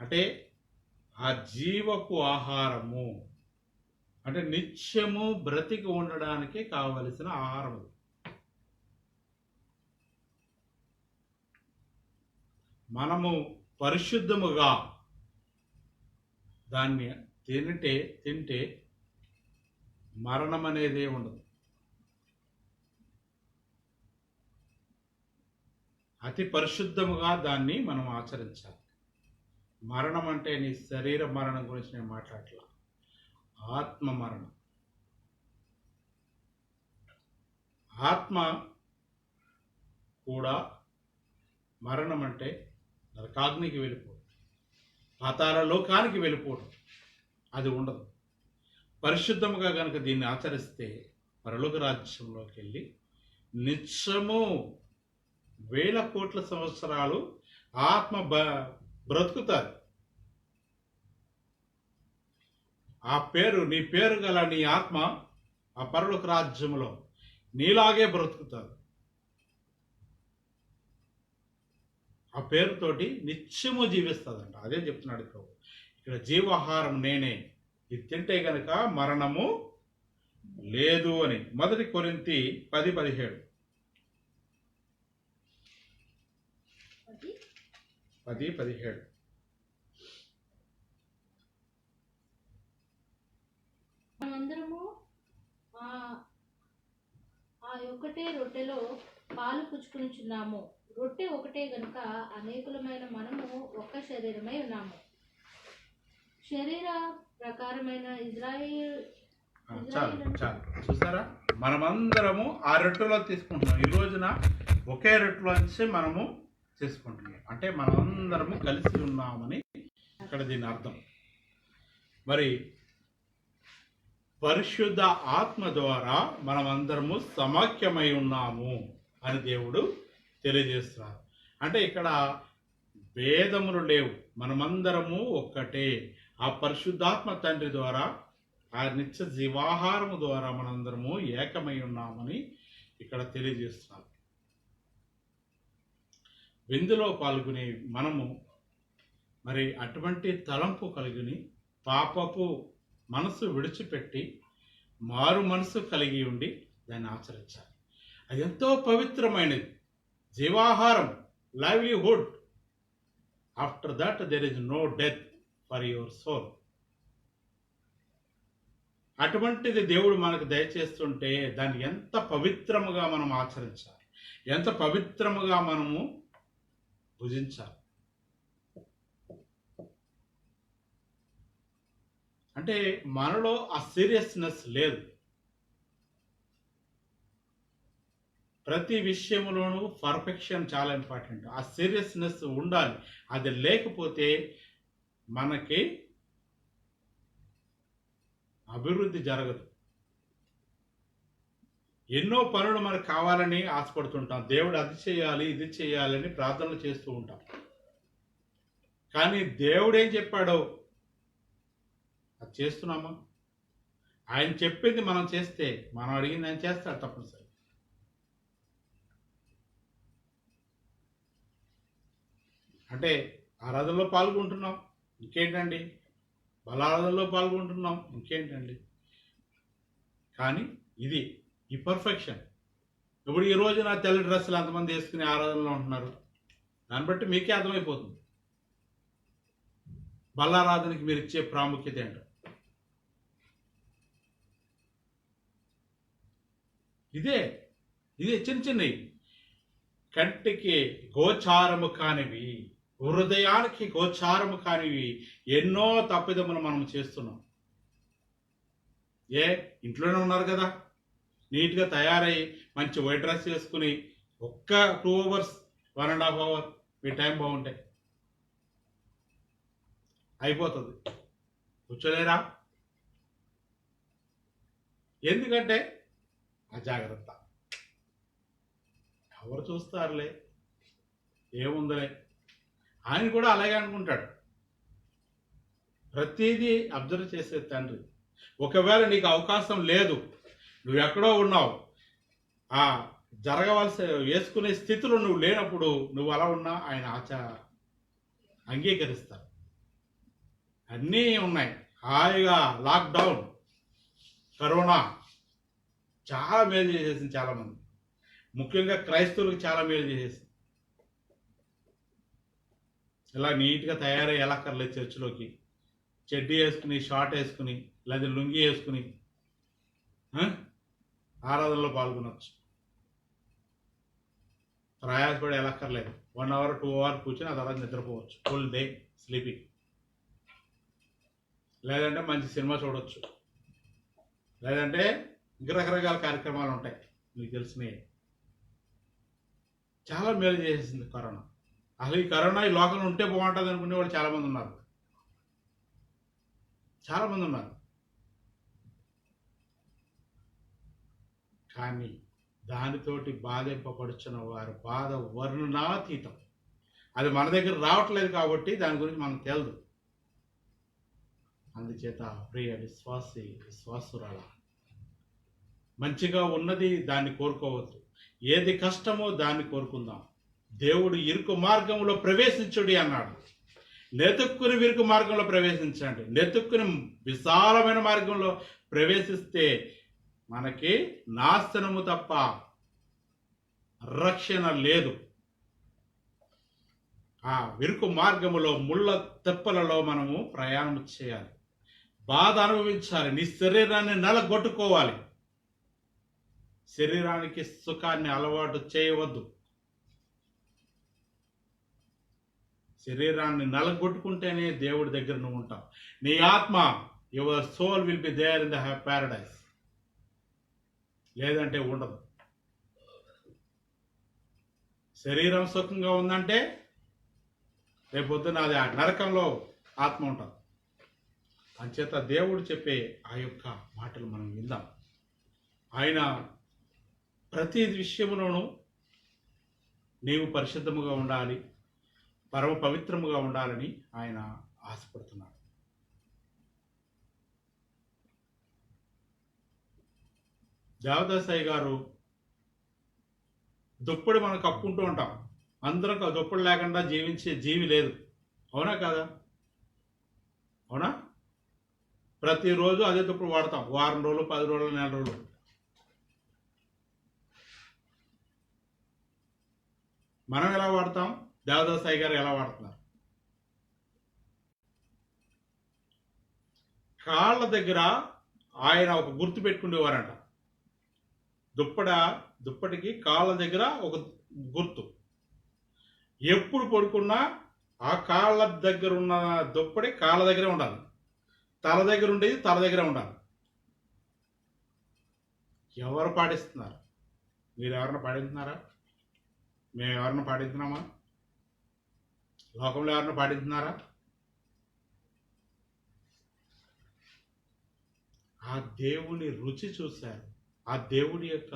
అంటే ఆ జీవపు ఆహారము అంటే నిత్యము బ్రతికి ఉండడానికి కావలసిన ఆహారం. మనము పరిశుద్ధముగా దాన్ని తింటే మరణం అనేదే ఉండదు. అతి పరిశుద్ధముగా దాన్ని మనం ఆచరించాలి. మరణం అంటే నీ శరీర మరణం గురించి నేను మాట్లాడట్లా, ఆత్మ మరణం. ఆత్మ కూడా మరణం అంటే నరకాగ్నికి వెళ్ళిపోవడం, పాతాళ లోకానికి వెళ్ళిపోవడం, అది ఉండదు. పరిశుద్ధముగా కనుక దీన్ని ఆచరిస్తే పరలోక రాజ్యంలోకి వెళ్ళి నిత్యము 1000 కోట్ల సంవత్సరాలు ఆత్మ బ్రతుకుతారు. ఆ పేరు, నీ పేరు గల నీ ఆత్మ ఆ పరలోక రాజ్యంలో నీలాగే బ్రతుకుతారు. ఆ పేరుతోటి నిత్యము జీవిస్తుందంట. అదే చెప్తున్నాడు ప్రభు. ఇక్కడ జీవాహారం నేనే, ఇది తింటే గనక మరణము లేదు అని. 1 కొరింథీ 10:17. 10:17. మనమందరము ఆ ఒక్కటే రొట్టెలో పాలు పుచ్చుకునిచున్నాము. రొట్టె ఒకటే గనుక అనేకులమైన మనము ఒక్క శరీరమై ఉన్నాము. శరీర ప్రకారమైన చాలు చూసారా, మనమందరము ఆ రొట్టెలో తీసుకుంటున్నాం. ఈ రోజున ఒకే రొట్టెలోంచి మనము తీసుకుంటున్నాం. అంటే మనమందరము కలిసి ఉన్నామని ఇక్కడ దీని అర్థం. మరి పరిశుద్ధ ఆత్మ ద్వారా మనమందరము సమాఖ్యమై ఉన్నాము అని దేవుడు తెలియజేస్తున్నారు. అంటే ఇక్కడ భేదములు లేవు, మనమందరము ఒక్కటే. ఆ పరిశుద్ధాత్మ తండ్రి ద్వారా, ఆ నిత్య జీవాహారము ద్వారా మనందరము ఏకమై ఉన్నామని ఇక్కడ తెలియజేస్తున్నారు. విందులో పాల్గొని మనము మరి అటువంటి తలంపు కలిగిని పాపపు మనసు విడిచిపెట్టి మారు మనసు కలిగి ఉండి దాన్ని ఆచరించాలి. అది ఎంతో పవిత్రమైనది. జీవాహారం, livelihood. After that there is no death for your soul. అటువంటిది దేవుడు మనకు దయచేస్తుంటే దాన్ని ఎంత పవిత్రముగా మనం ఆచరించాలి, ఎంత పవిత్రముగా మనము భుజించాలి. అంటే మనలో ఆ సీరియస్నెస్ లేదు. ప్రతి విషయంలోనూ పర్ఫెక్షన్ చాలా ఇంపార్టెంట్. ఆ సీరియస్నెస్ ఉండాలి. అది లేకపోతే మనకి అభివృద్ధి జరగదు. ఎన్నో పనులు మనకు కావాలని ఆశపడుతుంటాం. దేవుడు అది చేయాలి, ఇది చేయాలని ప్రార్థనలు చేస్తూ ఉంటాం. కానీ దేవుడు ఏం చెప్పాడో అది చేస్తున్నామా? ఆయన చెప్పింది మనం చేస్తే, మనం అడిగింది ఆయన చేస్తాడు తప్పనిసరి. అంటే ఆరాధనలో పాల్గొంటున్నాం, ఇంకేంటండి? బలారాధనలో పాల్గొంటున్నాం, ఇంకేంటండి? కానీ ఇది ఈ పర్ఫెక్షన్. ఇప్పుడు ఈ రోజున తెల్ల డ్రెస్సులు ఎంతమంది వేసుకుని ఆరాధనలో ఉంటున్నారు? దాన్ని బట్టి మీకే అర్థమైపోతుంది బలారాధనకి మీరు ఇచ్చే ప్రాముఖ్యత ఏంటో. ఇదే చిన్న చిన్నవి, కంటికి గోచారము కానివి, హృదయానికి గోచారము కానివి ఎన్నో తప్పిదములు మనం చేస్తున్నాం. ఇంట్లోనే ఉన్నారు కదా, నీట్గా తయారై మంచి వైట్ డ్రెస్ వేసుకుని ఒక్క 2 hours 1.5 hour మీ టైం బాగుంటే అయిపోతుంది. కూర్చోలేరా? ఎందుకంటే అజాగ్రత్త. ఎవరు చూస్తారులే, ఏముందలే. ఆయన కూడా అలాగే అనుకుంటాడు. ప్రతిదీ అబ్జర్వ్ చేసే తండ్రి. ఒకవేళ నీకు అవకాశం లేదు, నువ్వు ఎక్కడో ఉన్నావు, ఆ జరగవలసి వేసుకునే స్థితిలో నువ్వు లేనప్పుడు నువ్వు అలా ఉన్నా ఆయన అంగీకరిస్తారు. అన్నీ ఉన్నాయి. హాయిగా లాక్డౌన్, కరోనా చాలా మేలు చేసేసింది చాలామంది, ముఖ్యంగా క్రైస్తవులకు చాలా మేలు చేసేసింది. ఇలా నీట్గా తయారై వెళ్ళక్కర్లేదు చర్చిలోకి. చెడ్డీ వేసుకుని, షార్ట్ వేసుకుని, లేదా లుంగి వేసుకుని ఆరాధనలో పాల్గొనవచ్చు. ప్రయాసపడి వెళ్ళక్కర్లేదు. 1 hour 2 hours కూర్చొని ఆ తర్వాత నిద్రపోవచ్చు. Full day sleeping. లేదంటే మంచి సినిమా చూడొచ్చు, లేదంటే ఇంకా రకరకాల కార్యక్రమాలు ఉంటాయి మీకు తెలిసినవి. చాలా మేలు చేసేసింది కరోనా. అసలు ఈ కరోనా ఈ లోకంలో ఉంటే బాగుంటుంది అనుకునే వాళ్ళు చాలామంది ఉన్నారు. కానీ దానితోటి బాధింపబడుచున్న వారి బాధ వర్ణనాతీతం. అది మన దగ్గర రావట్లేదు కాబట్టి దాని గురించి మనం తెలియదు. అందుచేత ప్రియ విశ్వాసురాల, మంచిగా ఉన్నది దాన్ని కోరుకోవద్దు. ఏది కష్టమో దాన్ని కోరుకుందాం. దేవుడు ఇరుకు మార్గంలో ప్రవేశించుడి అన్నాడు. నెతుక్కుని విరుకు మార్గంలో ప్రవేశించండి. నెతుక్కుని విశాలమైన మార్గంలో ప్రవేశిస్తే మనకి నాశనము తప్ప రక్షణ లేదు. ఆ విరుకు మార్గములో ముళ్ళ తెప్పలలో మనము ప్రయాణం చేయాలి, బాధ అనుభవించాలి, నీ శరీరాన్ని నలగొట్టుకోవాలి. శరీరానికి సుఖాన్ని అలవాటు చేయవద్దు. శరీరాన్ని నలగొట్టుకుంటేనే దేవుడి దగ్గర నువ్వు ఉంటావు. నీ ఆత్మ, your soul will be there in the paradise. లేదంటే ఉండదు. శరీరం సుఖంగా ఉందంటే రేపొద్దున అది ఆ నరకంలో ఆత్మ ఉంటుంది. అంచేత దేవుడు చెప్పే ఆ యొక్క మాటలు మనం విందాం. ఆయన ప్రతి విషయంలోనూ నీవు పరిశుద్ధముగా ఉండాలి, పరమ పవిత్రముగా ఉండాలని ఆయన ఆశపడుతున్నాడు. దేవదాసాయి గారు దుప్పటి మనం కప్పుకుంటూ ఉంటాం. అందరం దుప్పటి లేకుండా జీవించే జీవి లేదు. అవునా కాదా? అవునా? ప్రతిరోజు అదే దుప్పటి వాడతాం. వారం రోజులు, 10 రోజులు, నెల రోజులు. మనం ఎలా వాడతాం? దేవదాసాయి గారు ఎలా వాడుతున్నారు? కాళ్ళ దగ్గర ఆయన ఒక గుర్తు పెట్టుకునేవారంట. దుప్పటికి కాళ్ళ దగ్గర ఒక గుర్తు. ఎప్పుడు పడుకున్నా ఆ కాళ్ళ దగ్గర ఉన్న దుప్పటి కాళ్ళ దగ్గరే ఉండాలి, తల దగ్గర ఉండేది తల దగ్గరే ఉండాలి. ఎవరు పాటిస్తున్నారు? మీరు ఎవరైనా పాటిస్తున్నారా? మేము ఎవరైనా పాటిస్తున్నామా? లోకంలో ఎవరైనా పాటిస్తున్నారా? ఆ దేవుని రుచి చూశారు, ఆ దేవుడి యొక్క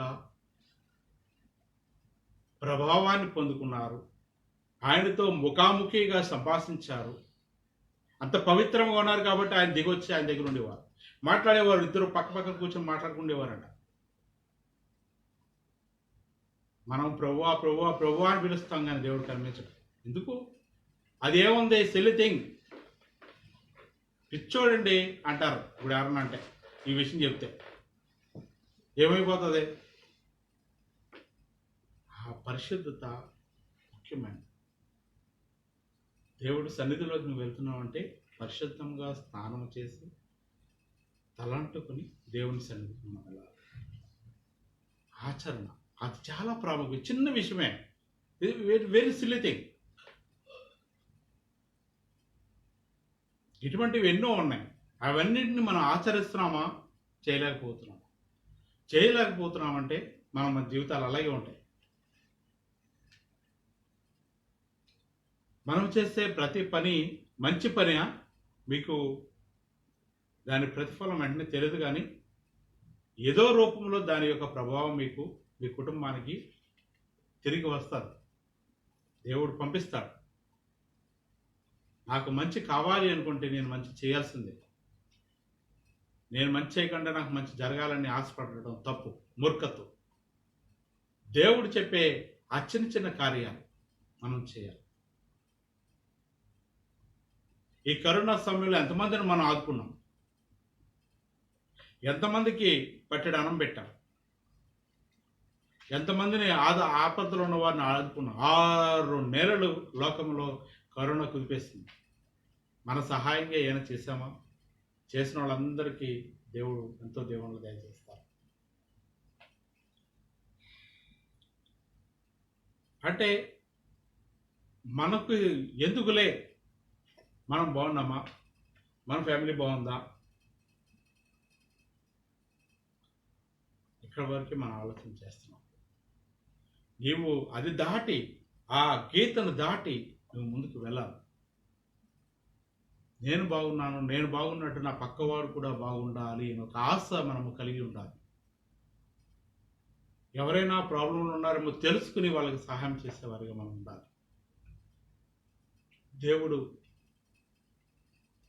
ప్రభావాన్ని పొందుకున్నారు, ఆయనతో ముఖాముఖిగా సంభాషించారు. అంత పవిత్రంగా ఉన్నారు కాబట్టి ఆయన దిగొచ్చి ఆయన దగ్గర ఉండేవారు, మాట్లాడేవారు. ఇద్దరు పక్క పక్కన కూర్చొని మాట్లాడుకుండేవారంట. మనం ప్రభువా ప్రభువా ప్రభువా అని పిలుస్తాం, కానీ దేవుడు కనిపించడు. ఎందుకు? అదేముంది, సిల్లీ థింగ్, పిచ్చోడండి అంటారు. ఇప్పుడు ఎవరన్నా అంటే ఈ విషయం చెప్తే ఏమైపోతుంది? ఆ పరిశుద్ధత ముఖ్యమైనది. దేవుడు సన్నిధిలోకి నువ్వు వెళ్తున్నావు అంటే పరిశుద్ధంగా స్నానం చేసి తలంటుకుని దేవుని సన్నిధికి వెళ్ళాలి. ఆచరణ అది చాలా ప్రాముఖ్యం. చిన్న విషయమే, వెరీ సిల్లీ థింగ్. ఇటువంటివి ఎన్నో ఉన్నాయి. అవన్నింటిని మనం ఆచరిస్తున్నామా? చేయలేకపోతున్నామంటే మన జీవితాలు అలాగే ఉంటాయి. మనం చేసే ప్రతి పని మంచి పనియా? మీకు దాని ప్రతిఫలం వెంటనే తెలియదు, కానీ ఏదో రూపంలో దాని యొక్క ప్రభావం మీకు, మీ కుటుంబానికి తిరిగి వస్తుంది. దేవుడు పంపిస్తాడు. నాకు మంచి కావాలి అనుకుంటే నేను మంచి చేయాల్సిందే. నేను మంచి చేయకుండా నాకు మంచి జరగాలని ఆశపడటం తప్పు, మూర్ఖత్వం. దేవుడు చెప్పే ఆ చిన్న చిన్న కార్యాలు మనం చేయాలి. ఈ కరోనా సమయంలో ఎంతమందిని మనం ఆదుకున్నాం? ఎంతమందికి పట్టెడు అన్నం పెట్టాం? ఎంతమందిని ఆపదలో ఉన్న వారిని ఆదుకున్నాం? 6 నెలలు లోకంలో కరోనా కుదిపేస్తుంది. మన సహాయంగా ఏమైనా చేశామా? చేసిన వాళ్ళందరికీ దేవుడు ఎంతో దేవుళ్ళు దయచేస్తారు. అంటే మనకు ఎందుకులే, మనం బాగున్నామా, మన ఫ్యామిలీ బాగుందా? ఇక్కడ వరకే మనం ఆలోచన చేస్తున్నాం. నీవు అది దాటి, ఆ గీతను దాటి నువ్వు ముందుకు వెళ్ళాలి. నేను బాగున్నాను, నేను బాగున్నట్టు నా పక్కవాడు కూడా బాగుండాలి అని ఒక ఆశ మనము కలిగి ఉండాలి. ఎవరైనా ప్రాబ్లంలు ఉన్నారేమో తెలుసుకుని వాళ్ళకి సహాయం చేసేవారిగా మనం ఉండాలి. దేవుడు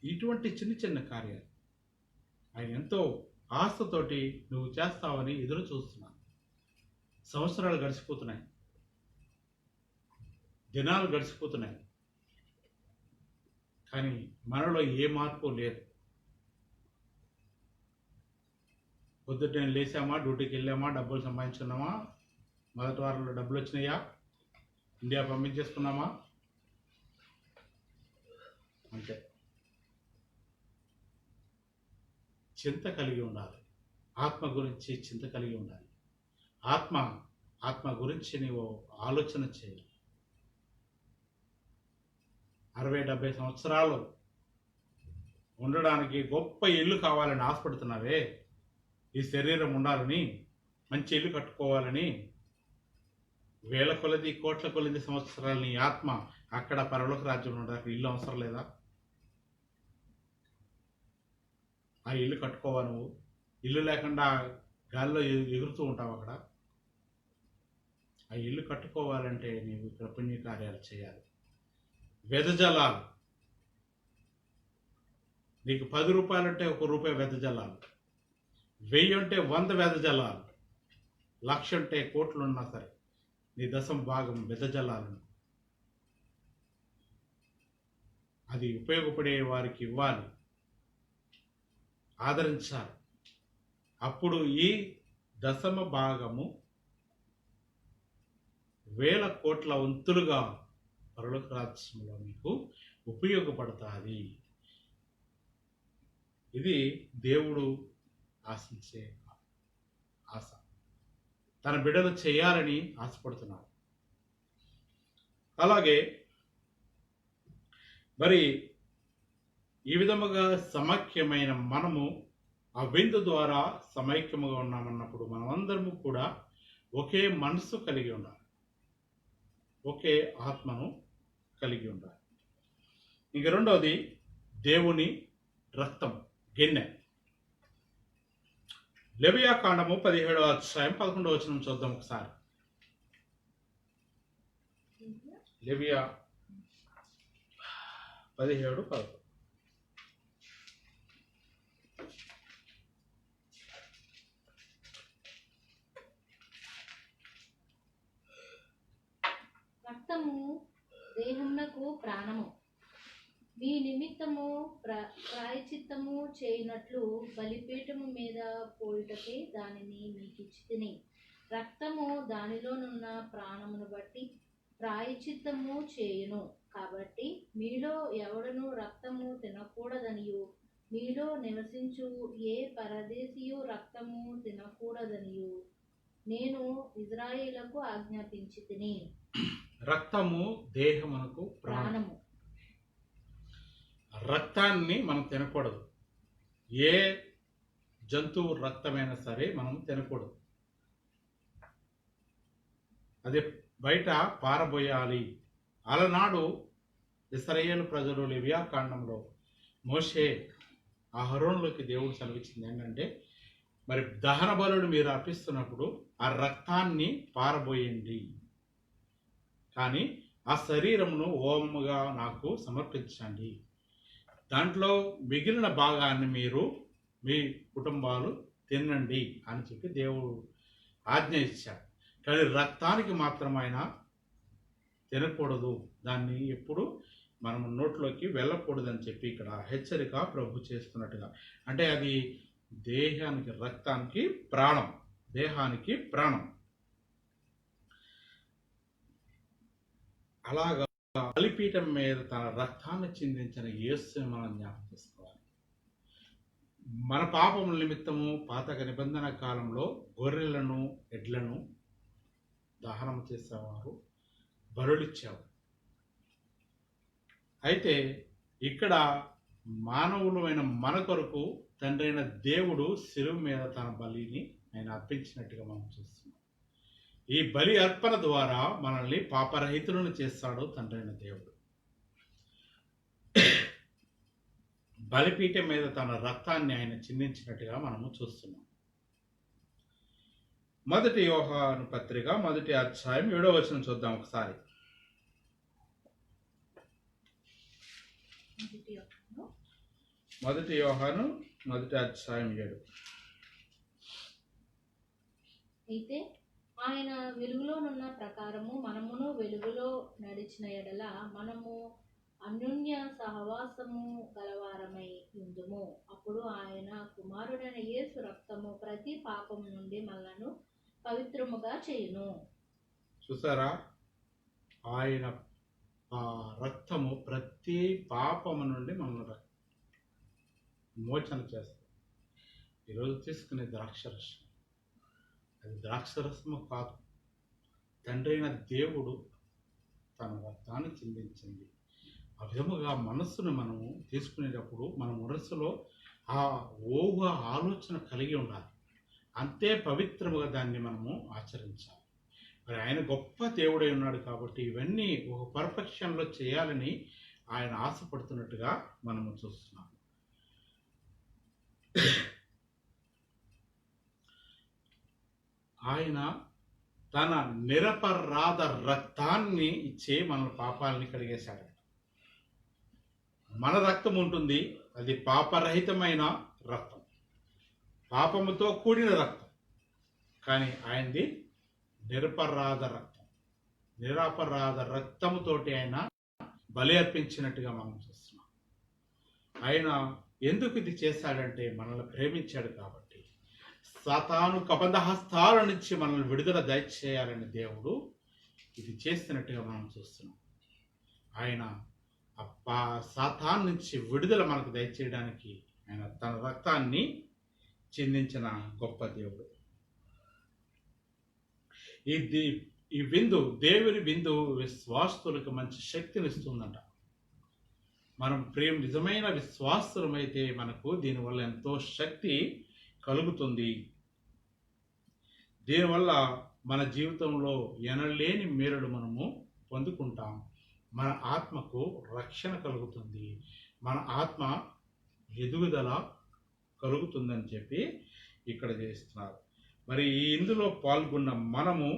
ఇటువంటి చిన్న చిన్న కార్యాలు ఆయన ఎంతో ఆశతోటి నువ్వు చేస్తావని ఎదురు చూస్తున్నాను. సంవత్సరాలు గడిచిపోతున్నాయి, దినాలు గడిచిపోతున్నాయి, కానీ మనలో ఏ మార్పు లేదు. పొద్దున్నే లేచామా, డ్యూటీకి వెళ్ళామా, డబ్బులు సంపాదించుకున్నామా, మొదటి వారంలో డబ్బులు వచ్చినాయా, ఇండియా పంపించేసుకున్నామా, అంతే. చింత కలిగి ఉండాలి. ఆత్మ గురించి చింత కలిగి ఉండాలి. ఆత్మ గురించి నీవు ఆలోచన చేయాలి. 60-70 సంవత్సరాలు ఉండడానికి గొప్ప ఇల్లు కావాలని ఆశపడుతున్నావే, ఈ శరీరం ఉండాలని, మంచి ఇల్లు కట్టుకోవాలని, వేల కొలది కోట్ల కొలది సంవత్సరాలు నీ ఆత్మ అక్కడ పరలోక రాజ్యంలో ఉండడానికి ఇల్లు అవసరం లేదా? ఆ ఇల్లు కట్టుకోవా? నువ్వు ఇల్లు లేకుండా గాల్లో ఎగురుతూ ఉంటావు అక్కడ. ఆ ఇల్లు కట్టుకోవాలంటే నీవు ఇక్కడ పుణ్యకార్యాలు చేయాలి. వెదజలాలు, నీకు 10 రూపాయలంటే 1 రూపాయి వెదజలాలు, 1000 అంటే 100 వెదజలాలు, 1,00,000 అంటే కోట్లు ఉన్నా సరే నీ దశం భాగం వెదజలాలను అది ఉపయోగపడే వారికి ఇవ్వాలి, ఆదరించాలి. అప్పుడు ఈ దశమ భాగము 1000 కోట్ల వంతులుగా పరలోక రాజ్యంలో మీకు ఉపయోగపడుతుంది. ఇది దేవుడు ఆశించే ఆశ. తన బిడ్డలు చేయాలని ఆశపడుతున్నాడు. అలాగే మరి ఈ విధముగా సమైక్యమైన మనము ఆ విందు ద్వారా సమైక్యముగా ఉన్నామన్నప్పుడు మనమందరము కూడా ఒకే మనసు కలిగి ఉండాలి, ఒకే ఆత్మను కలిగి ఉండాలి. ఇంక రెండవది దేవుని రక్తం, గిన్నె. లెవియా కాండము 17వ అధ్యాయం 11వ వచనం చూద్దాం ఒకసారి. లెవియా 17:11. రక్తము దేహమునకు ప్రాణము. మీ నిమిత్తము ప్రాయచిత్తము చేయనట్లు బలిపీఠము మీద పోయుటకే దానిని మీకు ఇచ్చితిని. రక్తము దానిలోనున్న ప్రాణమును బట్టి ప్రాయచిత్తము చేయును. కాబట్టి మీలో ఎవడను రక్తము తినకూడదనియు, మీలో నివసించు ఏ పరదేశియు రక్తము తినకూడదనియు నేను ఇజ్రాయేలుకు ఆజ్ఞాపించితిని. రక్తము దేహమునకు ప్రాణము. రక్తాన్ని మనం తినకూడదు. ఏ జంతువు రక్తమైనా సరే మనం తినకూడదు. అది బయట పారబోయాలి. అలనాడు ఇశ్రాయేలు ప్రజలు లెవియా కాండంలో మోషే అహరోనులోకి దేవుడు సెలవిచ్చింది ఏంటంటే, మరి దహన బలులు మీరు అర్పిస్తున్నప్పుడు ఆ రక్తాన్ని పారబోయండి, కానీ ఆ శరీరమును హోమముగా నాకు సమర్పించండి. దాంట్లో మిగిలిన భాగాన్ని మీరు మీ కుటుంబాలు తినండి అని చెప్పి దేవుడు ఆజ్ఞ ఇచ్చాడు. కానీ రక్తానికి మాత్రం ఆయన తినకూడదు, దాన్ని ఎప్పుడు మనం నోట్లోకి వెళ్ళకూడదని చెప్పి ఇక్కడ హెచ్చరిక ప్రభు చేస్తున్నట్టుగా. అంటే అది దేహానికి, రక్తానికి ప్రాణం, దేహానికి ప్రాణం. అలాగా బలిపీఠం మీద తన రక్తాన్ని చిందించిన యేసుని మనం జ్ఞాపకం చేసుకోవాలి. మన పాపముల నిమిత్తము పాత నిబంధన కాలంలో గొర్రెలను, ఎడ్లను దహనం చేసేవారు, బలులిచ్చేవారు. అయితే ఇక్కడ మానవులమైన మన కొరకు తండ్రి అయిన దేవుడు శిలువ మీద తన బలిని ఆయన అర్పించినట్టుగా మనం చూస్తున్నాం. ఈ బలి అర్పణ ద్వారా మనల్ని పాపరహితులను చేస్తాడు తండ్రి అయిన దేవుడు. బలిపీఠం మీద తన రక్తాన్ని ఆయన చిందించినట్టుగా మనము చూస్తున్నాం. మొదటి యోహాను పత్రిక 1వ అధ్యాయం 7వ వచనం చూద్దాం ఒకసారి. మొదటి యోహాను 1వ అధ్యాయం 7. అయితే ఆయన వెలుగులోనున్న ప్రకారము మనమును వెలుగులో నడిచిన ఎడల మనము అన్యోన్య సహవాసము గలవారమై ఉందుము. అప్పుడు ఆయన కుమారుడైన యేసు రక్తము ప్రతి పాపము నుండి మనలను పవిత్రముగా చేయును. చూసారా, ఆయన రక్తము ప్రతి పాపము నుండి మనల్ని మోచన చేస్తుంది. ఈరోజు తీసుకునే ద్రాక్షరసం, అది ద్రాక్షరసము కాదు, తండ్రి అయిన దేవుడు తన రక్తాన్ని చిందించింది. ఆ విధముగా మనస్సును మనము తీసుకునేటప్పుడు మన మనస్సులో ఆ ఓగా ఆలోచన కలిగి ఉండాలి. అంతే పవిత్రముగా దాన్ని మనము ఆచరించాలి. మరి ఆయన గొప్ప దేవుడై ఉన్నాడు కాబట్టి ఇవన్నీ ఒక పర్ఫెక్షన్లో చేయాలని ఆయన ఆశపడుతున్నట్టుగా మనము చూస్తున్నాం. ఆయన తన నిరపరాధ రక్తాన్ని ఇచ్చే మన పాపాలని కడిగేశాడు. మన రక్తం ఉంటుంది, అది పాపరహితమైన రక్తం, పాపముతో కూడిన రక్తం. కానీ ఆయనది నిరపరాధ రక్తం. నిరపరాధ రక్తముతోటి ఆయన బలి అర్పించినట్టుగా మనం చూస్తున్నాం. ఆయన ఎందుకు ఇది చేశాడంటే మనల్ని ప్రేమించాడు కాబట్టి. సాతాను కబంధహస్తాల నుంచి మనల్ని విడుదల దయచేయాలని దేవుడు ఇది చేస్తున్నట్టుగా మనం చూస్తున్నాం. ఆయన సాతాను నుంచి విడుదల మనకు దయచేయడానికి ఆయన తన రక్తాన్ని చిందించిన గొప్ప దేవుడు. ఈ విందు, దేవుని విందు విశ్వాసులకు మంచి శక్తినిస్తుందంట. మనం నిజమైన విశ్వాసులమైతే మనకు దీనివల్ల ఎంతో శక్తి కలుగుతుంది. దీనివల్ల మన జీవితంలో ఎనలేని మేలులు మనము పొందుకుంటాం. మన ఆత్మకు రక్షణ కలుగుతుంది, మన ఆత్మ ఎదుగుదల కలుగుతుందని చెప్పి ఇక్కడ చేస్తున్నారు. మరి ఇందులో పాల్గొన్న మనము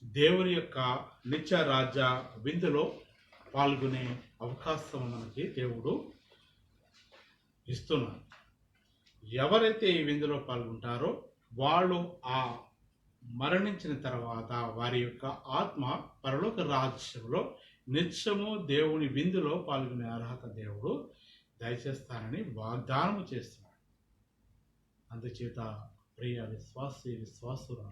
దేవుని యొక్క నిత్య రాజ్య విందులో పాల్గొనే అవకాశం మనకి దేవుడు ఇస్తున్నాడు. ఎవరైతే ఈ విందులో పాల్గొంటారో వాళ్ళు ఆ మరణించిన తర్వాత వారి యొక్క ఆత్మ పరలోక రాజ్యంలో నిత్యము దేవుని విందులో పాల్గొనే అర్హత దేవుడు దయచేస్తానని వాగ్దానము చేస్తున్నాడు. అందుచేత ప్రియ విశ్వాసురా,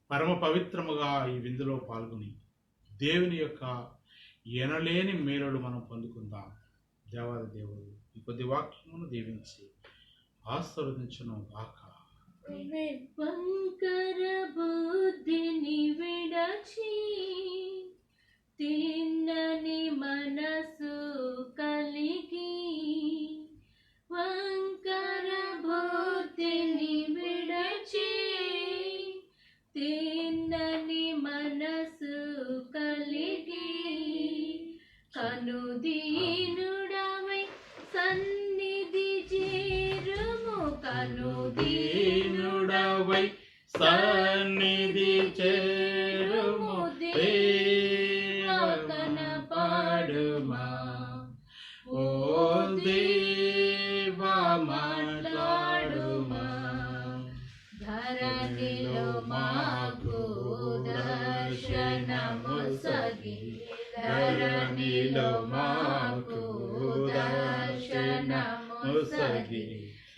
పరమ పవిత్రముగా ఈ విందులో పాల్గొని దేవుని యొక్క ఎనలేని మేలులు మనం పొందుకుందాం. దేవాది దేవుడు ఈ కొద్ది వాక్యమును దీవించి ఆశీర్వదించును గాక. వంకర బుద్ధిని విడచి తిన్నని మనసు కలిగి, వంకర బుద్ధిని విడచి తిన్నని మనసు కలిగి, కనుదీనుడవై సన్నిధి చేరుము, కనుదీనుడవై సన్నిధి చేరుము, దేవా కనపడుమా, ఓ దేవా మాట్లాడుమా, ధరణిలో మాకు దర్శనము సగి, ధరణిలో మాకు దర్శనము సగి,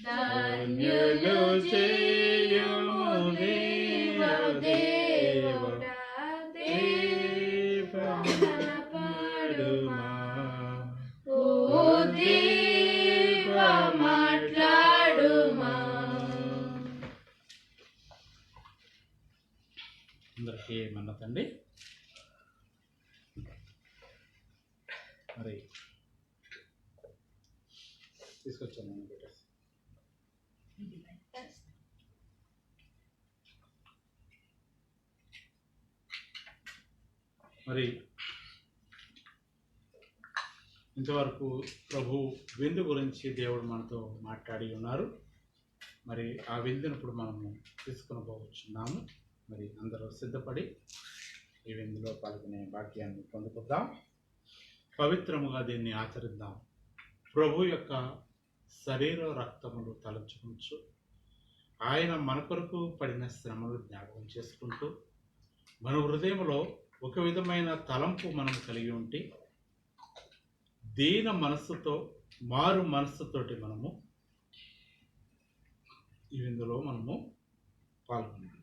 ధన్యులు చేయుము దేవా దేవుడా, దేవా కనపడుమా, ఓ దేవా మాట్లాడుమా. అందరికీ మన తండ్రి మరి తీసుకొచ్చాను పెట్టేసి. మరి ఇంతవరకు ప్రభు విందు గురించి దేవుడు మనతో మాట్లాడి ఉన్నారు. మరి ఆ విందును ఇప్పుడు మనము తీసుకుని పోవచ్చున్నాము. మరి అందరూ సిద్ధపడి ఈ విందులో పాల్గొనే భాగ్యాన్ని పొందుకుందాం. పవిత్రముగా దీన్ని ఆచరిద్దాం. ప్రభు యొక్క శరీర రక్తములు తలంచుకుంటూ, ఆయన మన కొరకు పడిన శ్రమలు జ్ఞాపకం చేసుకుంటూ, మన హృదయంలో ఒక విధమైన తలంపు మనం కలిగి ఉంటే, దీన మనస్సుతో మారు మనస్సుతోటి మనము ఈ విందులో మనము పాల్గొనాలి.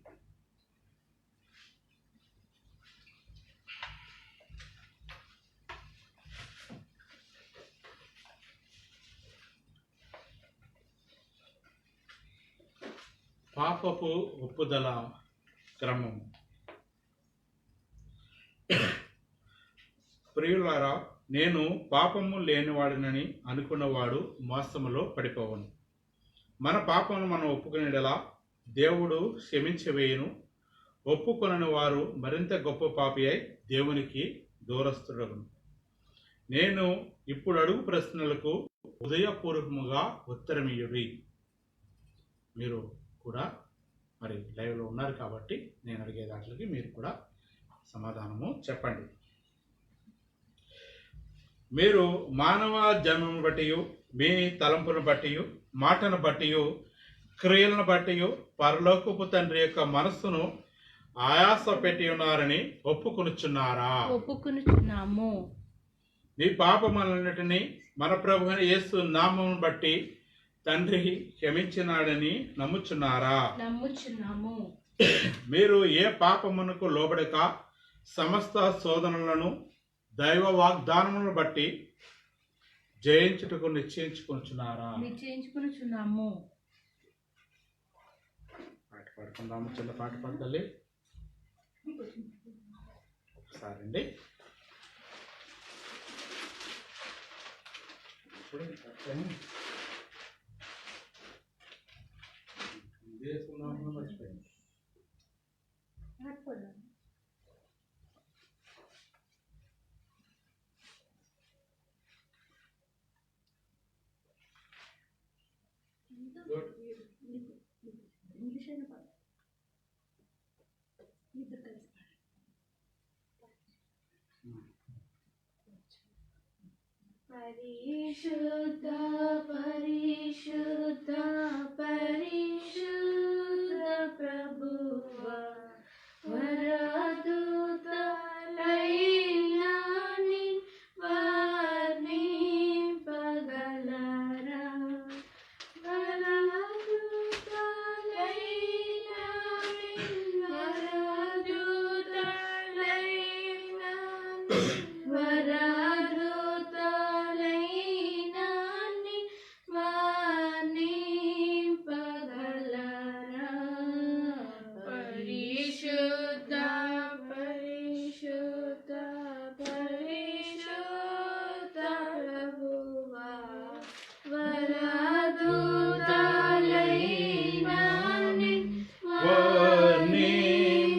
పాపపు ఒప్పుదల క్రమం. ప్రియులారా, నేను పాపము లేనివాడినని అనుకున్నవాడు మోసములో పడిపోవను. మన పాపమును మనం ఒప్పుకునేలా దేవుడు క్షమించవేయును. ఒప్పుకొనని వారు మరింత గొప్ప పాపి అయి దేవునికి దూరస్తుడగును. నేను ఇప్పుడు అడుగు ప్రశ్నలకు హృదయపూర్వకముగా ఉత్తరమియ్యుడి. మీరు కూడా మరి లైవ్లో ఉన్నారు కాబట్టి నేను అడిగే దాంట్లకి మీరు కూడా సమాధానము చెప్పండి. మీరు మానవ జన్మను బట్టి, మీ తలంపులను బట్టి, మాటను బట్టి, క్రియలను బట్టి పరలోకపు తండ్రి యొక్క మనస్సును ఆయాస పెట్టి ఉన్నారని ఒప్పుకొనుచున్నారా? ఒప్పుకొనుచున్నాము. మీ పాపములన్నిటినీ మన ప్రభువైన యేసు నామమును బట్టి తండ్రి క్షమించినాడని నమ్ముచున్నారా? నమ్ముచున్నాము. మీరు ఏ పాపమునకు లోబడక సమస్త శోధనలను దైవ వాగ్దానములను బట్టి జయించుటకు నిశ్చయించుకుంటున్నారా? నిశ్చయించుకునుచున్నాము. పాట పాడుకుందాము. చిన్న పాట పాడాలి ఒకసారి అండి. మర్చిపోయింది. పరిశుద్ధ పరిశుద్ధ పరిశుద్ధ ప్రభువా, వరదూతలైన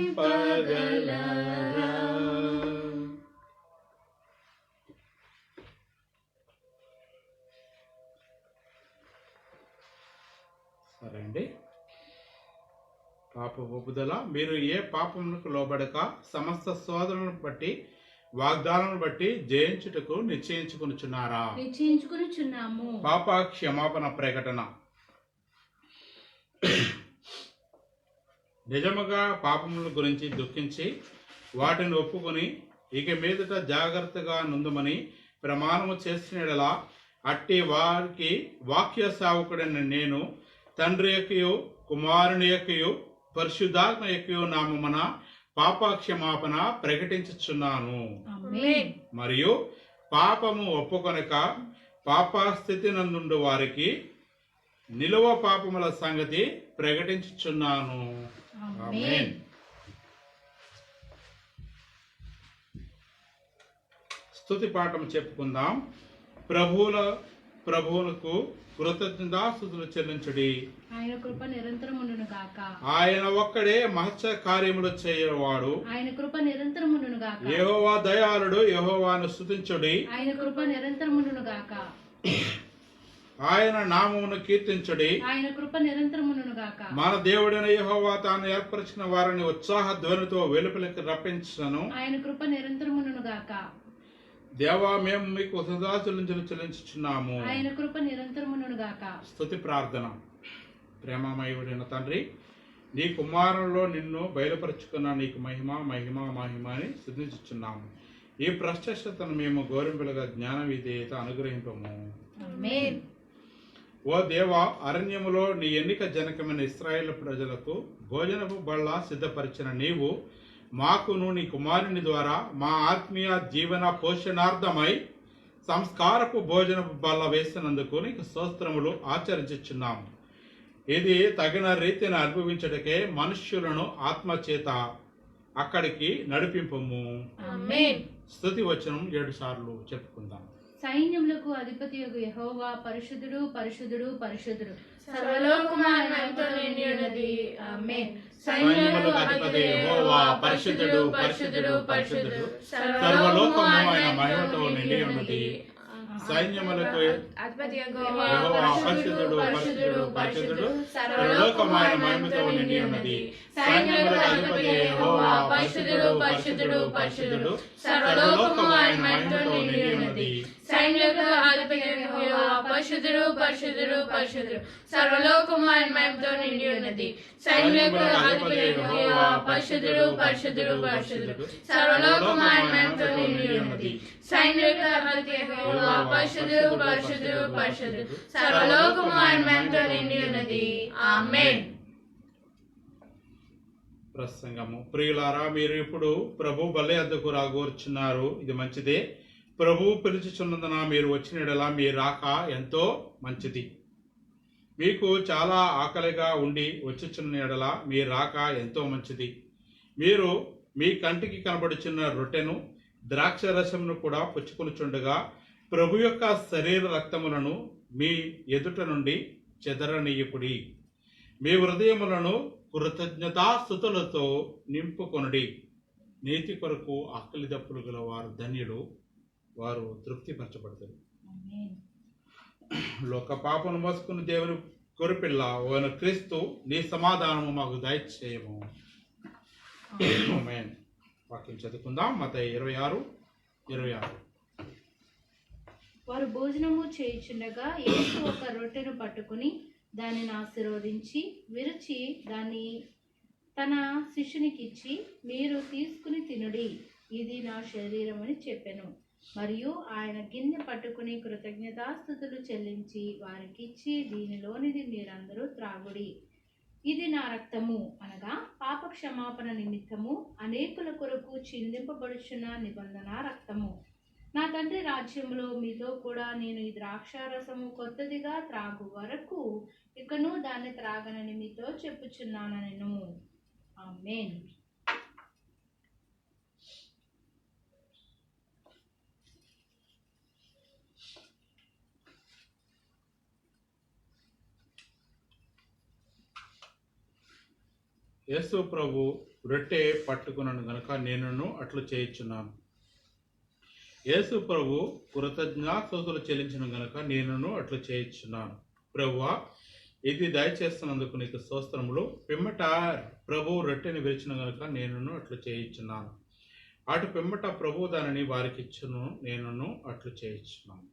వర్ణింపగలరా? సరే అండి. పాప ఒప్పుదల. మీరు ఏ పాపమునకు లోబడక సమస్త శోధనలను బట్టి వాగ్దానాలను బట్టి జయించుటకు నిశ్చయించుకొనుచున్నారా? నిశ్చయించుకొనుచున్నాము. పాప క్షమాపణ ప్రకటన. నిజముగా పాపముల గురించి దుఃఖించి వాటిని ఒప్పుకొని ఇక మీదట జాగ్రత్తగా నుందుమని ప్రమాణము చేసినలా అట్టి వారికి వాక్య సేవకుడైన నేను తండ్రి యొక్కయు కుమారుని యొక్కయు పరిశుద్ధాత్మ యొక్కయు నామమున పాప క్షమాపణ ప్రకటించుచున్నాను. మరియు పాపము ఒప్పుకొనక పాప స్థితి నందుండు వారికి నిలువ పాపముల సంగతి ప్రకటించుచున్నాను. ఆమేన్. స్తుతి పాఠం చెప్పుకుందాం. ప్రభువులకు కృతజ్ఞతాస్తుతులు చెల్లించుడి. ఆయన కృప నిరంతరం ఉండును గాక. ఆయన ఒక్కడే మహత్య కార్యములు చేయవాడు. ఆయన కృప నిరంతరం ఉండును గాక. యెహోవా దయాళుడు, యెహోవాను స్తుతించుడి. ఆయన కృప నిరంతరం ఉండును గాక. ఆయన నామమును కీర్తించుడి. ఆయన కృప నిరంతరం ఉండును గాక. మన దేవుడైన యెహోవా తాను ఏర్పరిచిన వారిని ఉత్సాహ ధ్వనితో వెలుపలికి రప్పించను. ఆయన కృప నిరంతరం ఉండును గాక. దేవా, మేము మీకు కృతజ్ఞతలు చెల్లించుచున్నాము. ఆయన కృప నిరంతరం ఉండును గాక. స్తుతి ప్రార్థన. ప్రేమమయుడైన తండ్రి, నీ కుమారుల్లో నిన్ను బయలుపరుచుకున్న నీకు మహిమ మహిమ మహిమ అని స్తుతించుచున్నాము. ఈ ప్రత్యక్షతను మేము గౌరవింపులుగా జ్ఞాన విధేయత అనుగ్రహింపము. ఆమేన్. ఓ దేవా, అరణ్యములో నీ ఎన్నిక జనకమైన ఇశ్రాయేలు ప్రజలకు భోజనపు బళ్ళ సిద్ధపరిచిన నీవు మాకును నీ కుమారుని ద్వారా మా ఆత్మీయ జీవన పోషణార్థమై సంస్కారపు భోజనపు బల్ల వేసినందుకు నీకు స్తోత్రములు ఆచరించుచున్నాము. ఇది తగిన రీతిని అనుభవించటకే మనుష్యులను ఆత్మచేత అక్కడికి నడిపింపము. ఆమేన్. స్తుతి వచనం 7 సార్లు చెప్పుకుందాం. సైన్యములకు అధిపతియగు యెహోవా పరిశుద్ధుడు పరిశుద్ధుడు పరిశుద్ధుడు. సర్వలోకమంతా నిండి ఉన్నది. ఆమేన్. సైన్యములకు అధిపతి యెహోవా పరిశుద్ధుడు పరిశుద్ధుడు పరిశుద్ధుడు. సర్వలోకము ఆయన మహిమతో నిండి ఉన్నది. సైన్యములకు అధిపతి యెహోవా పరిశుద్ధుడు పరిశుద్ధుడు పరిశుద్ధుడు. సర్వలోకము ఆయన మహిమతో నిండి ఉన్నది. సైన్యములకు అధిపతి యెహోవా పరిశుద్ధుడు పరిశుద్ధుడు పరిశుద్ధుడు. సర్వలోకము ఆయన మహిమతో నిండి ఉన్నది. సైన్యులకు అధిపతి యెహోవా పరిశుద్ధుడు పరిశుద్ధుడు పరిశుద్ధుడు. సర్వలోకము ఆయన మహిమతో నిండి ఉన్నది. సైన్యులకు అధిపతి యెహోవా పరిశుద్ధుడు పరిశుద్ధుడు పరిశుద్ధుడు. సర్వలోకము ఆయన మహిమతో నిండి ఉన్నది. సైన్యులకు అధిపతి యెహోవా పరిశుద్ధుడు పరిశుద్ధుడు పరిశుద్ధుడు. సర్వలోకము ఆయన మహిమతో నిండి ఉన్నది. ఆమేన్. ప్రసంగము. ప్రియులారా, మీరు ఇప్పుడు ప్రభు బలి వద్దకు రాగోర్చున్నారు. ఇది మంచిదే. ప్రభువు పిలుచుచున్నందున మీరు వచ్చిన యెడల మీ రాక ఎంతో మంచిది. మీకు చాలా ఆకలిగా ఉండి వచ్చుచున్న యెడల మీ రాక ఎంతో మంచిది. మీరు మీ కంటికి కనబడుచున్న రొట్టెను ద్రాక్ష రసమును కూడా పుచ్చుకొనుచుండగా ప్రభు యొక్క శరీర రక్తములను మీ ఎదుట నుండి చెదరనీయకుడి. మీ హృదయములను కృతజ్ఞతాస్తుతులతో నింపుకొనుడి. నీతి కొరకు ఆకలి దప్పులు గల వారు ధన్యులు, వారు తృప్తిపరచబడతారు. ఆమేన్. లోక పాపను మోసుకుని దేవుని కొరిపిల్ల ఓన క్రీస్తు, నీ సమాధానము మాకు దయచేయము. ఆమేన్. వాక్యం చదువుకుందాం. మత్తయి 26:26. వారు భోజనము చేయుచుండగా యేసు ఒక రొట్టెను పట్టుకుని దానిని ఆశీర్వదించి విరిచి దాన్ని తన శిష్యునికిచ్చి, మీరు తీసుకుని తినుడి, ఇది నా శరీరం అని చెప్పెను. మరియు ఆయన గిన్నె పట్టుకుని కృతజ్ఞతాస్తుతులు చెల్లించి వారికిచ్చి, దీనిలోనిది మీరందరూ త్రాగుడి, ఇది నా రక్తము, అనగా పాప క్షమాపణ నిమిత్తము అనేకుల కొరకు చిందింపబడుచున్న నిబంధన రక్తము. నా తండ్రి రాజ్యములో మీతో కూడా నేను ఈ ద్రాక్షారసము కొత్తదిగా త్రాగు వరకు ఇకను దాన్ని త్రాగనని మీతో చెప్పుచున్నానెను. ఆమేన్. యేసు ప్రభు రొట్టె పట్టుకున్నాను గనుక నేనును అట్లు చేయుచున్నాను. యేసు ప్రభు కృతజ్ఞతాస్తుతులు చెల్లించిన గనుక నేనును అట్లు చేయుచున్నాను. ప్రభువా, ఇది దయచేస్తున్నందుకు నీకు స్తోత్రములు. పిమ్మట ప్రభు రొట్టెని విరిచిన గనుక నేనును అట్లు చేయుచున్నాను. అటు పిమ్మట ప్రభు దానిని వారికి ఇచ్చును, నేనును అట్లు చేయుచున్నాను.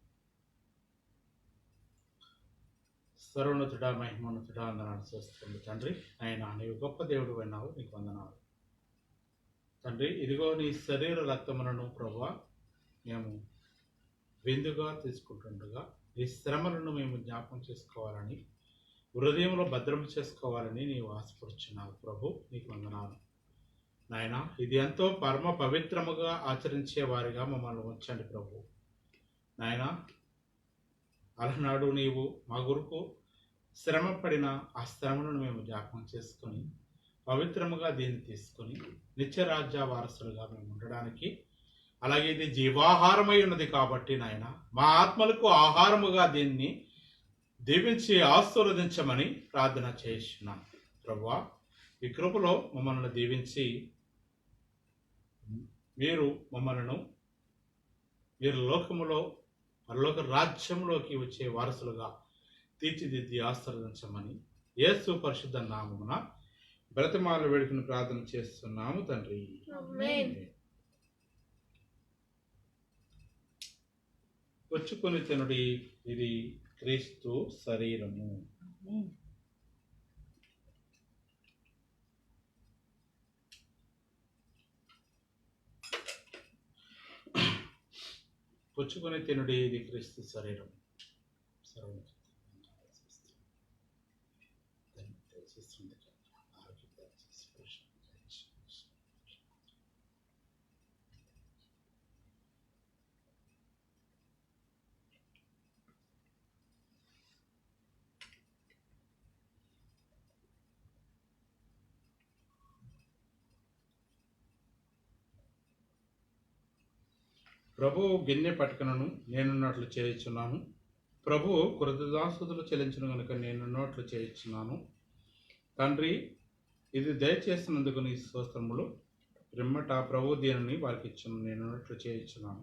సర్వోన్నతుడా, మహిమోన్నతుడా, వందనాలు చేస్తుంది తండ్రి. ఆయన నీవు గొప్ప దేవుడు అయినావు, నీకు వందనాలు తండ్రి. ఇదిగో నీ శరీర రక్తములను ప్రభువా మేము విందుగా తీసుకుంటుండగా నీ శ్రమలను మేము జ్ఞాపకం చేసుకోవాలని, హృదయంలో భద్రం చేసుకోవాలని నీవు ఆశపడుచున్నావు ప్రభు, నీకు వందనాలు నాయన. ఇది ఎంతో పరమ పవిత్రముగా ఆచరించే వారిగా మమ్మల్ని ఉంచండి ప్రభు నాయన. అలనాడు నీవు మా గురుకు శ్రమ పడిన ఆ శ్రమను మేము జ్ఞాపకం చేసుకొని పవిత్రముగా దీన్ని తీసుకొని నిత్యరాజ్య వారసులుగా మేము ఉండడానికి అలాగే ఇది జీవాహారమై ఉన్నది కాబట్టి నాయన మా ఆత్మలకు ఆహారముగా దీన్ని దీవించి ఆశీర్వదించమని ప్రార్థన చేస్తున్నాం. ప్రభువా, ఈ కృపలో మమ్మల్ని దీవించి మీరు లోకములో పరలోక రాజ్యంలోకి వచ్చే వారసులుగా తీర్చిదిద్ది ఆశీర్వదించమని యేసు పరిశుద్ధ నామమున బ్రతిమాల వేడుకను ప్రార్థన చేస్తున్నాము తండ్రి. ఆమేన్. పుచ్చుకొని తినుడి, ఇది క్రీస్తు శరీరము. పుచ్చుకొని తినుడి, ఇది క్రీస్తు శరీరం. ప్రభువు గిన్నె పట్టుకునను నేనున్నట్లు చేయించున్నాను. ప్రభువు కృతదాసుతులు చెల్లించను కనుక నేనున్నట్లు చేయించున్నాను. తండ్రి, ఇది దయచేసినందుకు నీ స్తోత్రములు. రిమ్మట ప్రభు దీనిని వారికి ఇచ్చును, నేనున్నట్లు చేయించున్నాను.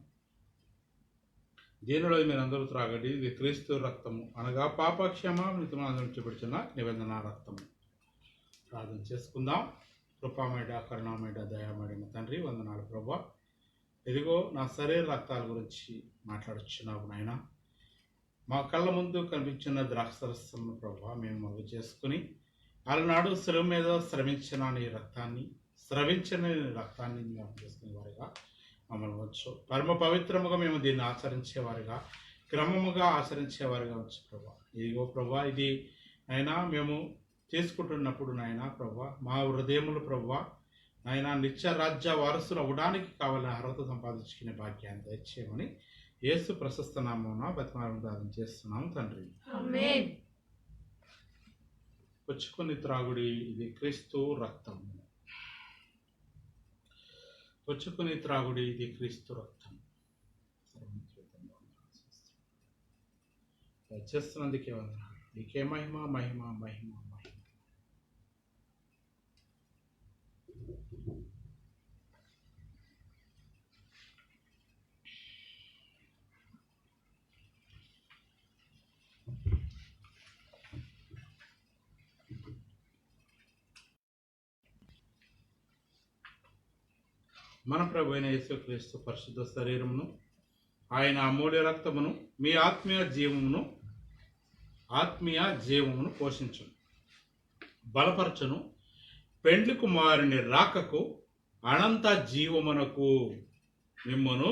దీనిలో మీరందరూ త్రాగండి, ఇది క్రీస్తు రక్తము, అనగా పాపక్షమాపణ చూపించిన నిబంధన రక్తము. ప్రార్థన చేసుకుందాం. కృపామేడ, కరుణామేడ, దయామేడ తండ్రి, వందనాలు ప్రభువా. ఇదిగో నా శరీర రక్తాల గురించి మాట్లాడుచున్నావు నాయన. మా కళ్ళ ముందు కనిపించిన ద్రాక్షరసము ప్రభువా మేము మరుగు చేసుకుని అలనాడు శిలువ మీద స్రవించిన నీ రక్తాన్ని జ్ఞాపకం చేసుకునే వారిగా మమ్మల్ని వచ్చు. పరమ పవిత్రముగా మేము దీన్ని ఆచరించేవారిగా, క్రమముగా ఆచరించేవారిగా వచ్చు ప్రభా. ఇదిగో ప్రభా, ఇది అయినా మేము తీసుకుంటున్నప్పుడు నాయన ప్రభా, మా హృదయములు ప్రభా నాయన నిత్య రాజ్య వారసులు అవ్వడానికి కావాలని అర్హత సంపాదించుకునే భాగ్యాన్ని దయచేయమని యేసు ప్రశస్త నామమున బతిమాలను చేస్తున్నాము తండ్రి. ఆమేన్. పుచ్చుకొని త్రాగుడి, ఇది క్రీస్తు రక్తము. పుచ్చుకొని త్రాగుడి, ఇది క్రీస్తు రక్తం. చేస్తున్నందుకే వందనాలు. నీకే మహిమ మహిమ మహిమ మహిమ. మన ప్రభు అయిన యేసుక్రీస్తు పరిశుద్ధ శరీరమును, ఆయన అమూల్య రక్తమును మీ ఆత్మీయ జీవమును పోషించును, బలపరచును. పెండ్లి కుమారుని రాకకు అనంత జీవమునకు మిమ్మును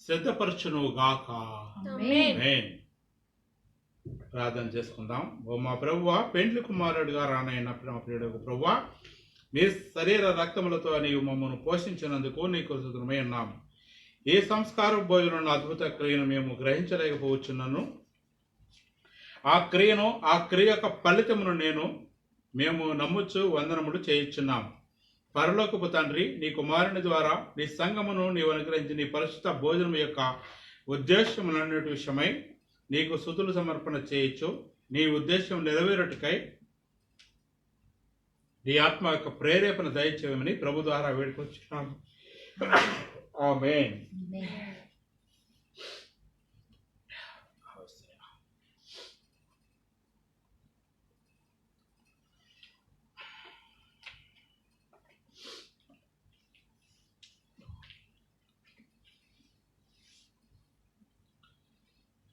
సిద్ధపరచును గాక. ఆమేన్. ప్రార్థన చేసుకుందాం. ఓ మా ప్రభువా, పెండ్లి కుమారుడిగా రానైన ప్రియుడు ప్రభువా, నీ శరీర రక్తములతో నీవు మమ్మల్ని పోషించినందుకు నీకు కృతజ్ఞులమై ఉన్నాము. ఈ సంస్కార భోజనం అద్భుత క్రియను మేము గ్రహించలేకపోవచ్చున్నాను. ఆ క్రియ యొక్క ఫలితమును మేము నమ్ముచు వందనములు చేయించున్నాము. పరలోకపు తండ్రి, నీ కుమారుని ద్వారా నీ సంఘమును నీవు అనుగ్రహించి నీ పరిశుద్ధ భోజనం యొక్క ఉద్దేశములన్నిటి విషయమై నీకు స్తుతులు సమర్పణ చేయొచ్చు. నీ ఉద్దేశం నెరవేరుటకై నీ ఆత్మ యొక్క ప్రేరేపణ దయచేయమని ప్రభు ద్వారా వేడుకొచ్చున్నాము. ఆమేన్.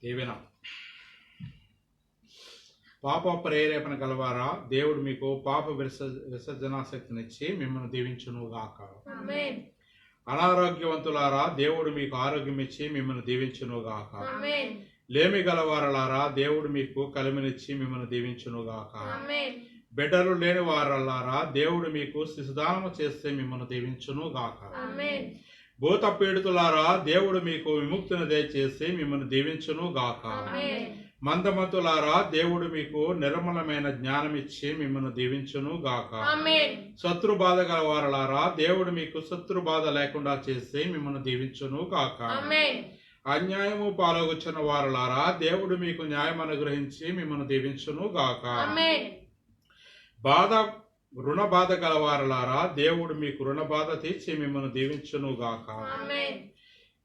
దీవెన. పాప ప్రేరేపణ గలవారా, దేవుడు మీకు పాప విసర్జనాశక్తినిచ్చి మిమ్మల్ని దీవించునుగాక. ఆమేన్. అనారోగ్యవంతులారా, దేవుడు మీకు ఆరోగ్యం ఇచ్చి మిమ్మల్ని దీవించునుగాక. ఆమేన్. లేమి గలవారలారా, దేవుడు మీకు కలిమినిచ్చి మిమ్మల్ని దీవించునుగాక. ఆమేన్. బిడ్డలు లేని వారలారా, దేవుడు మీకు శిశుదానము చేస్తే మిమ్మల్ని దీవించునుగాక. ఆమేన్. భూత పీడితులారా, దేవుడు మీకు విముక్తిని దయచేసి మిమ్మల్ని దీవించునుగాక. ఆమేన్. మందమతులారా దేవుడు మీకు నిర్మలమైన జ్ఞానం ఇచ్చి మిమ్మల్ని దీవించును గాక. Amen. శత్రు బాధ గలవారలారా దేవుడు మీకు శత్రు బాధ లేకుండా చేసి మిమ్మల్ని దీవించును గాక. Amen. అన్యాయము పాలగుచ్చిన వారలారా దేవుడు మీకు న్యాయం అనుగ్రహించి మిమ్మల్ని దీవించును గాక. Amen. రుణ బాధ గలవారలారా దేవుడు మీకు రుణ బాధ తీర్చి మిమ్మల్ని దీవించును గాక. Amen.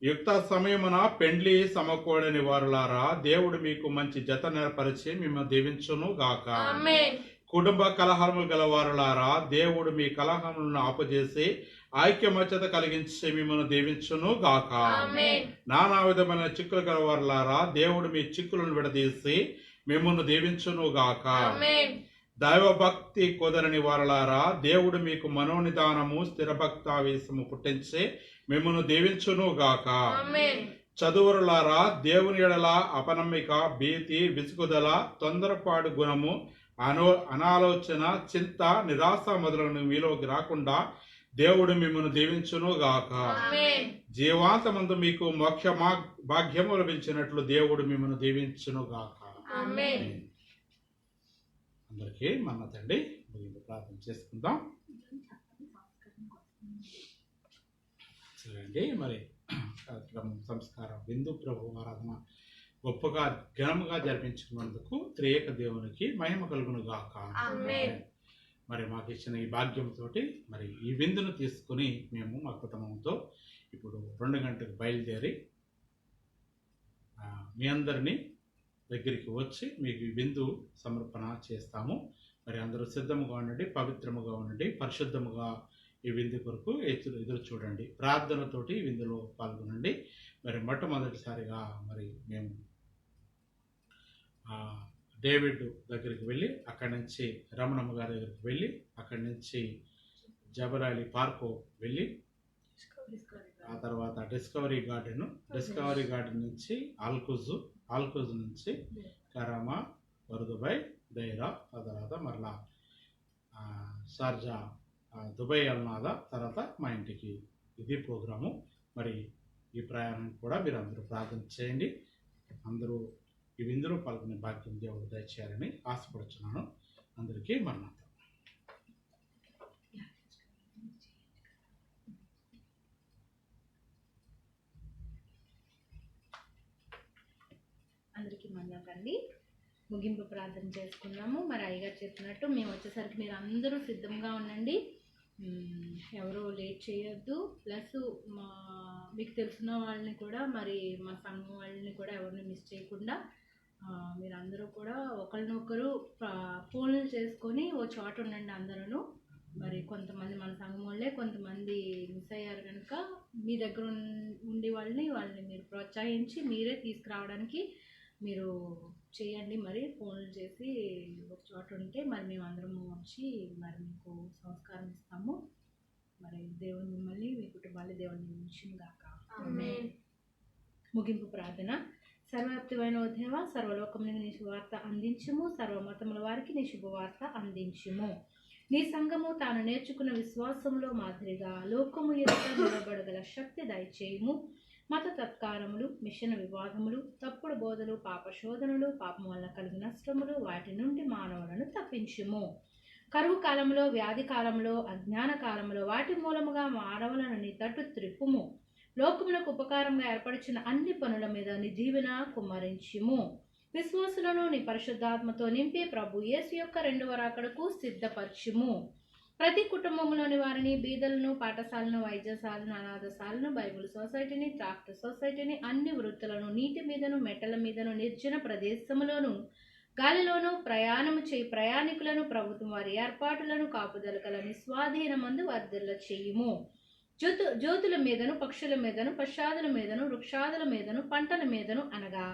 యుక్త సమయమున పెండ్లి సమకూడని వారులారా దేవుడు మీకు మంచి జత నెరపరిచి మిమ్మల్ని దీవించును గాక. Amen. కుటుంబ కలహములు గలవారులారా దేవుడు మీ కలహములను ఆపజేసి ఐక్యమత్యత కలిగించి మిమ్మల్ని దీవించును గాక. Amen. నానా విధమైన చిక్కులు గలవారులారా దేవుడు మీ చిక్కులను విడదీసి మిమ్మల్ని దీవించును గాక. Amen. దైవ భక్తి కుదరని వారలారా దేవుడు మీకు మనోనిదానము స్థిరభక్తావేశము పుట్టించి మిమ్మల్ని దీవించును గాక. Amen. చదువురులారా దేవుని ఎడల అపనమ్మిక, భీతి, విసుగుదల, తొందరపాటు గుణము, అనాలోచన, చింత, నిరాశ మొదలైన మీలోకి రాకుండా దేవుడు మిమ్మల్ని దీవించును గాక. Amen. జీవాంతమందు మీకు మోక్ష భాగ్యము లభించినట్లు దేవుడు మిమ్మల్ని దీవించును గాక. Amen. అందరికీ మన తండ్రి ప్రార్థన చేసుకుందాం. చూడండి, మరి కార్యక్రమం సంస్కార బిందు ప్రభు ఆరాధన గొప్పగా ఘనముగా జరిపించుకున్నందుకు త్రియేక దేవునికి మహిమ కలుగును గాక. Amen. మరి మాకు ఇచ్చిన ఈ భాగ్యంతో మరి ఈ విందును తీసుకుని మేము మా కుటుంబంతో ఇప్పుడు 2 గంటలకు బయలుదేరి మీ అందరినీ దగ్గరికి వచ్చి మీకు ఈ విందు సమర్పణ చేస్తాము. మరి అందరూ సిద్ధముగా ఉండండి, పవిత్రముగా ఉండండి, పరిశుద్ధముగా ఈ విందు కొరకు ఎదురు చూడండి. ప్రార్థనతోటి ఈ విందులో పాల్గొనండి. మరి మొట్టమొదటిసారిగా మరి మేము డేవిడ్ దగ్గరికి వెళ్ళి అక్కడి నుంచి రమణమ్మ గారి దగ్గరికి వెళ్ళి అక్కడి నుంచి జబరాలి పార్కు వెళ్ళి ఆ తర్వాత డిస్కవరీ గార్డెన్ నుంచి ఆల్కుజ్ నుంచి కరామా, వరుదుబాయ్, దైరా, ఆ తర్వాత మరలా షార్జా, దుబాయ్ అల్నాదా, తర్వాత మా ఇంటికి. ఇది ప్రోగ్రాము. మరి ఈ ప్రయాణం కూడా మీరు అందరూ ప్రార్థన చేయండి. అందరూ ఈ విందులో పాల్గొనే భాగ్యం దేవుడు దయచేయాలని ఆశపడుతున్నాను. అందరికీ మరణాత. అందరికీ మన్నాకండి. ముగింపు ప్రార్థన చేసుకున్నాము. మరి అయ్యగారు చెప్పినట్టు మేము వచ్చేసరికి మీరు అందరూ సిద్ధంగా ఉండండి, ఎవరు లేట్ చేయొద్దు. ప్లస్ మీకు తెలిసిన వాళ్ళని కూడా, మరి మా సంఘం వాళ్ళని కూడా ఎవరిని మిస్ చేయకుండా మీరందరూ కూడా ఒకరినొకరు ఫోన్లు చేసుకొని ఓ చోట ఉండండి అందరూ. మరి కొంతమంది మన సంఘం వాళ్ళే కొంతమంది మిస్ అయ్యారు కనుక మీ దగ్గర ఉండి వాళ్ళని మీరు ప్రోత్సహించి మీరే తీసుకురావడానికి మీరు చేయండి. మరి ఫోన్లు చేసి ఒక చోట ఉంటే మరి మేము అందరము వచ్చి మరి మీకు సంస్కారం ఇస్తాము. మరి దేవుని మిమ్మల్ని మీ కుటుంబాన్ని దేవుని నియమించును గాక. Amen. ముగింపు ప్రార్థన. సర్వవ్యాప్తివైన ఓ దేవా, సర్వలోకమునికి నీ శుభవార్త అందించుము, సర్వమతముల వారికి నీ శుభవార్త అందించుము. నీ సంఘము తాను నేర్చుకున్న విశ్వాసములో మాదిరిగా లోకము ఎదుట నిలబడగల శక్తి దయచేయుము. మత తత్కారములు, మిషన్ వివాదములు, తప్పుడు బోధలు, పాప శోధనలు, పాపం వల్ల కలిగిన నష్టములు, వాటి నుండి మానవులను తప్పించుము. కరువు కాలంలో, వ్యాధి కాలంలో, అజ్ఞాన కాలంలో వాటి మూలముగా మానవులను నీ తట్టు త్రిప్పుము. లోకములకు ఉపకారంగా ఏర్పరిచిన అన్ని పనుల మీద నీ దీవెన కుమ్మరించుము. విశ్వాసులను నీ పరిశుద్ధాత్మతో నింపి ప్రభు యేసు యొక్క 2వ రాకడకు సిద్ధపరచుము. ప్రతి కుటుంబంలోని వారిని, బీదలను, పాఠశాలను, వైద్యశాలను, అనాథశాలను, బైబిల్ సొసైటీని, ట్రాక్టర్ సొసైటీని, అన్ని వృత్తులను, నీటి మీదను, మెట్టల మీదను, నిర్జన ప్రదేశములోను, గాలిలోనూ ప్రయాణము చేయి ప్రయాణికులను ప్రభుత్వం వారి ఏర్పాటులను కాపుదల కల నిస్వాధీనమందు వర్ధిల్ల చేయుము. జ్యోతుల మీదను, పక్షుల మీదను, పశ్చాదుల మీదను, వృక్షాదుల మీదను, పంటల మీదను అనగా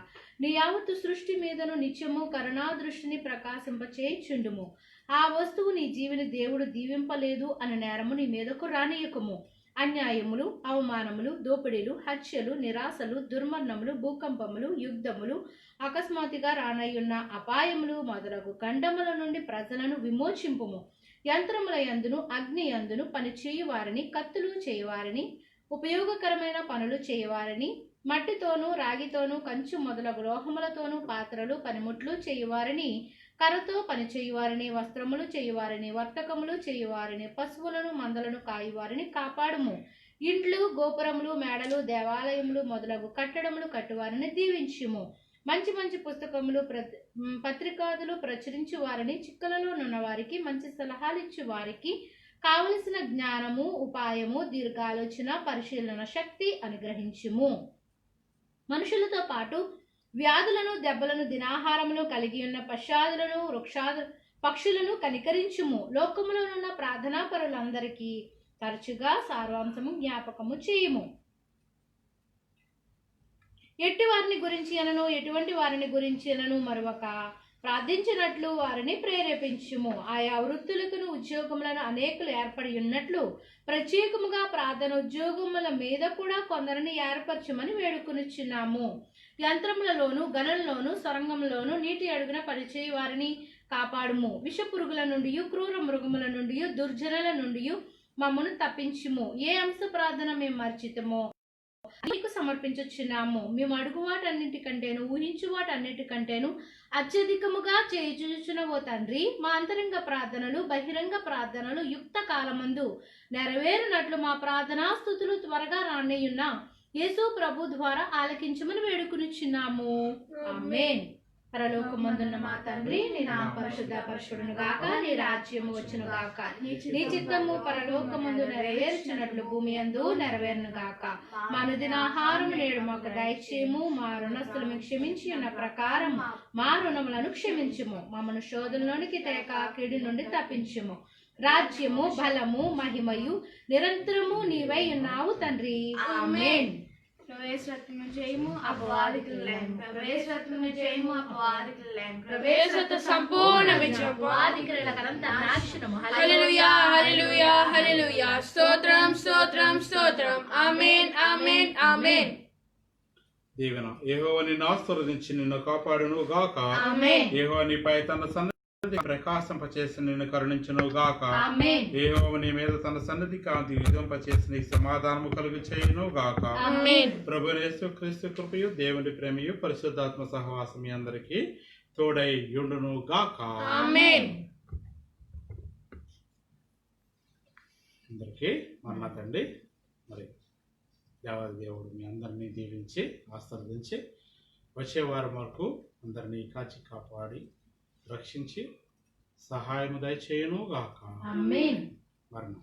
నీ యావత్తు సృష్టి మీదను నిత్యము కరుణాదృష్టిని ప్రకాశింపచేయుచుండుము. ఆ వస్తువు నీ జీవిని దేవుడు దీవింపలేదు అనే నేరము నీ మీదకు రానియకము. అన్యాయములు, అవమానములు, దోపిడీలు, హత్యలు, నిరాశలు, దుర్మరణములు, భూకంపములు, యుద్ధములు, అకస్మాత్తుగా రానయ్యున్న అపాయములు మొదలగు గండముల నుండి ప్రజలను విమోచింపుము. యంత్రముల యందును, అగ్ని యందును పని చేయువారిని, కత్తులు చేయవారిని, ఉపయోగకరమైన పనులు చేయవారిని, మట్టితోనూ రాగితోనూ కంచు మొదలగు లోహములతోనూ పాత్రలు పనిముట్లు చేయువారిని, కర్రతో పని చేయువారిని, వస్త్రములు చేయువారిని, వర్తకములు చేయువారిని, పశువులను మందలను కాయువారిని కాపాడుము. ఇండ్లు, గోపురములు, మేడలు, దేవాలయములు మొదలగు కట్టడములు కట్టువారిని దీవించుము. మంచి మంచి పుస్తకములు పత్రికాదులు ప్రచురించు వారిని, చిక్కలలో నున్నవారికి, మంచి సలహాలు ఇచ్చు వారికి కావలసిన జ్ఞానము, ఉపాయము, దీర్ఘాలోచన, పరిశీలన శక్తి అనుగ్రహించుము. మనుషులతో పాటు వ్యాధులను, దెబ్బలను, దినాహారమును కలిగి ఉన్న పశ్చాదులను, పక్షులను కనికరించుము. లోకములోనున్న ప్రార్థనా పరులందరికీ తరచుగా సారాంశము జ్ఞాపకము చేయుము. ఎట్టి వారిని గురించి అనను, ఎటువంటి వారిని గురించి అనను మరొక ప్రార్థించినట్లు వారిని ప్రేరేపించుము. ఆయా వృత్తులకు ఉద్యోగములను అనేకులు ఏర్పడి ఉన్నట్లు ప్రత్యేకముగా ప్రార్థన ఉద్యోగముల మీద కూడా కొందరిని ఏర్పరచమని వేడుకొనుచున్నాము. యంత్రములలోను, గనులలోను, సొరంగంలోను, నీటి అడుగున పనిచేయ వారిని కాపాడుము. విషపురుగుల నుండి, క్రూర మృగముల నుండి, దుర్జనుల నుండి మమ్మను తప్పించుము. ఏ అంశ ప్రార్థన మేము మర్చితమో నీకు సమర్పించుచున్నాము. మేము అడుగు వాటన్నిటికంటేను, ఊహించు వాటన్నిటికంటేను అత్యధికముగా చేయుచున్న ఓ తండ్రి, మా అంతరంగ ప్రార్థనలు, బహిరంగ ప్రార్థనలు యుక్త కాలమందు నెరవేరునట్లు మా ప్రార్థనా స్తుతులు త్వరగా రానేయున్న యేసు ప్రభు ద్వారా ఆలకించమని వేడుకొనుచున్నాము. ఆమేన్. పరలోకమందున్న మా తండ్రి, నీ నామము పరిశుద్ధపరచును గాక, నీ రాజ్యము వచ్చును గాక, నీ చిత్తము పరలోకమందు నెరవేర్చునట్లు భూమి యందు నెరవేరును గాక. మా అనుదిన ఆహారము నేడు మాకు దయచేయము. మా రుణస్తులను క్షమించి ఉన్న ప్రకారం మా రుణములను క్షమించుము. మమ్మను శోధనలోనికి తేక కీడు నుండి తప్పించుము. రాజ్యము, బలము, మహిమయు నిరంతరము నీవై ఉన్నావు తండ్రి. ఆమేన్. ప్రవేశరత్నము జయము అపవాదికి లేం, ప్రవేశరత్నము జయము అపవాదికి లేం, ప్రవేశత సంపూర్ణ విజయం. అపవాదికి రకరంత నాశనము. హల్లెలూయా, హల్లెలూయా, హల్లెలూయా. స్తోత్రం, స్తోత్రం, స్తోత్రం. ఆమేన్, ఆమేన్, ఆమేన్. దీవెన. యెహోవా నిన్ను ఆశీర్వదించి నిన్ను కాపాడును గాక. ఆమేన్. యెహోవా నీపై తన సన్నిధి ప్రకాశింపచేసి నిన్ను కరుణించును గాక. ఆమేన్. యెహోవా నీ మీద తన సన్నిధి కాంతి విధింపచేసి నీకు సమాధానము కలుగు చేయును గాక. ఆమేన్. ప్రభువైన యేసుక్రీస్తు కృపయు, దేవుని ప్రేమయు, పరిశుద్ధాత్మ సహవాసం మీ అందరికీ తోడై యుండును గాక. ఆమేన్. అందరికీ మరణతండి. మరి దేవాది దేవుడు మీ అందరినీ దీవించి ఆశీర్వదించి వచ్చే వారం వరకు అందరినీ కాచి కాపాడి రక్షించి సహాయము దయచేయును గాక. ఆమేన్. మరణం.